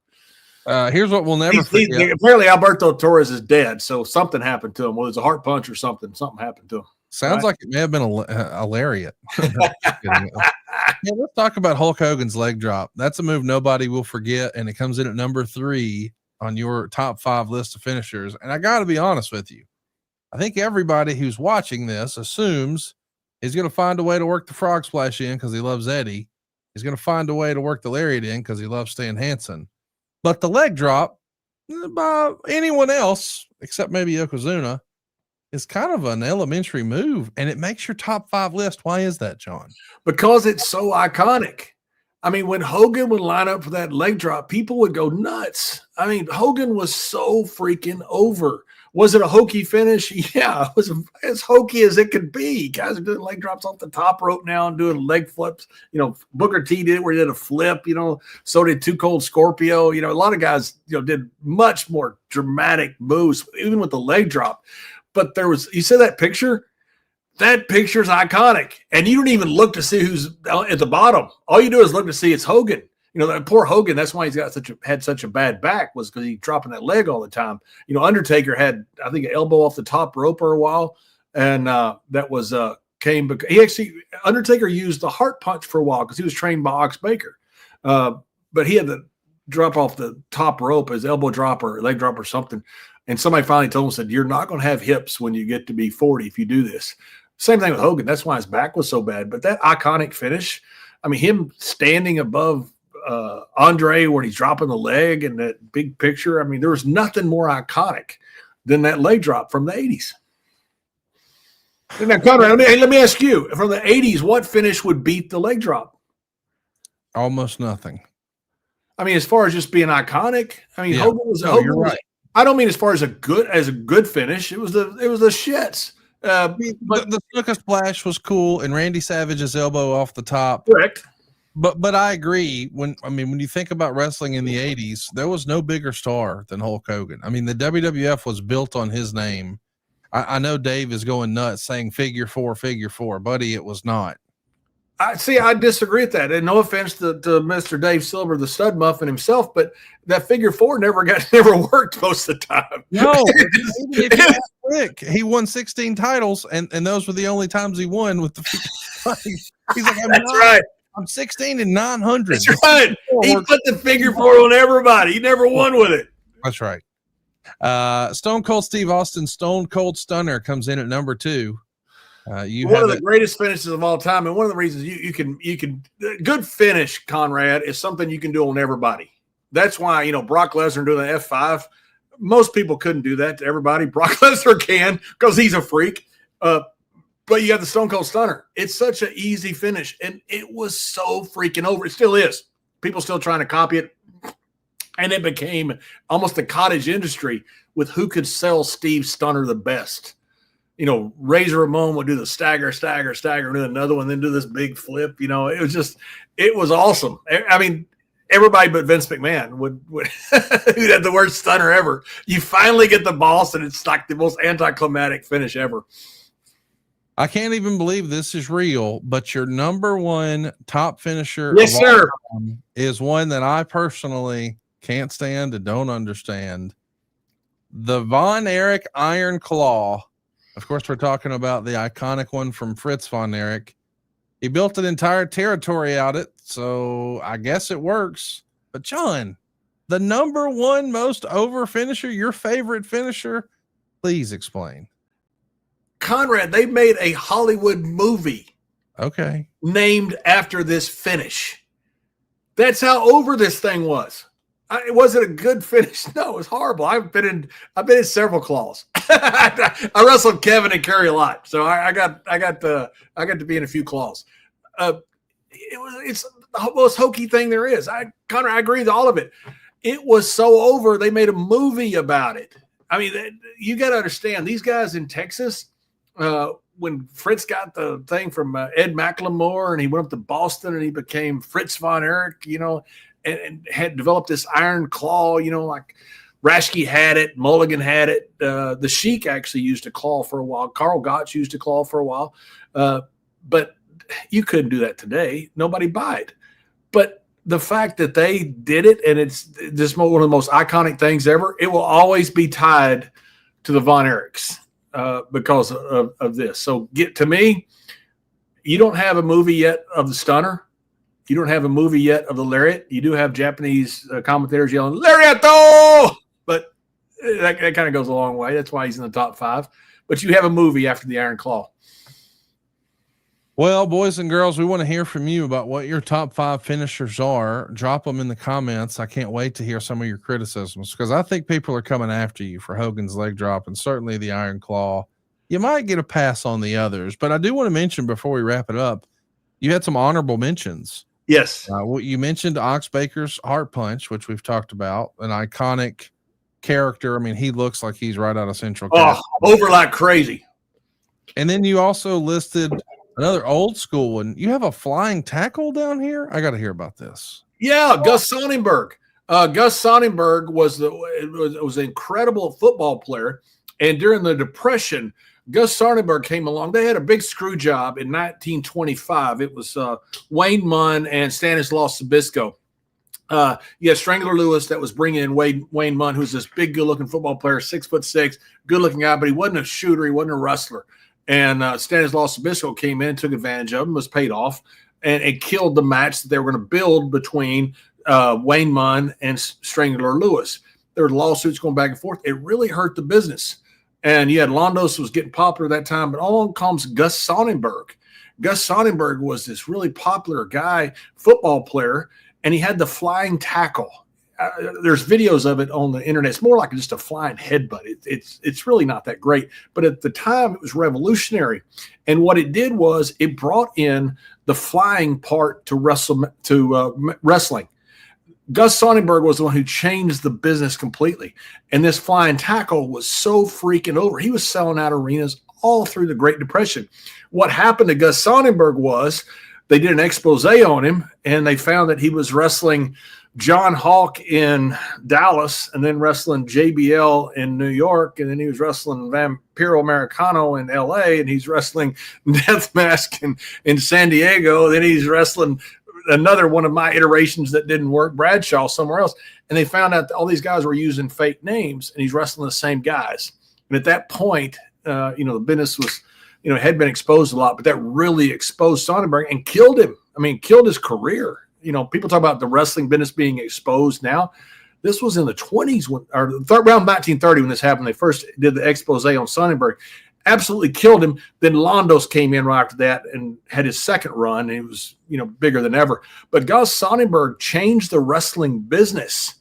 A: Here's what we'll never forget.
B: Apparently, Alberto Torres is dead, so something happened to him. Whether it's a heart punch or something happened to him.
A: Sounds like it may have been a lariat. Yeah, let's talk about Hulk Hogan's leg drop. That's a move nobody will forget, and it comes in at number 3 on your top 5 list of finishers. And I got to be honest with you. I think everybody who's watching this assumes he's going to find a way to work the frog splash in because he loves Eddie. He's going to find a way to work the lariat in because he loves Stan Hansen. But the leg drop, by anyone else, except maybe Yokozuna, is kind of an elementary move, and it makes your top 5 list. Why is that, John?
B: Because it's so iconic. I mean, when Hogan would line up for that leg drop, people would go nuts. I mean, Hogan was so freaking over. Was it a hokey finish? Yeah, it was as hokey as it could be. Guys are doing leg drops off the top rope now and doing leg flips. You know, Booker T did it where he did a flip, you know, so did Too Cold Scorpio. You know, a lot of guys, you know, did much more dramatic moves, even with the leg drop. But you said that picture's iconic. And you don't even look to see who's at the bottom. All you do is look to see it's Hogan. You know, that poor Hogan, that's why he's had such a bad back, was because he's dropping that leg all the time. You know, Undertaker had, I think, an elbow off the top rope for a while. And that was Undertaker used the heart punch for a while because he was trained by Ox Baker. But he had to drop off the top rope, his elbow drop or leg drop or something. And somebody finally told him, said, you're not going to have hips when you get to be 40 if you do this. Same thing with Hogan. That's why his back was so bad. But that iconic finish, I mean, him standing above Andre when he's dropping the leg and that big picture, I mean, there was nothing more iconic than that leg drop from the 80s. Now, Conrad, let me ask you, from the 80s, what finish would beat the leg drop?
A: Almost nothing.
B: I mean, as far as just being iconic, I mean,
A: yeah. You're right.
B: I don't mean as far as a good finish. It was the shits.
A: But the Snuka Splash was cool, and Randy Savage's elbow off the top.
B: Correct.
A: But I agree. When you think about wrestling in the 80s, there was no bigger star than Hulk Hogan. I mean, the WWF was built on his name. I know Dave is going nuts saying figure four, buddy. It was not.
B: I disagree with that. And no offense to Mr. Dave Silver, the stud muffin himself, but that figure 4 never worked most of the time.
A: No, he won 16 titles, and those were the only times he won with the figure. He's like,
B: right.
A: I'm 16 and 900.
B: That's right. He put the figure 4 on everybody. He never won with it.
A: That's right. Stone Cold Steve Austin's Stone Cold Stunner comes in at number 2. One
B: of the greatest finishes of all time, and one of the reasons you can good finish, Conrad, is something you can do on everybody. That's why, you know, Brock Lesnar doing the F5. Most people couldn't do that to everybody. Brock Lesnar can because he's a freak. But you got the Stone Cold Stunner. It's such an easy finish, and it was so freaking over. It still is. People still trying to copy it, and it became almost a cottage industry with who could sell Steve Stunner the best. You know, Razor Ramon would do the stagger, and do another one, then do this big flip. You know, it was awesome. I mean, everybody but Vince McMahon would who had the worst stunner ever. You finally get the boss, and it's like the most anticlimactic finish ever.
A: I can't even believe this is real, but your number 1 top finisher
B: yes, sir,
A: is one that I personally can't stand and don't understand. The Von Erich Iron Claw. Of course, we're talking about the iconic one from Fritz Von Erich. He built an entire territory out it, so I guess it works. But John, the number 1 most over finisher, your favorite finisher, please explain.
B: Conrad, they made a Hollywood movie.
A: Okay.
B: Named after this finish. That's how over this thing was. Was it a good finish? No, it was horrible. I've been in several claws. I wrestled Kevin and Kerry a lot, so I got to be in a few claws. it's the most hokey thing there is. Connor, I agree with all of it. It was so over, they made a movie about it. I mean, you got to understand, these guys in Texas, when Fritz got the thing from Ed McLemore and he went up to Boston and he became Fritz von Erich, and had developed this iron claw, like Raschke had it, Mulligan had it. The Sheik actually used a claw for a while. Karl Gotch used a claw for a while. But you couldn't do that today. Nobody buy it. But the fact that they did it, and it's just one of the most iconic things ever, it will always be tied to the Von Erichs because of this. So to me, you don't have a movie yet of the Stunner. You don't have a movie yet of the Lariat. You do have Japanese commentators yelling, Lariato! But that kind of goes a long way. That's why he's in the top 5. But you have a movie after the Iron Claw.
A: Well, boys and girls, we want to hear from you about what your top 5 finishers are. Drop them in the comments. I can't wait to hear some of your criticisms because I think people are coming after you for Hogan's leg drop and certainly the Iron Claw. You might get a pass on the others, but I do want to mention before we wrap it up, you had some honorable mentions.
B: Yes.
A: You mentioned Ox Baker's heart punch, which we've talked about, an iconic character. I mean, he looks like he's right out of Central.
B: Oh, over like crazy.
A: And then you also listed another old school one. You have a flying tackle down here? I got to hear about this.
B: Yeah, Gus Sonnenberg. Gus Sonnenberg was an incredible football player. And during the Depression, Gus Sonnenberg came along. They had a big screw job in 1925. It was Wayne Munn and Stanislaus Sabisco. You had Strangler Lewis that was bringing in Wayne Munn, who's this big, good-looking football player, 6'6", good-looking guy, but he wasn't a shooter. He wasn't a wrestler. And Stanislaus Sabisco came in, took advantage of him, was paid off, and it killed the match that they were going to build between Wayne Munn and Strangler Lewis. There were lawsuits going back and forth. It really hurt the business. And you had Londos was getting popular at that time, but along comes Gus Sonnenberg. Gus Sonnenberg was this really popular guy, football player, and he had the flying tackle. There's videos of it on the internet. It's more like just a flying headbutt. It's really not that great, but at the time it was revolutionary. And what it did was it brought in the flying part to wrestling. Gus Sonnenberg was the one who changed the business completely. And this flying tackle was so freaking over. He was selling out arenas all through the Great Depression. What happened to Gus Sonnenberg was they did an expose on him, and they found that he was wrestling John Hawk in Dallas and then wrestling JBL in New York. And then he was wrestling Vampiro Americano in LA, and he's wrestling Death Mask in San Diego. Then he's wrestling another one of my iterations that didn't work, Bradshaw, somewhere else. And they found out that all these guys were using fake names, and he's wrestling the same guys. And at that point, the business was, had been exposed a lot, but that really exposed Sonnenberg and killed him. I mean, killed his career. People talk about the wrestling business being exposed now. This was in the 20s or around 1930 when this happened. They first did the expose on Sonnenberg. Absolutely killed him. Then Londos came in right after that and had his second run. And he was, bigger than ever. But Gus Sonnenberg changed the wrestling business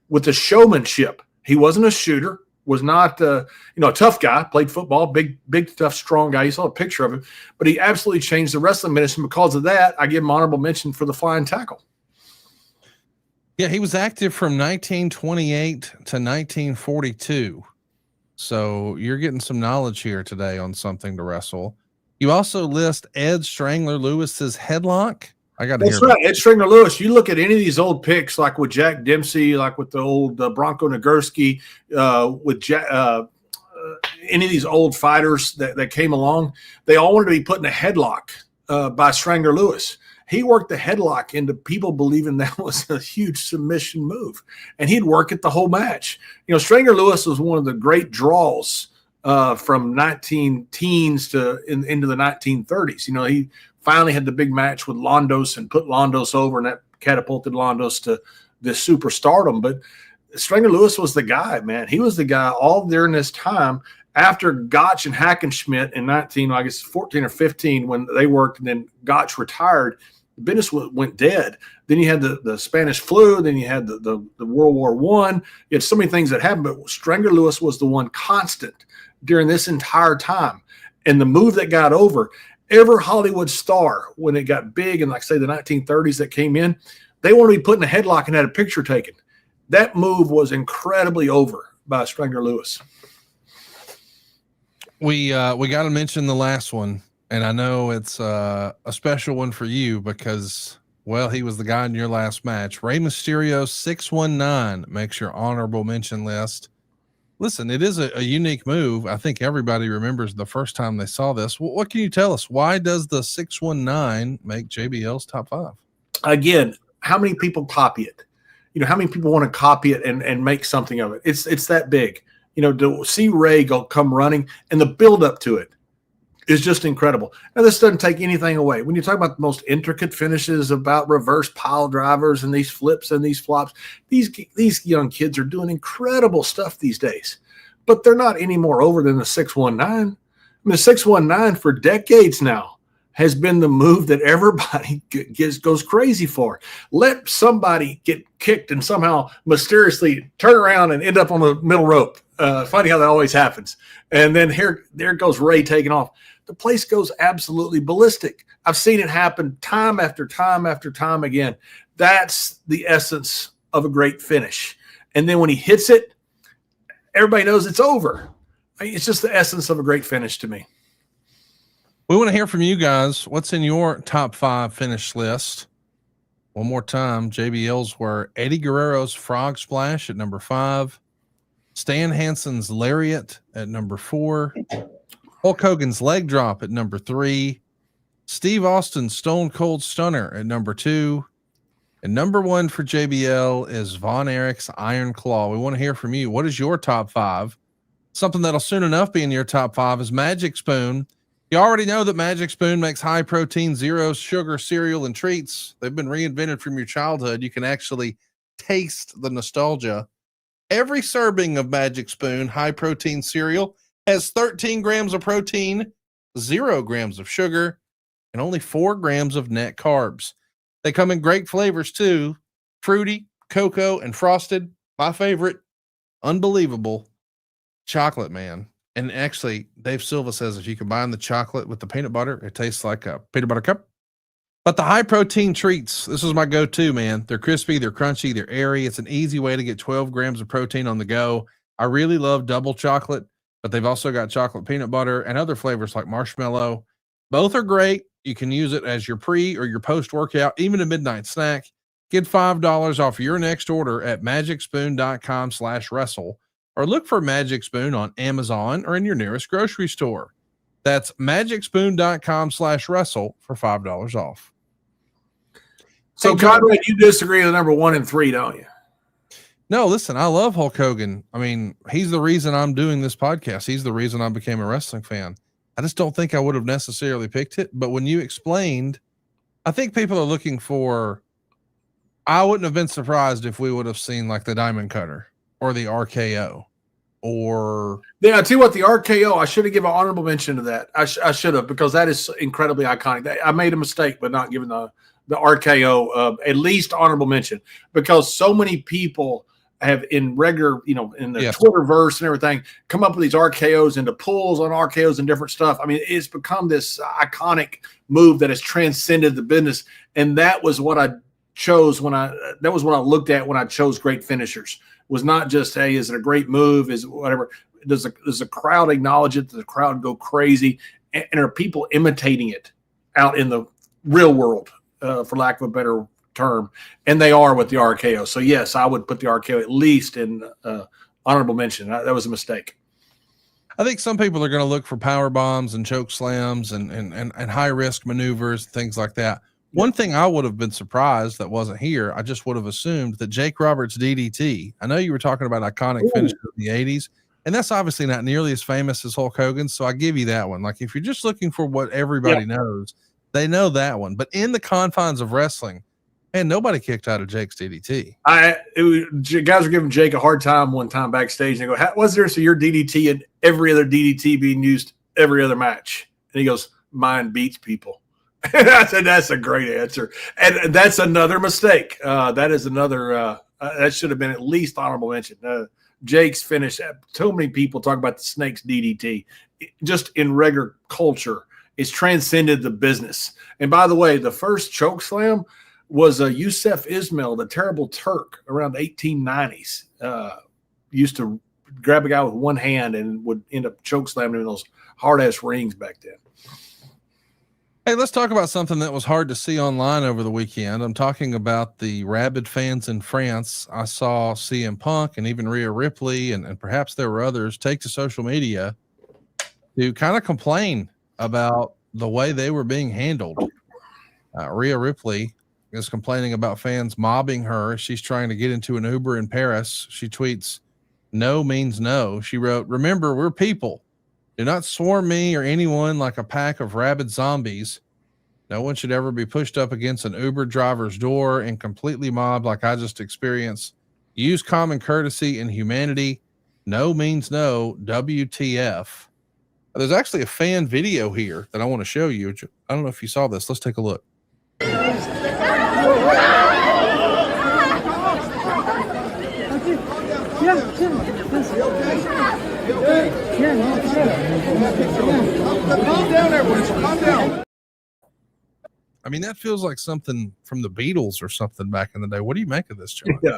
B: with the showmanship. He wasn't a shooter, was not, a tough guy, played football, big, tough, strong guy. You saw a picture of him. But he absolutely changed the wrestling business. And because of that, I give him honorable mention for the flying tackle.
A: Yeah, he was active from 1928 to 1942. So you're getting some knowledge here today on Something to Wrestle. You also list Ed Strangler Lewis's headlock. I got to hear. That's right,
B: Ed Strangler Lewis. You look at any of these old pics, like with Jack Dempsey, like with the old Bronco Nagurski, with any of these old fighters that came along, they all wanted to be put in a headlock by Strangler Lewis. He worked the headlock into people believing that was a huge submission move, and he'd work it the whole match. Strangler Lewis was one of the great draws from 19-teens to into the 1930s. He finally had the big match with Londos and put Londos over, and that catapulted Londos to this superstardom. But Strangler Lewis was the guy, man. He was the guy all during this time. After Gotch and Hackenschmidt in 14 or 15, when they worked, and then Gotch retired, the business went dead. Then you had the Spanish flu. Then you had the World War I. You had so many things that happened, but Strangler Lewis was the one constant during this entire time. And the move that got over, Every Hollywood star, when it got big in, like, say, the 1930s that came in, they wanted to be put in a headlock and had a picture taken. That move was incredibly over by Strangler Lewis.
A: We got to mention the last one, and I know it's a special one for you because, well, he was the guy in your last match. Rey Mysterio 619 makes your honorable mention list. Listen, it is a unique move. I think everybody remembers the first time they saw this. What can you tell us? Why does the 619 make JBL's top 5?
B: Again, how many people copy it? How many people want to copy it and make something of it? It's that big. To see Ray come running and the build up to it is just incredible. Now, this doesn't take anything away. When you talk about the most intricate finishes about reverse pile drivers and these flips and these flops, these young kids are doing incredible stuff these days, but they're not any more over than the 619. The 619 for decades now has been the move that everybody goes crazy for. Let somebody get kicked and somehow mysteriously turn around and end up on the middle rope. Funny how that always happens. And then there goes Ray taking off. The place goes absolutely ballistic. I've seen it happen time after time after time again. That's the essence of a great finish. And then when he hits it, everybody knows it's over. It's just the essence of a great finish to me.
A: We want to hear from you guys. What's in your top 5 finish list? One more time, JBL's were Eddie Guerrero's Frog Splash at number 5, Stan Hansen's Lariat at number 4, Hulk Hogan's Leg Drop at number 3, Steve Austin's Stone Cold Stunner at number 2, and number 1 for JBL is Von Erich's Iron Claw. We want to hear from you. What is your top 5? Something that'll soon enough be in your top 5 is Magic Spoon. You already know that Magic Spoon makes high protein, zero sugar cereal and treats. They've been reinvented from your childhood. You can actually taste the nostalgia. Every serving of Magic Spoon high protein cereal has 13 grams of protein, 0 grams of sugar, and only 4 grams of net carbs. They come in great flavors too. Fruity, cocoa, and frosted. My favorite, unbelievable, chocolate man. And actually, Dave Silva says if you combine the chocolate with the peanut butter, it tastes like a peanut butter cup. But the high protein treats, this is my go-to, man. They're crispy, they're crunchy, they're airy. It's an easy way to get 12 grams of protein on the go. I really love double chocolate, but they've also got chocolate peanut butter and other flavors like marshmallow. Both are great. You can use it as your pre or your post-workout, even a midnight snack. Get $5 off your next order at magicspoon.com/wrestle. Or look for Magic Spoon on Amazon or in your nearest grocery store. That's magicspoon.com/wrestle for $5 off.
B: So, Conrad, you disagree with number 1 and 3, don't you?
A: No, listen, I love Hulk Hogan. I mean, he's the reason I'm doing this podcast. He's the reason I became a wrestling fan. I just don't think I would have necessarily picked it. But when you explained, I think people are looking for, I wouldn't have been surprised if we would have seen like the Diamond Cutter or the RKO, or
B: I tell you what, the RKO, I should have given an honorable mention to that. I should have, because that is incredibly iconic. I made a mistake by not giving the RKO at least honorable mention, because so many people have in regular, in the Twitterverse and everything, come up with these RKOs into pulls on RKOs and different stuff. I mean, it's become this iconic move that has transcended the business, and that was what I chose that was what I looked at when I chose great finishers. Was not just, hey, is it a great move? Is it whatever? Does the crowd acknowledge it? Does the crowd go crazy? And are people imitating it out in the real world, for lack of a better term? And they are with the RKO. So yes, I would put the RKO at least in honorable mention. That was a mistake.
A: I think some people are going to look for power bombs and choke slams and high risk maneuvers, things like that. One thing I would have been surprised that wasn't here, I just would have assumed that Jake Roberts' DDT. I know you were talking about iconic finishes of the 80s, and that's obviously not nearly as famous as Hulk Hogan's, so I give you that one. Like, if you're just looking for what everybody knows, they know that one. But in the confines of wrestling, man, nobody kicked out of Jake's DDT.
B: Guys were giving Jake a hard time one time backstage, and they go, was there your DDT and every other DDT being used every other match? And he goes, mine beats people. I said, that's a great answer. And that's another mistake. That is another, that should have been at least honorable mention. Jake's finish. So many people talk about the Snake's DDT just in regular culture. It's transcended the business. And by the way, the first choke slam was Yusuf Ismail, the Terrible Turk, around the 1890s. Used to grab a guy with one hand and would end up choke slamming him in those hard-ass rings back then.
A: Hey, let's talk about something that was hard to see online over the weekend. I'm talking about the rabid fans in France. I saw CM Punk and even Rhea Ripley, and perhaps there were others, take to social media to kind of complain about the way they were being handled. Rhea Ripley is complaining about fans mobbing her. She's trying to get into an Uber in Paris. She tweets, "No means no." She wrote, "Remember, we're people. Do not swarm me or anyone like a pack of rabid zombies. No one should ever be pushed up against an Uber driver's door and completely mobbed like I just experienced. Use common courtesy and humanity. No means no. WTF." There's actually a fan video here that I want to show you. I don't know if you saw this. Let's take a look.
B: Calm down, everyone. Calm down.
A: I mean, that feels like something from the Beatles or something back in the day. What do you make of this, John?
B: Yeah,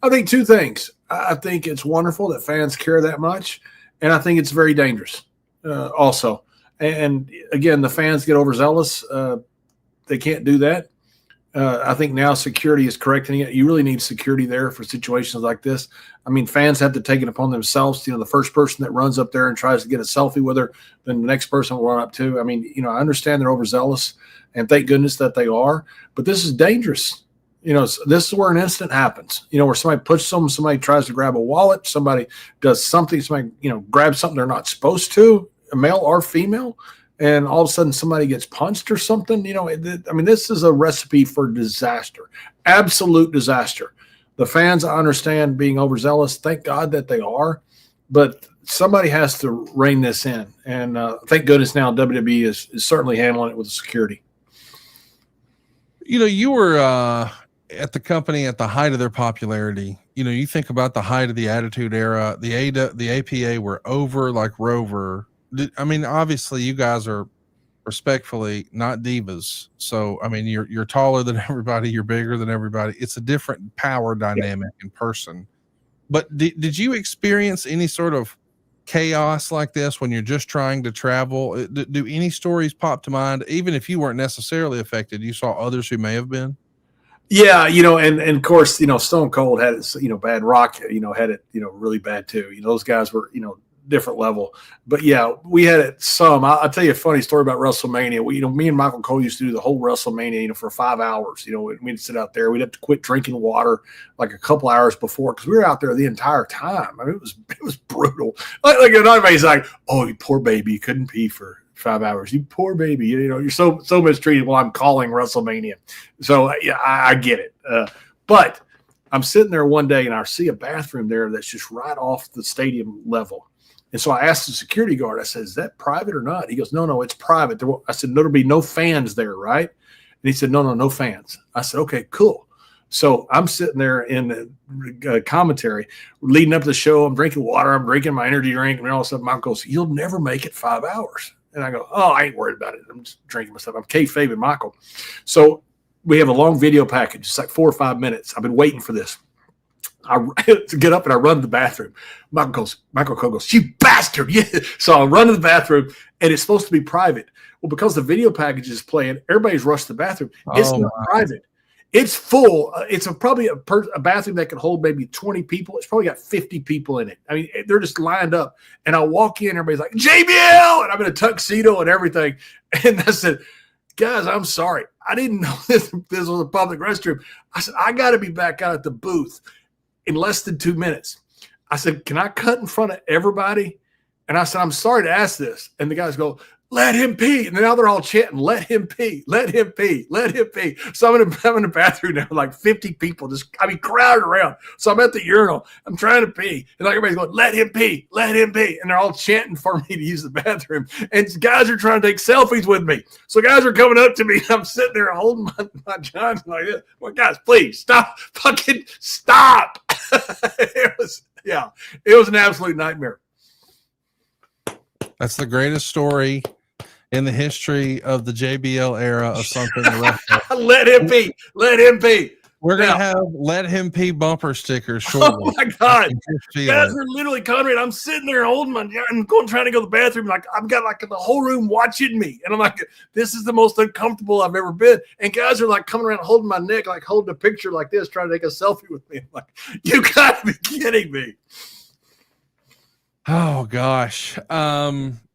B: I think two things. I think it's wonderful that fans care that much, and I think it's very dangerous also. And again, the fans get overzealous. They can't do that. I think now security is correcting it. You really need security there for situations like this. I mean, fans have to take it upon themselves. You know, the first person that runs up there and tries to get a selfie with her, then the next person will run up too. I mean, you know, I understand they're overzealous, and thank goodness that they are. But this is dangerous. You know, this is where an incident happens. You know, where somebody pushes them, somebody tries to grab a wallet, somebody does something, somebody, you know, grabs something they're not supposed to, a male or female. And all of a sudden somebody gets punched or something, you know, I mean, this is a recipe for disaster, absolute disaster. The fans, I understand being overzealous. Thank God that they are, but somebody has to rein this in. And thank goodness now WWE is certainly handling it with the security.
A: You know, you were at the company at the height of their popularity. You know, you think about the height of the Attitude Era, the APA were over like Rover. I mean, obviously you guys are respectfully not divas. So, I mean, you're taller than everybody. You're bigger than everybody. It's a different power dynamic in person. But did you experience any sort of chaos like this when you're just trying to travel? Do any stories pop to mind? Even if you weren't necessarily affected, you saw others who may have been?
B: Yeah, you know, and of course, you know, Stone Cold had it, you know, bad. Rock, you know, had it, you know, really bad too. You know, those guys were, you know, different level. But yeah, we had it some. I'll tell you a funny story about WrestleMania. We, you know, me and Michael Cole used to do the whole WrestleMania, you know, for 5 hours. You know, we'd sit out there. We'd have to quit drinking water like a couple hours before because we were out there the entire time. I mean, it was brutal. Like everybody's like, "Oh, you poor baby, you couldn't pee for 5 hours. You poor baby. You know, you're so mistreated." While I'm calling WrestleMania. So yeah, I get it. But I'm sitting there one day and I see a bathroom there that's just right off the stadium level. And so I asked the security guard, I said, "Is that private or not?" He goes, No, it's private. I said, "No, there'll be no fans there, right?" And he said, No fans. I said, "Okay, cool." So I'm sitting there in the commentary leading up to the show. I'm drinking water. I'm drinking my energy drink. And all of a sudden, Michael goes, "You'll never make it 5 hours." And I go, "Oh, I ain't worried about it. I'm just drinking my stuff." I'm kayfabing Michael. So we have a long video package. It's like 4 or 5 minutes. I've been waiting for this. I get up and I run to the bathroom. Michael Cole goes, "You bastard!" Yeah. So I run to the bathroom, and it's supposed to be private. Well, because the video package is playing, everybody's rushed to the bathroom. It's not private. It's full. It's probably a bathroom that can hold maybe 20 people. It's probably got 50 people in it. I mean, they're just lined up. And I walk in, everybody's like, "JBL!" And I'm in a tuxedo and everything. And I said, "Guys, I'm sorry. I didn't know this was a public restroom." I said, "I got to be back out at the booth in less than 2 minutes." I said, "Can I cut in front of everybody?" And I said, "I'm sorry to ask this." And the guys go, "Let him pee." And now they're all chanting, "Let him pee, let him pee, let him pee." So I'm in the bathroom now, like 50 people crowded around. So I'm at the urinal. I'm trying to pee. And like everybody's going, "Let him pee, let him pee." And they're all chanting for me to use the bathroom. And guys are trying to take selfies with me. So guys are coming up to me. I'm sitting there holding my John like this. Well, guys, please stop. Fucking stop. It was an absolute nightmare.
A: That's the greatest story in the history of the JBL era of Something To Wrestle.
B: Let him be. Let him be.
A: We're going to
B: Now-
A: have Let Him Pee bumper stickers shortly.
B: Oh my God.
A: Feel
B: Guys
A: it.
B: were literally, Conrad, I'm sitting there holding my, and trying to go to the bathroom. Like, I've got like the whole room watching me. And I'm like, this is the most uncomfortable I've ever been. And guys are like coming around holding my neck, like holding a picture like this, trying to take a selfie with me. I'm like, you got to be kidding me.
A: Oh gosh.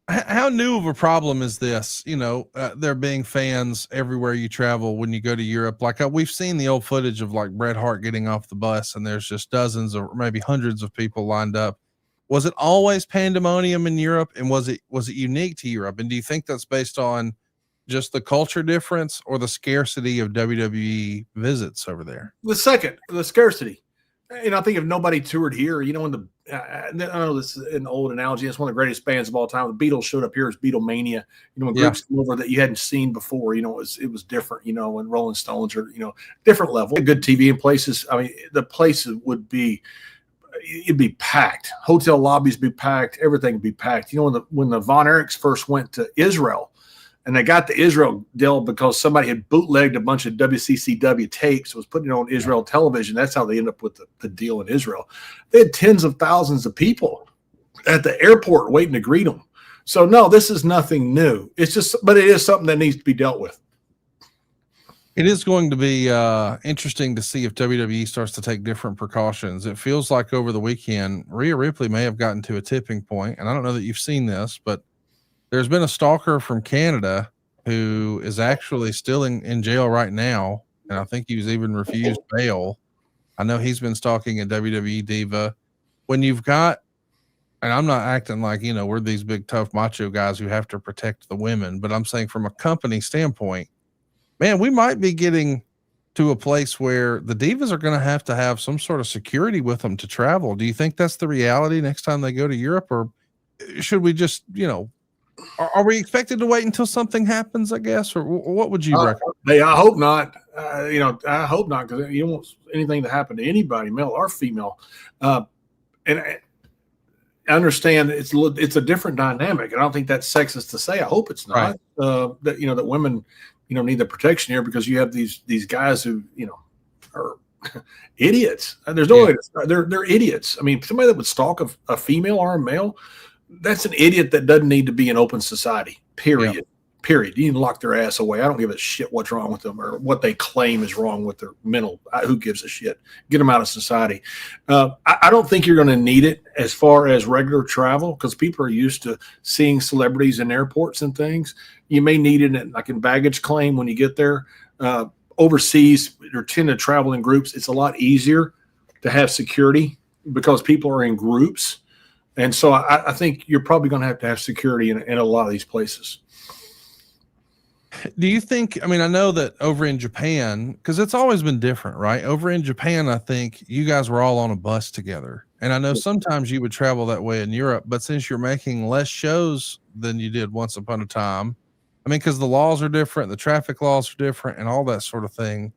A: How new of a problem is this? You know, there being fans everywhere you travel when you go to Europe. Like we've seen the old footage of like Bret Hart getting off the bus and there's just dozens or maybe hundreds of people lined up. Was it always pandemonium in Europe? And was it unique to Europe? And do you think that's based on just the culture difference or the scarcity of WWE visits over there?
B: The second, the scarcity. And I think if nobody toured here, you know, when I know this is an old analogy. It's one of the greatest bands of all time. The Beatles showed up here as Beatlemania. You know, when groups come over that you hadn't seen before, you know, it was different. You know, when Rolling Stones are, you know, different level. Good TV in places. I mean, the places would be, it'd be packed. Hotel lobbies be packed. Everything would be packed. You know, when the Von Erichs first went to Israel. And they got the Israel deal because somebody had bootlegged a bunch of WCCW tapes, was putting it on Israel television. That's how they ended up with the deal in Israel. They had tens of thousands of people at the airport waiting to greet them. So, no, this is nothing new. It's just, but it is something that needs to be dealt with.
A: It is going to be interesting to see if WWE starts to take different precautions. It feels like over the weekend, Rhea Ripley may have gotten to a tipping point, and I don't know that you've seen this, but there's been a stalker from Canada who is actually still in jail right now. And I think he was even refused bail. I know he's been stalking a WWE diva. When you've got, and I'm not acting like, you know, we're these big, tough macho guys who have to protect the women, but I'm saying from a company standpoint, man, we might be getting to a place where the divas are going to have some sort of security with them to travel. Do you think that's the reality next time they go to Europe, or should we just, you know, are we expected to wait until something happens, I guess, or what would you recommend?
B: Hey, I hope not. You know, I hope not, because you don't want anything to happen to anybody, male or female. And I understand it's a different dynamic, and I don't think that's sexist to say. I hope it's not.
A: Right.
B: That you know that women, you know, need the protection here because you have these guys who, you know, are idiots. There's no way they're idiots. I mean, somebody that would stalk a female or a male, that's an idiot that doesn't need to be in open society, period. Yeah. Period. You can lock their ass away. I don't give a shit what's wrong with them or what they claim is wrong with their mental. Who gives a shit? Get them out of society. I don't think you're going to need it as far as regular travel because people are used to seeing celebrities in airports and things. You may need it like in baggage claim when you get there. Overseas, or tend to travel in groups. It's a lot easier to have security because people are in groups. And so I think you're probably going to have security in a lot of these places.
A: Do you think, I mean, I know that over in Japan, because it's always been different, right? Over in Japan, I think you guys were all on a bus together. And I know sometimes you would travel that way in Europe, but since you're making less shows than you did once upon a time, I mean, because the laws are different, the traffic laws are different, and all that sort of thing.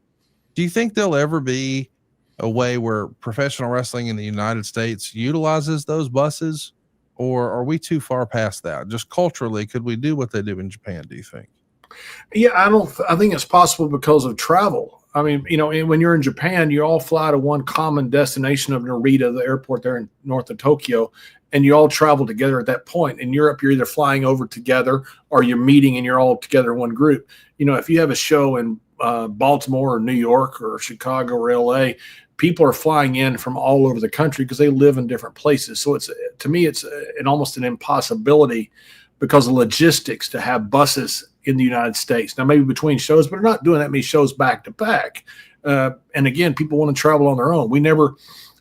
A: Do you think there'll ever be a way where professional wrestling in the United States utilizes those buses, or are we too far past that? Just culturally, could we do what they do in Japan, do you think?
B: Yeah, I think it's possible because of travel. I mean, you know, when you're in Japan, you all fly to one common destination of Narita, the airport there in north of Tokyo, and you all travel together at that point. In Europe, you're either flying over together or you're meeting and you're all together in one group. You know, if you have a show in Baltimore or New York or Chicago or LA, people are flying in from all over the country because they live in different places. So to me, it's almost an impossibility because of logistics to have buses in the United States. Now, maybe between shows, but they're not doing that many shows back to back. And again, people want to travel on their own. We never,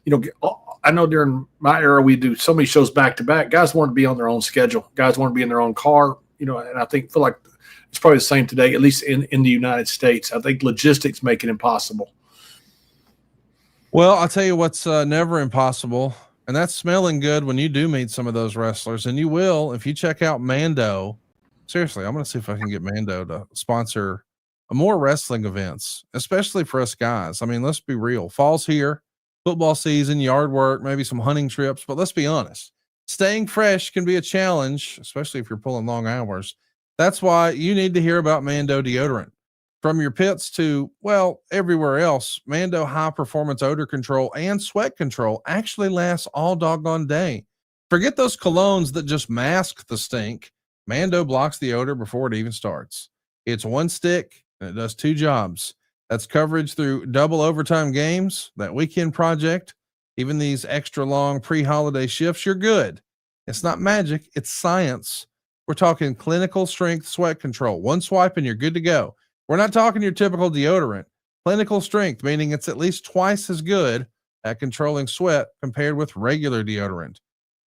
B: you know, I know during my era, we do so many shows back to back. Guys want to be on their own schedule. Guys want to be in their own car, you know, and I feel like it's probably the same today, at least in the United States. I think logistics make it impossible.
A: Well, I'll tell you what's never impossible, and that's smelling good when you do meet some of those wrestlers. And you will, if you check out Mando. Seriously, I'm going to see if I can get Mando to sponsor more wrestling events, especially for us guys. I mean, let's be real. Fall's here, football season, yard work, maybe some hunting trips, but let's be honest. Staying fresh can be a challenge, especially if you're pulling long hours. That's why you need to hear about Mando deodorant. From your pits to, well, everywhere else, Mando high performance odor control and sweat control actually lasts all doggone day. Forget those colognes that just mask the stink. Mando blocks the odor before it even starts. It's one stick and it does two jobs. That's coverage through double overtime games, that weekend project, even these extra long pre-holiday shifts. You're good. It's not magic, it's science. We're talking clinical strength sweat control. One swipe and you're good to go. We're not talking your typical deodorant. Clinical strength, meaning it's at least twice as good at controlling sweat compared with regular deodorant.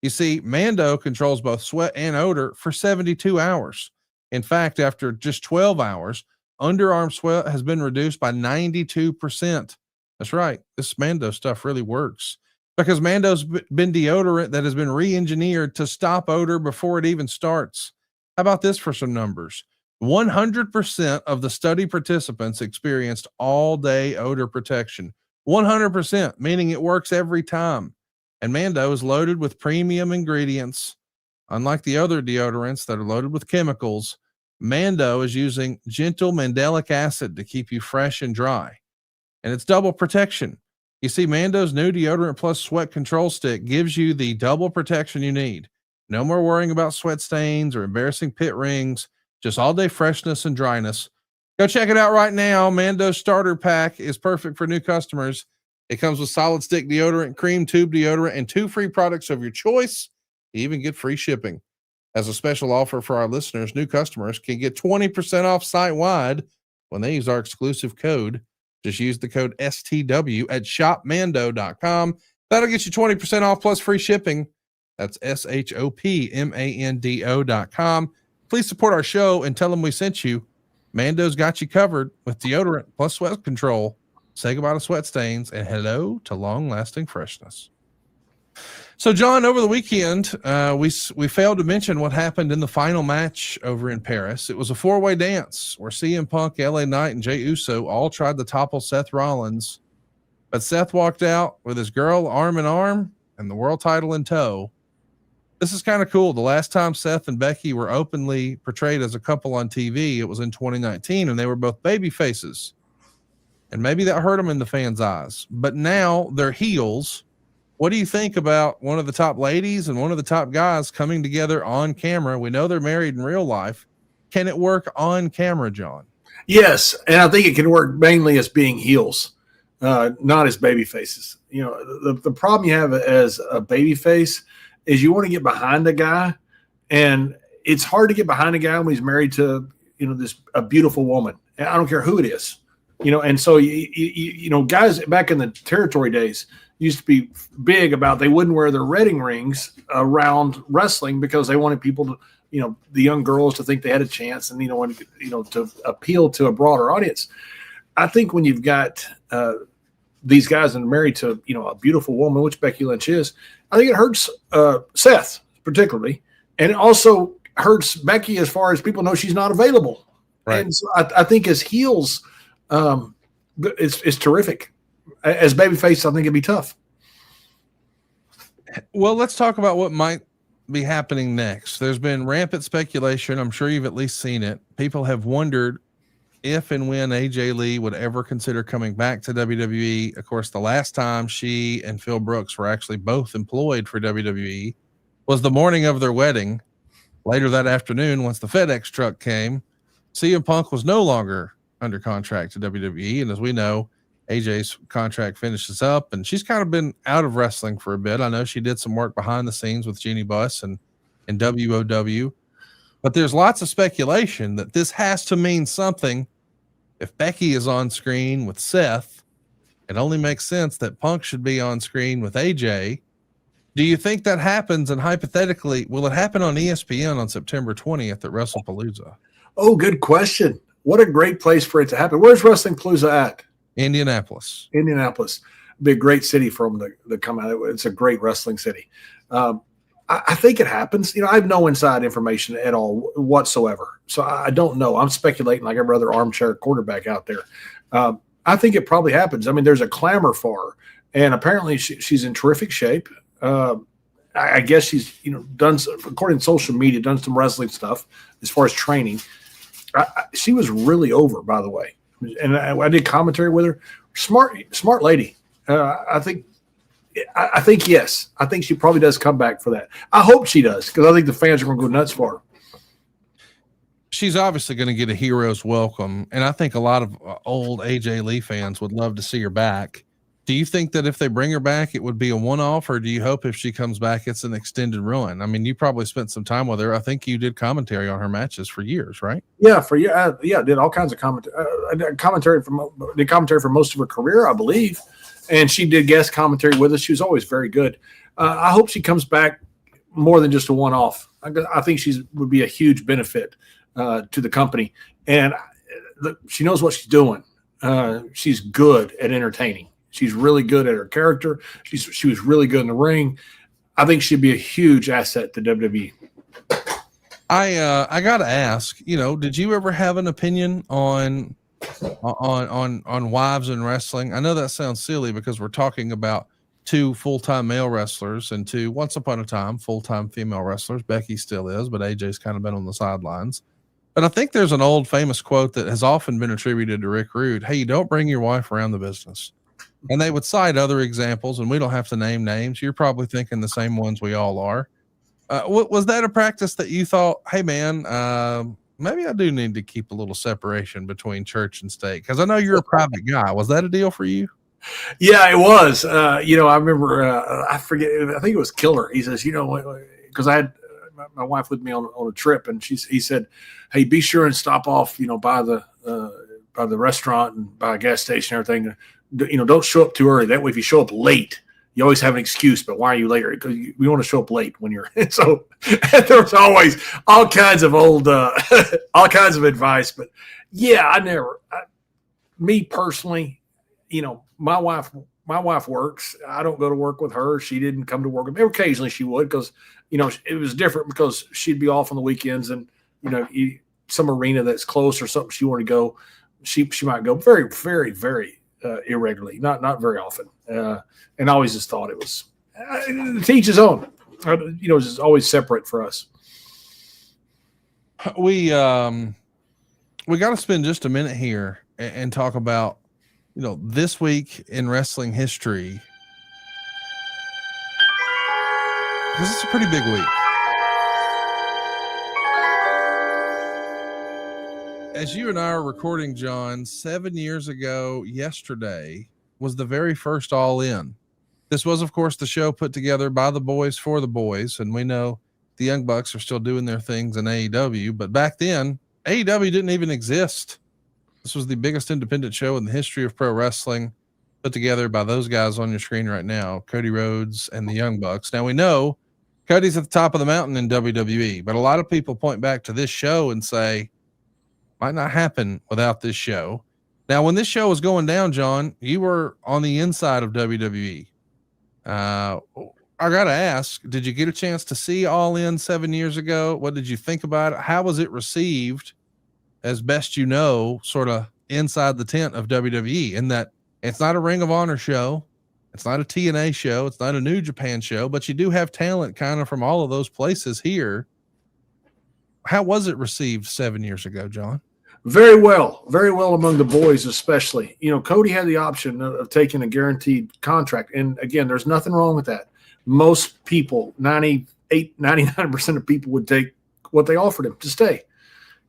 A: You see, Mando controls both sweat and odor for 72 hours. In fact, after just 12 hours, underarm sweat has been reduced by 92%. That's right. This Mando stuff really works because Mando's been deodorant that has been re-engineered to stop odor before it even starts. How about this for some numbers? 100% of the study participants experienced all-day odor protection. 100%, meaning it works every time. And Mando is loaded with premium ingredients. Unlike the other deodorants that are loaded with chemicals, Mando is using gentle mandelic acid to keep you fresh and dry. And it's double protection. You see, Mando's new deodorant plus sweat control stick gives you the double protection you need. No more worrying about sweat stains or embarrassing pit rings. Just all day freshness and dryness. Go check it out right now. Mando's starter pack is perfect for new customers. It comes with solid stick deodorant, cream tube deodorant, and 2 free products of your choice. You even get free shipping. As a special offer for our listeners, new customers can get 20% off site-wide when they use our exclusive code. Just use the code STW at shopmando.com. That'll get you 20% off plus free shipping. That's SHOPMANDO.com. Please support our show and tell them we sent you. Mando's got you covered with deodorant plus sweat control. Say goodbye to sweat stains and hello to long-lasting freshness. So, John, over the weekend, we failed to mention what happened in the final match over in Paris. It was a 4-way dance where CM Punk, LA Knight, and Jey Uso all tried to topple Seth Rollins, but Seth walked out with his girl arm in arm and the world title in tow. This is kind of cool. The last time Seth and Becky were openly portrayed as a couple on TV, it was in 2019, and they were both baby faces. And maybe that hurt them in the fans' eyes. But now they're heels. What do you think about one of the top ladies and one of the top guys coming together on camera? We know they're married in real life. Can it work on camera, John?
B: Yes, and I think it can work mainly as being heels, not as baby faces. You know, the problem you have as a baby face is you want to get behind a guy, and it's hard to get behind a guy when he's married to, a beautiful woman. And I don't care who it is, and so, guys back in the territory days used to be big about they wouldn't wear their wedding rings around wrestling because they wanted people to, the young girls to think they had a chance and, to appeal to a broader audience. I think when you've got these guys and married to, a beautiful woman, which Becky Lynch is, I think it hurts Seth particularly. And it also hurts Becky as far as people know she's not available. Right. And so I think as heels, it's terrific. As babyface, I think it'd be tough.
A: Well, let's talk about what might be happening next. There's been rampant speculation. I'm sure you've at least seen it. People have wondered if and when AJ Lee would ever consider coming back to WWE. Of course, the last time she and Phil Brooks were actually both employed for WWE was the morning of their wedding. Later that afternoon, once the FedEx truck came, CM Punk was no longer under contract to WWE. And as we know, AJ's contract finishes up and she's kind of been out of wrestling for a bit. I know she did some work behind the scenes with Jeannie Buss and WOW, but there's lots of speculation that this has to mean something. If Becky is on screen with Seth, it only makes sense that Punk should be on screen with AJ. Do you think that happens? And hypothetically, will it happen on ESPN on September 20th at WrestlePalooza?
B: Oh, good question. What a great place for it to happen. Where's WrestlingPalooza at?
A: Indianapolis.
B: It'd be a great city for them to come out. It's a great wrestling city. I think it happens. I have no inside information at all whatsoever. So I don't know. I'm speculating like every other armchair quarterback out there. I think it probably happens. I mean, there's a clamor for her, and apparently she's in terrific shape. I I guess she's, done, according to social media, done some wrestling stuff as far as training. She was really over, by the way. And I did commentary with her. Smart lady. I think yes. I think she probably does come back for that. I hope she does, because I think the fans are going to go nuts for her.
A: She's obviously going to get a hero's welcome, and I think a lot of old AJ Lee fans would love to see her back. Do you think that if they bring her back, it would be a one-off, or do you hope if she comes back, it's an extended run? I mean, you probably spent some time with her. I think you did commentary on her matches for years, right?
B: Yeah, did all kinds of commentary. I did commentary for most of her career, I believe, and she did guest commentary with us. She was always very good. I hope she comes back more than just a one-off. I think she would be a huge benefit to the company, and she knows what she's doing. She's good at entertaining. She's really good at her character. She was really good in the ring. I think she'd be a huge asset to WWE.
A: I gotta ask, did you ever have an opinion on wives in wrestling? I know that sounds silly because we're talking about 2 full-time male wrestlers and 2 once upon a time full-time female wrestlers. Becky still is, but AJ's kind of been on the sidelines. But I think there's an old famous quote that has often been attributed to Rick Rude. Hey, you don't bring your wife around the business. And they would cite other examples, and we don't have to name names. You're probably thinking the same ones we all are. Was that a practice that you thought, hey, man, maybe I do need to keep a little separation between church and state? Because I know you're a private guy. Was that a deal for you?
B: Yeah, it was. I remember, I forget, I think it was Killer. He says, because I had my wife with me on a trip, and he said, hey, be sure and stop off, by the restaurant and by a gas station and everything. Don't show up too early. That way, if you show up late, you always have an excuse. But why are you later? Because we want to show up late when you're. So there was always all kinds of all kinds of advice. But yeah, me personally, my wife works. I don't go to work with her. She didn't come to work with me. Occasionally she would, because it was different, because she'd be off on the weekends, and some arena that's close or something she wanted to go, she might go very, very, very irregularly, not very often. And I always just thought it was to each his own. It's always separate for us.
A: We got to spend just a minute here and talk about this week in wrestling history, because it's a pretty big week. As you and I are recording, John, 7 years ago yesterday was the very first All In. This was, of course, the show put together by the boys for the boys, and we know the Young Bucks are still doing their things in AEW, but back then, AEW didn't even exist. This was the biggest independent show in the history of pro wrestling, put together by those guys on your screen right now, Cody Rhodes and the Young Bucks. Now, we know Cody's at the top of the mountain in WWE, but a lot of people point back to this show and say, might not happen without this show. Now, when this show was going down, John, you were on the inside of WWE. I got to ask, did you get a chance to see All In 7 years ago? What did you think about it? How was it received, as best you know, sort of inside the tent of WWE, in that it's not a Ring of Honor show, it's not a TNA show, it's not a New Japan show, but you do have talent kind of from all of those places here. How was it received 7 years ago, John?
B: Very well among the boys, especially. Cody had the option of taking a guaranteed contract. And again, there's nothing wrong with that. Most people, 99% of people would take what they offered him to stay.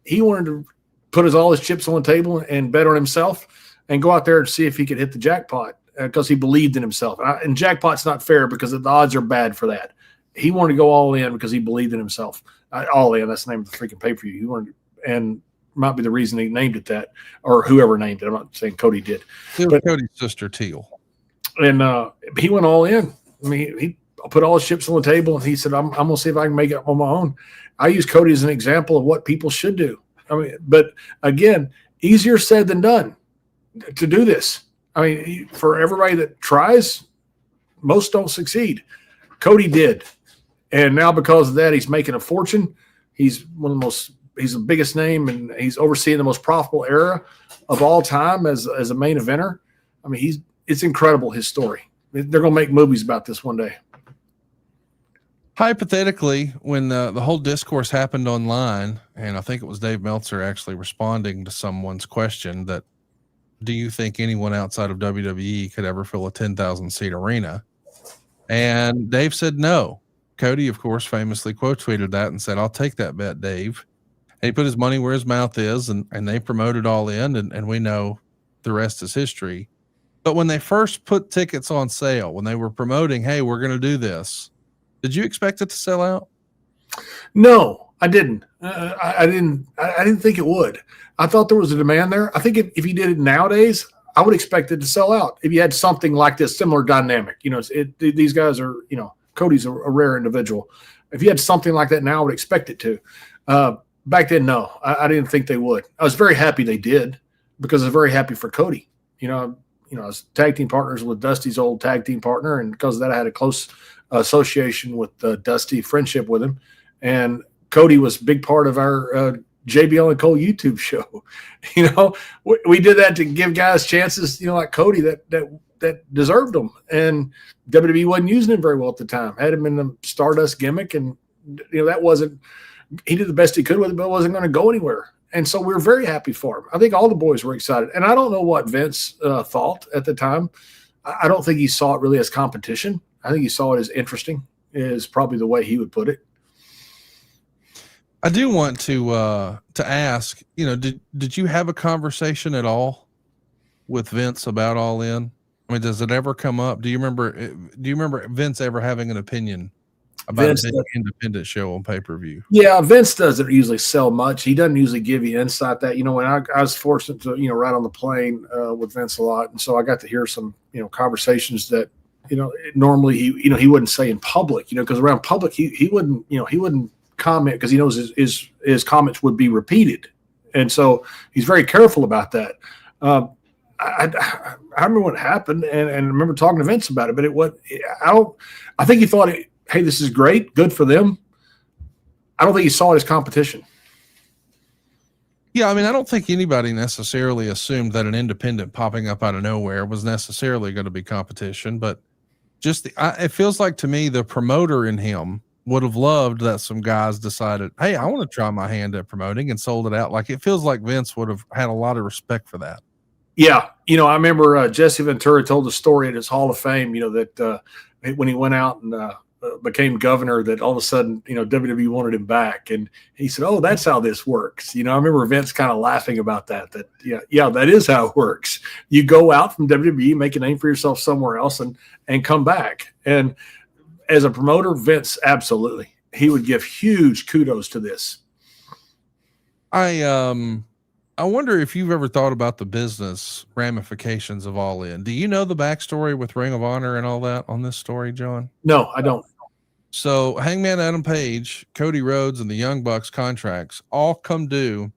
B: He wanted to put all his chips on the table and bet on himself and go out there and see if he could hit the jackpot, because he believed in himself. And jackpot's not fair, because the odds are bad for that. He wanted to go all in because he believed in himself. All In, that's the name of the freaking pay-per-view. He wanted, and might be the reason he named it that, or whoever named it. I'm not saying Cody did.
A: But Cody's sister, Teal.
B: And he went all in. I mean, he put all his chips on the table, and he said, I'm going to see if I can make it on my own. I use Cody as an example of what people should do. I mean, but again, easier said than done to do this. I mean, for everybody that tries, most don't succeed. Cody did. And now because of that, he's making a fortune. He's he's the biggest name, and he's overseeing the most profitable era of all time as a main eventer. I mean, it's incredible, his story. They're going to make movies about this one day.
A: hypothetically, when the whole discourse happened online, and I think it was Dave Meltzer actually responding to someone's question that, do you think anyone outside of WWE could ever fill a 10,000 seat arena? And Dave said no. Cody, of course, famously quote tweeted that and said, I'll take that bet, Dave. And he put his money where his mouth is, and they promoted All In, and we know the rest is history. But when they first put tickets on sale, when they were promoting, hey, we're going to do this, did you expect it to sell out?
B: No, I didn't. I didn't think it would. I thought there was a demand there. I think if you did it nowadays, I would expect it to sell out. If you had something like this, similar dynamic, these guys are, Cody's a rare individual. If you had something like that now, I would expect it to. Back then, no, I didn't think they would. I was very happy they did because I was very happy for Cody. I was tag team partners with Dusty's old tag team partner, and because of that, I had a close association with Dusty, friendship with him, and Cody was a big part of our JBL and Cole YouTube show. We did that to give guys chances, like Cody that deserved them, and WWE wasn't using him very well at the time. Had him in the Stardust gimmick, and that wasn't. He did the best he could with it, but it wasn't going to go anywhere. And so we were very happy for him. I think all the boys were excited, and I don't know what Vince thought at the time. I don't think he saw it really as competition. I think he saw it as interesting, is probably the way he would put it.
A: I do want to ask, did you have a conversation at all with Vince about All In? I mean, does it ever come up? Do you remember Vince ever having an opinion about an independent show on pay-per-view? Yeah,
B: Vince doesn't usually sell much. He doesn't usually give you insight that, when I was fortunate to, ride on the plane with Vince a lot. And so I got to hear some, conversations that, normally he wouldn't say in public, because around public, he wouldn't comment because he knows his comments would be repeated. And so he's very careful about that. I remember what happened and I remember talking to Vince about it, but I think he thought, hey, this is great, good for them. I don't think he saw it as competition.
A: Yeah, I mean, I don't think anybody necessarily assumed that an independent popping up out of nowhere was necessarily going to be competition, but it feels like to me the promoter in him would have loved that some guys decided, hey, I want to try my hand at promoting, and sold it out. Like, it feels like Vince would have had a lot of respect for that.
B: Yeah. I remember Jesse Ventura told a story at his Hall of Fame, that when he went out and became governor, that all of a sudden, WWE wanted him back. And he said, oh, that's how this works. I remember Vince kind of laughing about that that is how it works. You go out from WWE, make a name for yourself somewhere else and come back. And as a promoter, Vince, absolutely. He would give huge kudos to this.
A: I wonder if you've ever thought about the business ramifications of All In. Do you know the backstory with Ring of Honor and all that on this story, John?
B: No, I don't.
A: So Hangman Adam Page, Cody Rhodes, and the Young Bucks contracts all come due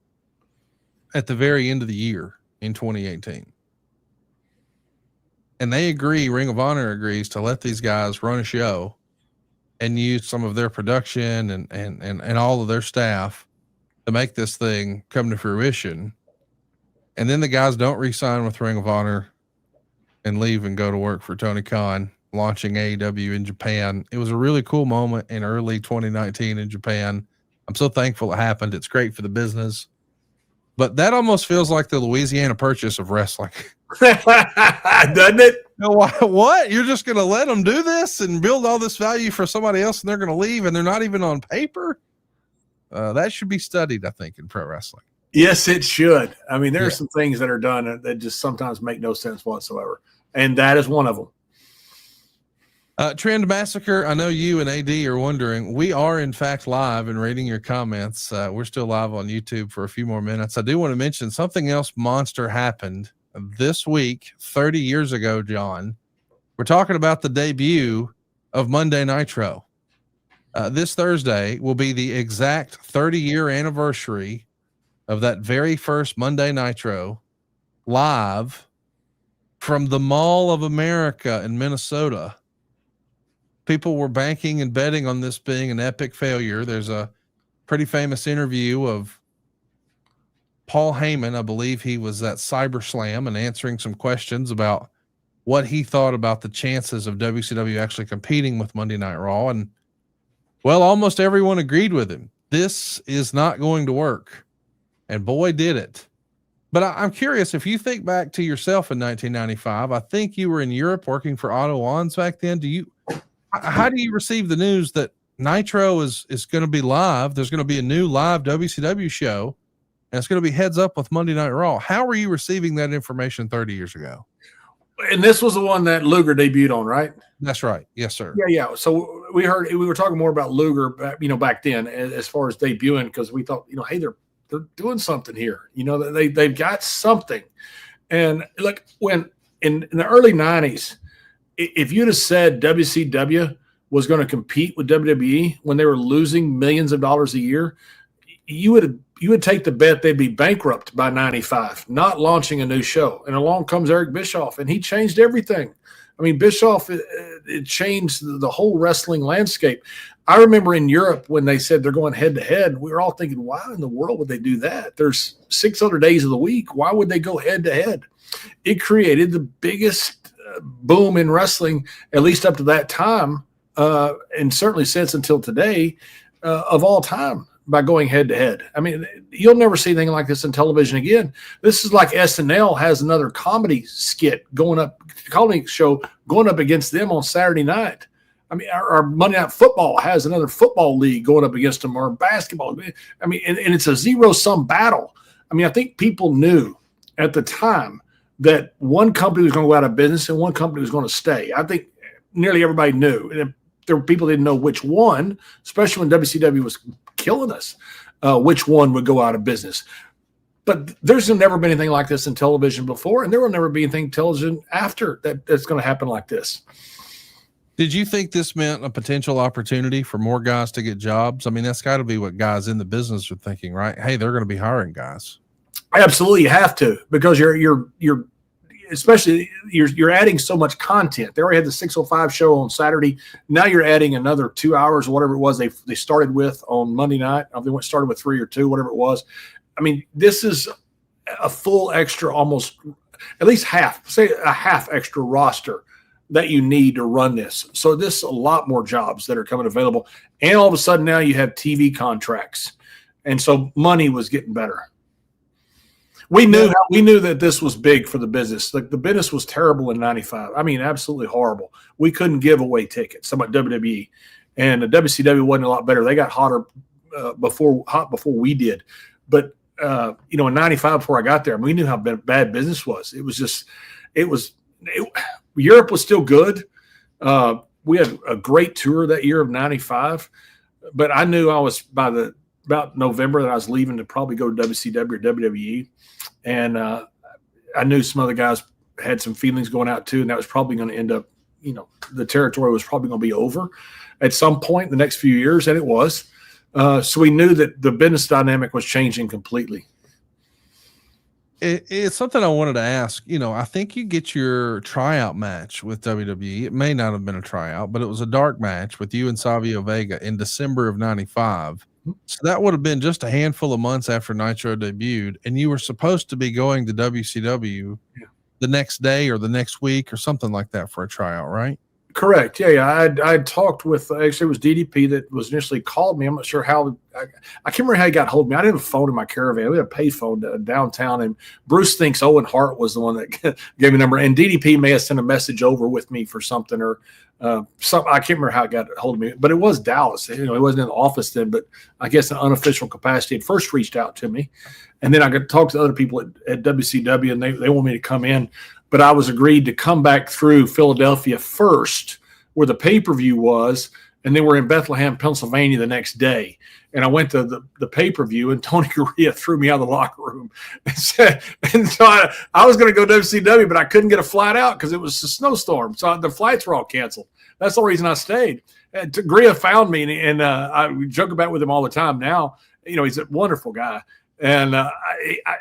A: at the very end of the year in 2018. And Ring of Honor agrees to let these guys run a show and use some of their production and all of their staff to make this thing come to fruition. And then the guys don't re-sign with Ring of Honor and leave and go to work for Tony Khan, launching AEW in Japan. It was a really cool moment in early 2019 in Japan. I'm so thankful it happened. It's great for the business. But that almost feels like the Louisiana Purchase of wrestling.
B: Doesn't it?
A: What? You're just going to let them do this and build all this value for somebody else, and they're going to leave, and they're not even on paper? That should be studied, I think, in pro wrestling.
B: Yes, it should. I mean, there are some things that are done that just sometimes make no sense whatsoever. And that is one of them.
A: Trend Massacre, I know you and AD are wondering. We are, in fact, live and reading your comments. We're still live on YouTube for a few more minutes. I do want to mention something else monster happened this week, 30 years ago, John. We're talking about the debut of Monday Nitro. This Thursday will be the exact 30-year anniversary of that very first Monday Nitro, live from the Mall of America in Minnesota. People were banking and betting on this being an epic failure. There's a pretty famous interview of Paul Heyman. I believe he was at CyberSlam and answering some questions about what he thought about the chances of WCW actually competing with Monday Night Raw. And Well, almost everyone agreed with him. This is not going to work. And boy, did it. But I'm curious, if you think back to yourself in 1995, I think you were in Europe working for Otto Wanz back then. How do you receive the news that Nitro is going to be live? There's going to be a new live WCW show, and it's going to be heads up with Monday Night Raw. How were you receiving that information 30 years ago?
B: And this was the one that Luger debuted on, right?
A: That's right. Yes, sir.
B: Yeah. So we were talking more about Luger, back then as far as debuting, because we thought, hey, they're doing something here. They've got something. And look, when in the early 90s, if you'd have said WCW was going to compete with WWE when they were losing millions of dollars a year, you would take the bet they'd be bankrupt by 95, not launching a new show. And along comes Eric Bischoff, and he changed everything. I mean, Bischoff, it changed the whole wrestling landscape. I remember in Europe when they said they're going head to head, we were all thinking, why in the world would they do that? There's 6 other days of the week. Why would they go head to head? It created the biggest boom in wrestling, at least up to that time, and certainly since until today, of all time, by going head to head. I mean, you'll never see anything like this in television again. This is like SNL has another comedy show going up against them on Saturday night. I mean, our Monday Night Football has another football league going up against them, or basketball. I mean, and it's a zero-sum battle. I mean, I think people knew at the time that one company was going to go out of business and one company was going to stay. I think nearly everybody knew. And there were people that didn't know which one, especially when WCW was killing us, which one would go out of business. But there's never been anything like this in television before, and there will never be anything television after that's going to happen like this.
A: Did you think this meant a potential opportunity for more guys to get jobs? I mean, that's got to be what guys in the business are thinking, right? Hey, they're going to be hiring guys.
B: Absolutely, you have to, because you're especially you're adding so much content. They already had the 6:05 show on Saturday. Now you're adding another 2 hours or whatever it was they started with on Monday night. They started with 3 or 2, whatever it was. I mean, this is a full extra, almost at least half extra roster that you need to run this. So this is a lot more jobs that are coming available. And all of a sudden now you have TV contracts. And so money was getting better. We knew that this was big for the business. Like, the business was terrible in 95. I mean, absolutely horrible. We couldn't give away tickets. Some about WWE, and the WCW wasn't a lot better. They got hotter before we did. But in 95, before I got there, we knew how bad business was. Europe was still good. We had a great tour that year of 95, but I knew I was about November that I was leaving to probably go to WCW or WWE. And I knew some other guys had some feelings going out too, and that was probably going to end up, the territory was probably going to be over at some point in the next few years, and it was. So we knew that the business dynamic was changing completely.
A: It's something I wanted to ask. I think you get your tryout match with WWE. It may not have been a tryout, but it was a dark match with you and Savio Vega in December of 95. So that would have been just a handful of months after Nitro debuted, and you were supposed to be going to WCW the next day or the next week or something like that for a tryout, right?
B: Correct. Yeah. I talked with, actually it was DDP that was initially called me. I'm not sure how, I can't remember how he got hold of me. I didn't have a phone in my caravan. We had a pay phone downtown, and Bruce thinks Owen Hart was the one that gave me a number, and DDP may have sent a message over with me for something or something. I can't remember how it got a hold of me, but it was Dallas. He wasn't in the office then, but I guess in unofficial capacity had first reached out to me. And then I got to talk to other people at WCW, and they want me to come in. But I was agreed to come back through Philadelphia first, where the pay-per-view was, and then we're in Bethlehem, Pennsylvania the next day. And I went to the pay-per-view, and Tony Gurria threw me out of the locker room. And so I was going to go to WCW, but I couldn't get a flight out because it was a snowstorm. So the flights were all canceled. That's the reason I stayed. And Gurria found me, and I joke about with him all the time now. He's a wonderful guy. And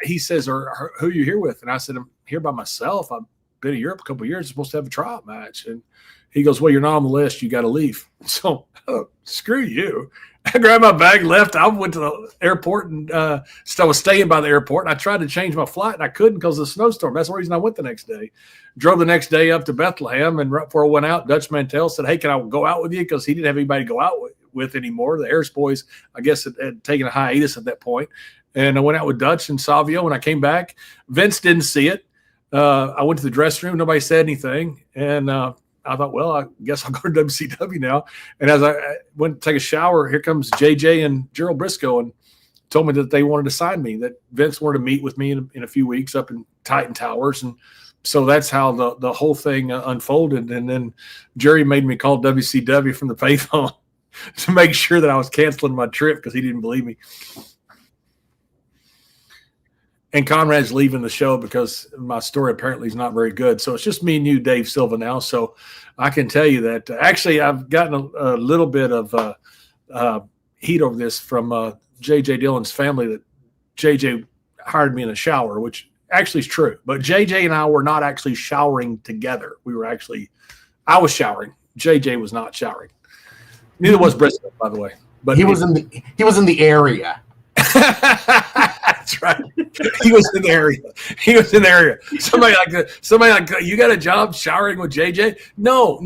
B: he says, who are you here with? And I said, I'm here by myself. I've been in Europe a couple of years. I'm supposed to have a tryout match. And he goes, well, you're not on the list. You got to leave. So screw you. I grabbed my bag, left. I went to the airport, and I was staying by the airport. And I tried to change my flight, and I couldn't because of the snowstorm. That's the reason I went the next day. Drove the next day up to Bethlehem, and right before I went out, Dutch Mantell said, hey, can I go out with you? Because he didn't have anybody to go out with anymore. The Harris boys, I guess, had taken a hiatus at that point. And I went out with Dutch and Savio. When I came back, Vince didn't see it. I went to the dressing room. Nobody said anything. And I thought, well, I guess I'll go to WCW now. And as I went to take a shower, here comes JJ and Gerald Briscoe and told me that they wanted to sign me, that Vince wanted to meet with me in a few weeks up in Titan Towers. And so that's how the whole thing unfolded. And then Jerry made me call WCW from the payphone to make sure that I was canceling my trip because he didn't believe me. And Conrad's leaving the show because my story apparently is not very good. So it's just me and you, Dave Silva, now. So I can tell you that actually I've gotten a little bit of heat over this from J.J. Dillon's family, that J.J. hired me in a shower, which actually is true. But J.J. and I were not actually showering together. I was showering. J.J. was not showering. Neither was Briscoe, by the way. But
D: he was in the area.
B: That's right. He was in the area. Somebody like, you got a job showering with JJ? No,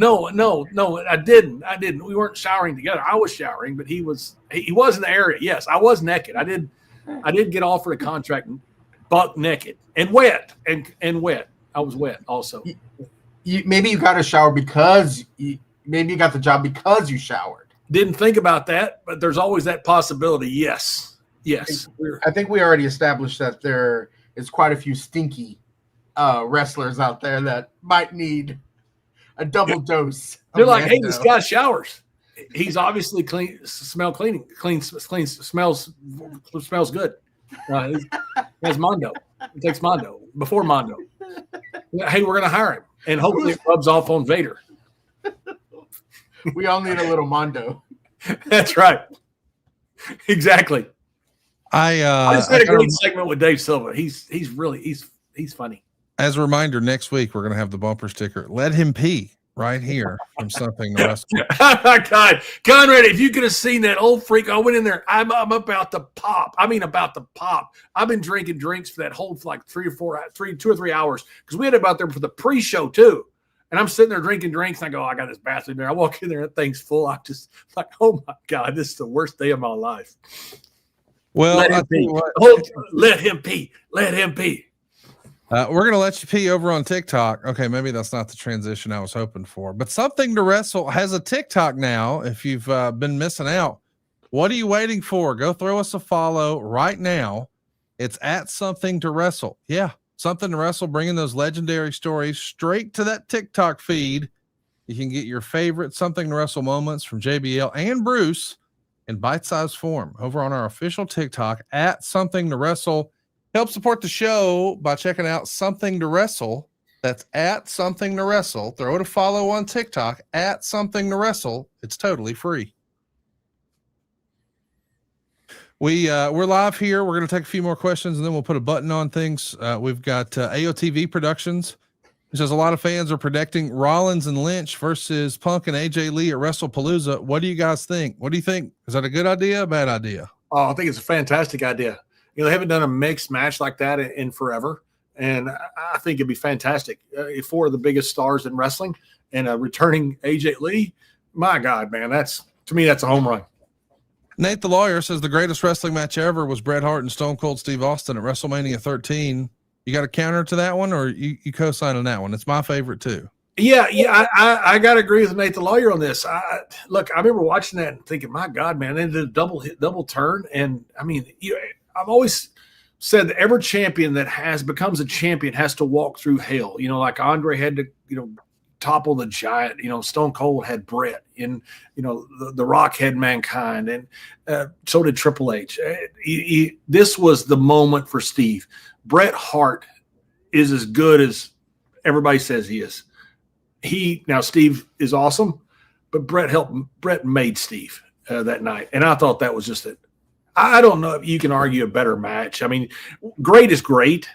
B: I didn't. We weren't showering together. I was showering, but he was in the area. Yes, I was naked. I did get offered a contract buck naked and wet and wet. I was wet also.
D: Maybe you got a shower maybe you got the job because you showered.
B: Didn't think about that, but there's always that possibility. Yes.
D: I think we already established that there is quite a few stinky wrestlers out there that might need a double dose.
B: They're like, hey, this guy showers. He's obviously smells good. Has Mondo. He takes Mondo before Mondo. Hey, we're gonna hire him, and hopefully it rubs off on Vader.
D: We all need a little Mondo.
B: That's right. Exactly. I just had a great segment with Dave Silva. He's funny.
A: As a reminder, next week we're gonna have the bumper sticker. Let him pee right here from Something to Wrestle.
B: God, Conrad, if you could have seen that old freak, I went in there. I'm about to pop. About to pop. I've been drinking drinks for that whole like 2 or 3 hours because we had about there for the pre-show too. And I'm sitting there drinking drinks, and I go, I got this bathroom there. I walk in there, that thing's full. I'm just like, oh my God, this is the worst day of my life.
A: Well,
B: let him pee. Let him pee.
A: We're going to let you pee over on TikTok. Okay, maybe that's not the transition I was hoping for. But Something to Wrestle has a TikTok now. If you've been missing out, what are you waiting for? Go throw us a follow right now. It's at Something to Wrestle. Yeah, Something to Wrestle, bringing those legendary stories straight to that TikTok feed. You can get your favorite Something to Wrestle moments from JBL and Bruce in bite-sized form over on our official TikTok at Something to Wrestle. Help support the show by checking out Something to Wrestle. That's at Something to Wrestle. Throw it a follow on TikTok at Something to Wrestle. It's totally free. We're live here. We're going to take a few more questions and then we'll put a button on things. We've got AOTV Productions. It says a lot of fans are predicting Rollins and Lynch versus Punk and AJ Lee at WrestlePalooza. What do you guys think? What do you think? Is that a good idea? A bad idea?
B: Oh, I think it's a fantastic idea. They haven't done a mixed match like that in forever. And I think it'd be fantastic. Four of the biggest stars in wrestling and returning AJ Lee. My God, man, to me, that's a home run.
A: Nate the Lawyer says the greatest wrestling match ever was Bret Hart and Stone Cold Steve Austin at WrestleMania 13. You got a counter to that one, or you co-sign on that one? It's my favorite too.
B: Yeah. I got to agree with Nate the Lawyer on this. I remember watching that and thinking, my God, man, they did a double turn. And I mean, I've always said that every champion that becomes a champion has to walk through hell. Like Andre had to, topple the giant. Stone Cold had Bret, and the Rock had Mankind, and so did Triple H. This was the moment for Steve. Bret Hart is as good as everybody says he is. Now Steve is awesome, but Bret made Steve that night, and I thought that was just it. I don't know if you can argue a better match. I mean, great is great.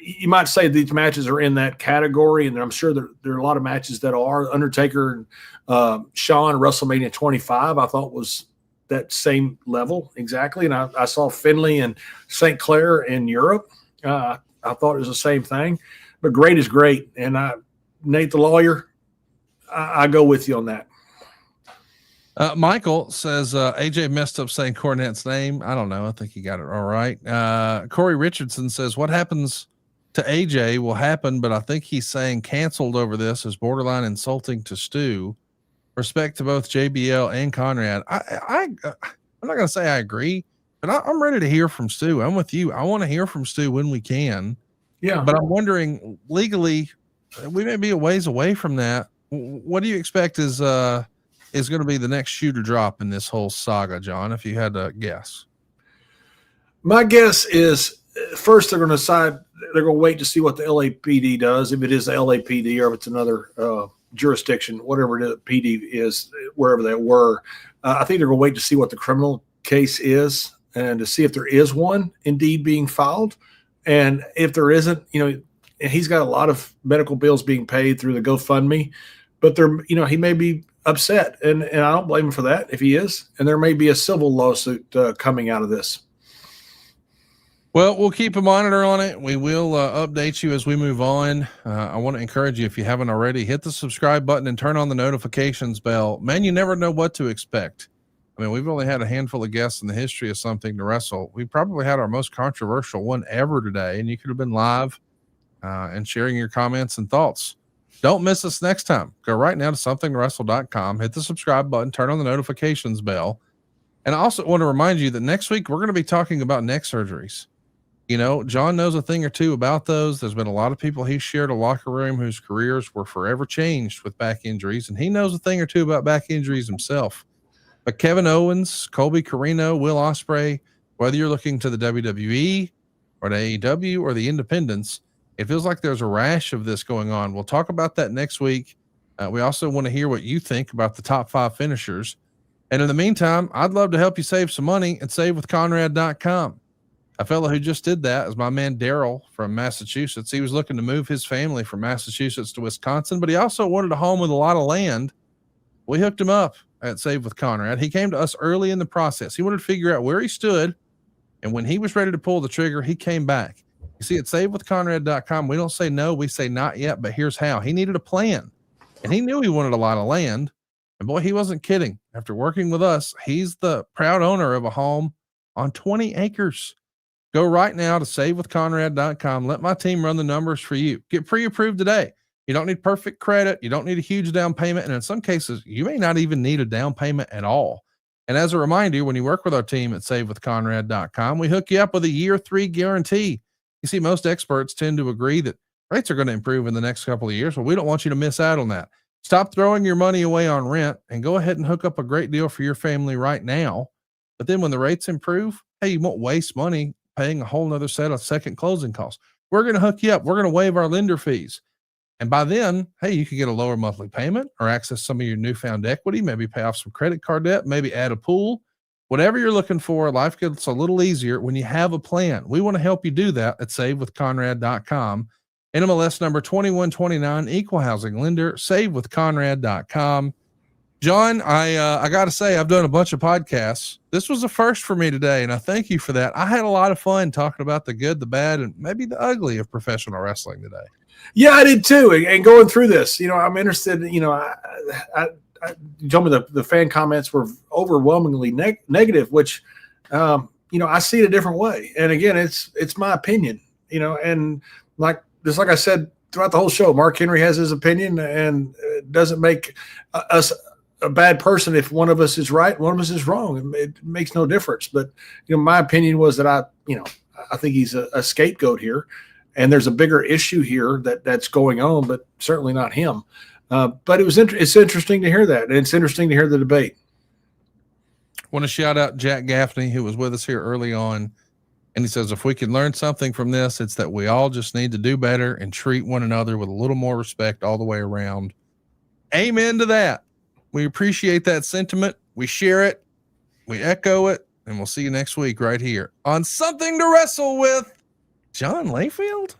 B: You might say these matches are in that category, and I'm sure there are a lot of matches that are. Undertaker and Shawn WrestleMania 25, I thought was that same level exactly. And I saw Finlay and St. Clair in Europe. I thought it was the same thing. But great is great. And Nate the Lawyer, I go with you on that.
A: Michael says AJ messed up saying Cornette's name. I don't know. I think he got it all right. Corey Richardson says what happens to AJ will happen, but I think he's saying canceled over this is borderline insulting to Stu. Respect to both JBL and Conrad. I'm not going to say I agree, but I'm ready to hear from Stu. I'm with you. I want to hear from Stu when we can.
B: Yeah.
A: But I'm wondering legally, we may be a ways away from that. What do you expect is going to be the next shoe to drop in this whole saga, John, if you had to guess?
B: My guess is first they're going to decide, they're going to wait to see what the LAPD does, if it is the LAPD or if it's another jurisdiction, whatever the PD is, wherever they were. I think they're going to wait to see what the criminal case is and to see if there is one indeed being filed. And if there isn't, he's got a lot of medical bills being paid through the GoFundMe, but he may be upset, and I don't blame him for that if he is. And there may be a civil lawsuit coming out of this.
A: Well, we'll keep a monitor on it. We will update you as we move on. I want to encourage you, if you haven't already, hit the subscribe button and turn on the notifications bell. Man, you never know what to expect. I mean, we've only had a handful of guests in the history of Something to Wrestle. We probably had our most controversial one ever today, and you could have been live and sharing your comments and thoughts. Don't miss us next time. Go right now to somethingtowrestle.com, hit the subscribe button, turn on the notifications bell. And I also want to remind you that next week we're going to be talking about neck surgeries. John knows a thing or two about those. There's been a lot of people he shared a locker room whose careers were forever changed with back injuries, and he knows a thing or two about back injuries himself. But Kevin Owens, Colby Corino, Will Ospreay, whether you're looking to the WWE or the AEW or the independents, it feels like there's a rash of this going on. We'll talk about that next week. We also want to hear what you think about the top 5 finishers. And in the meantime, I'd love to help you save some money at savewithconrad.com. A fellow who just did that is my man Daryl from Massachusetts. He was looking to move his family from Massachusetts to Wisconsin, but he also wanted a home with a lot of land. We hooked him up at Save with Conrad. He came to us early in the process. He wanted to figure out where he stood, and when he was ready to pull the trigger, he came back. You see, at savewithconrad.com, we don't say no, we say not yet, but here's how. He needed a plan, and he knew he wanted a lot of land, and boy, he wasn't kidding. After working with us, he's the proud owner of a home on 20 acres. Go right now to savewithconrad.com. Let my team run the numbers for you. Get pre-approved today. You don't need perfect credit. You don't need a huge down payment. And in some cases, you may not even need a down payment at all. And as a reminder, when you work with our team at savewithconrad.com, we hook you up with a year 3 guarantee. You see, most experts tend to agree that rates are going to improve in the next couple of years. Well, we don't want you to miss out on that. Stop throwing your money away on rent and go ahead and hook up a great deal for your family right now. But then when the rates improve, hey, you won't waste money paying a whole nother set of second closing costs. We're going to hook you up. We're going to waive our lender fees. And by then, hey, you can get a lower monthly payment or access some of your newfound equity, maybe pay off some credit card debt, maybe add a pool. Whatever you're looking for, life gets a little easier when you have a plan. We want to help you do that at savewithconrad.com. NMLS number 2129, equal housing lender, savewithconrad.com. John, I got to say, I've done a bunch of podcasts. This was a first for me today, and I thank you for that. I had a lot of fun talking about the good, the bad, and maybe the ugly of professional wrestling today.
B: Yeah, I did too. And going through this, I'm interested. You told me the fan comments were overwhelmingly negative, which, I see it a different way. And again, it's my opinion, and like I said throughout the whole show, Mark Henry has his opinion, and it doesn't make us a bad person if one of us is right, one of us is wrong. It makes no difference. But my opinion was that I think he's a scapegoat here. And there's a bigger issue here that's going on, but certainly not him. But it's interesting to hear that. And it's interesting to hear the debate.
A: I want to shout out Jack Gaffney, who was with us here early on. And he says, if we can learn something from this, it's that we all just need to do better and treat one another with a little more respect all the way around. Amen to that. We appreciate that sentiment. We share it. We echo it. And we'll see you next week right here on Something to Wrestle with John Layfield.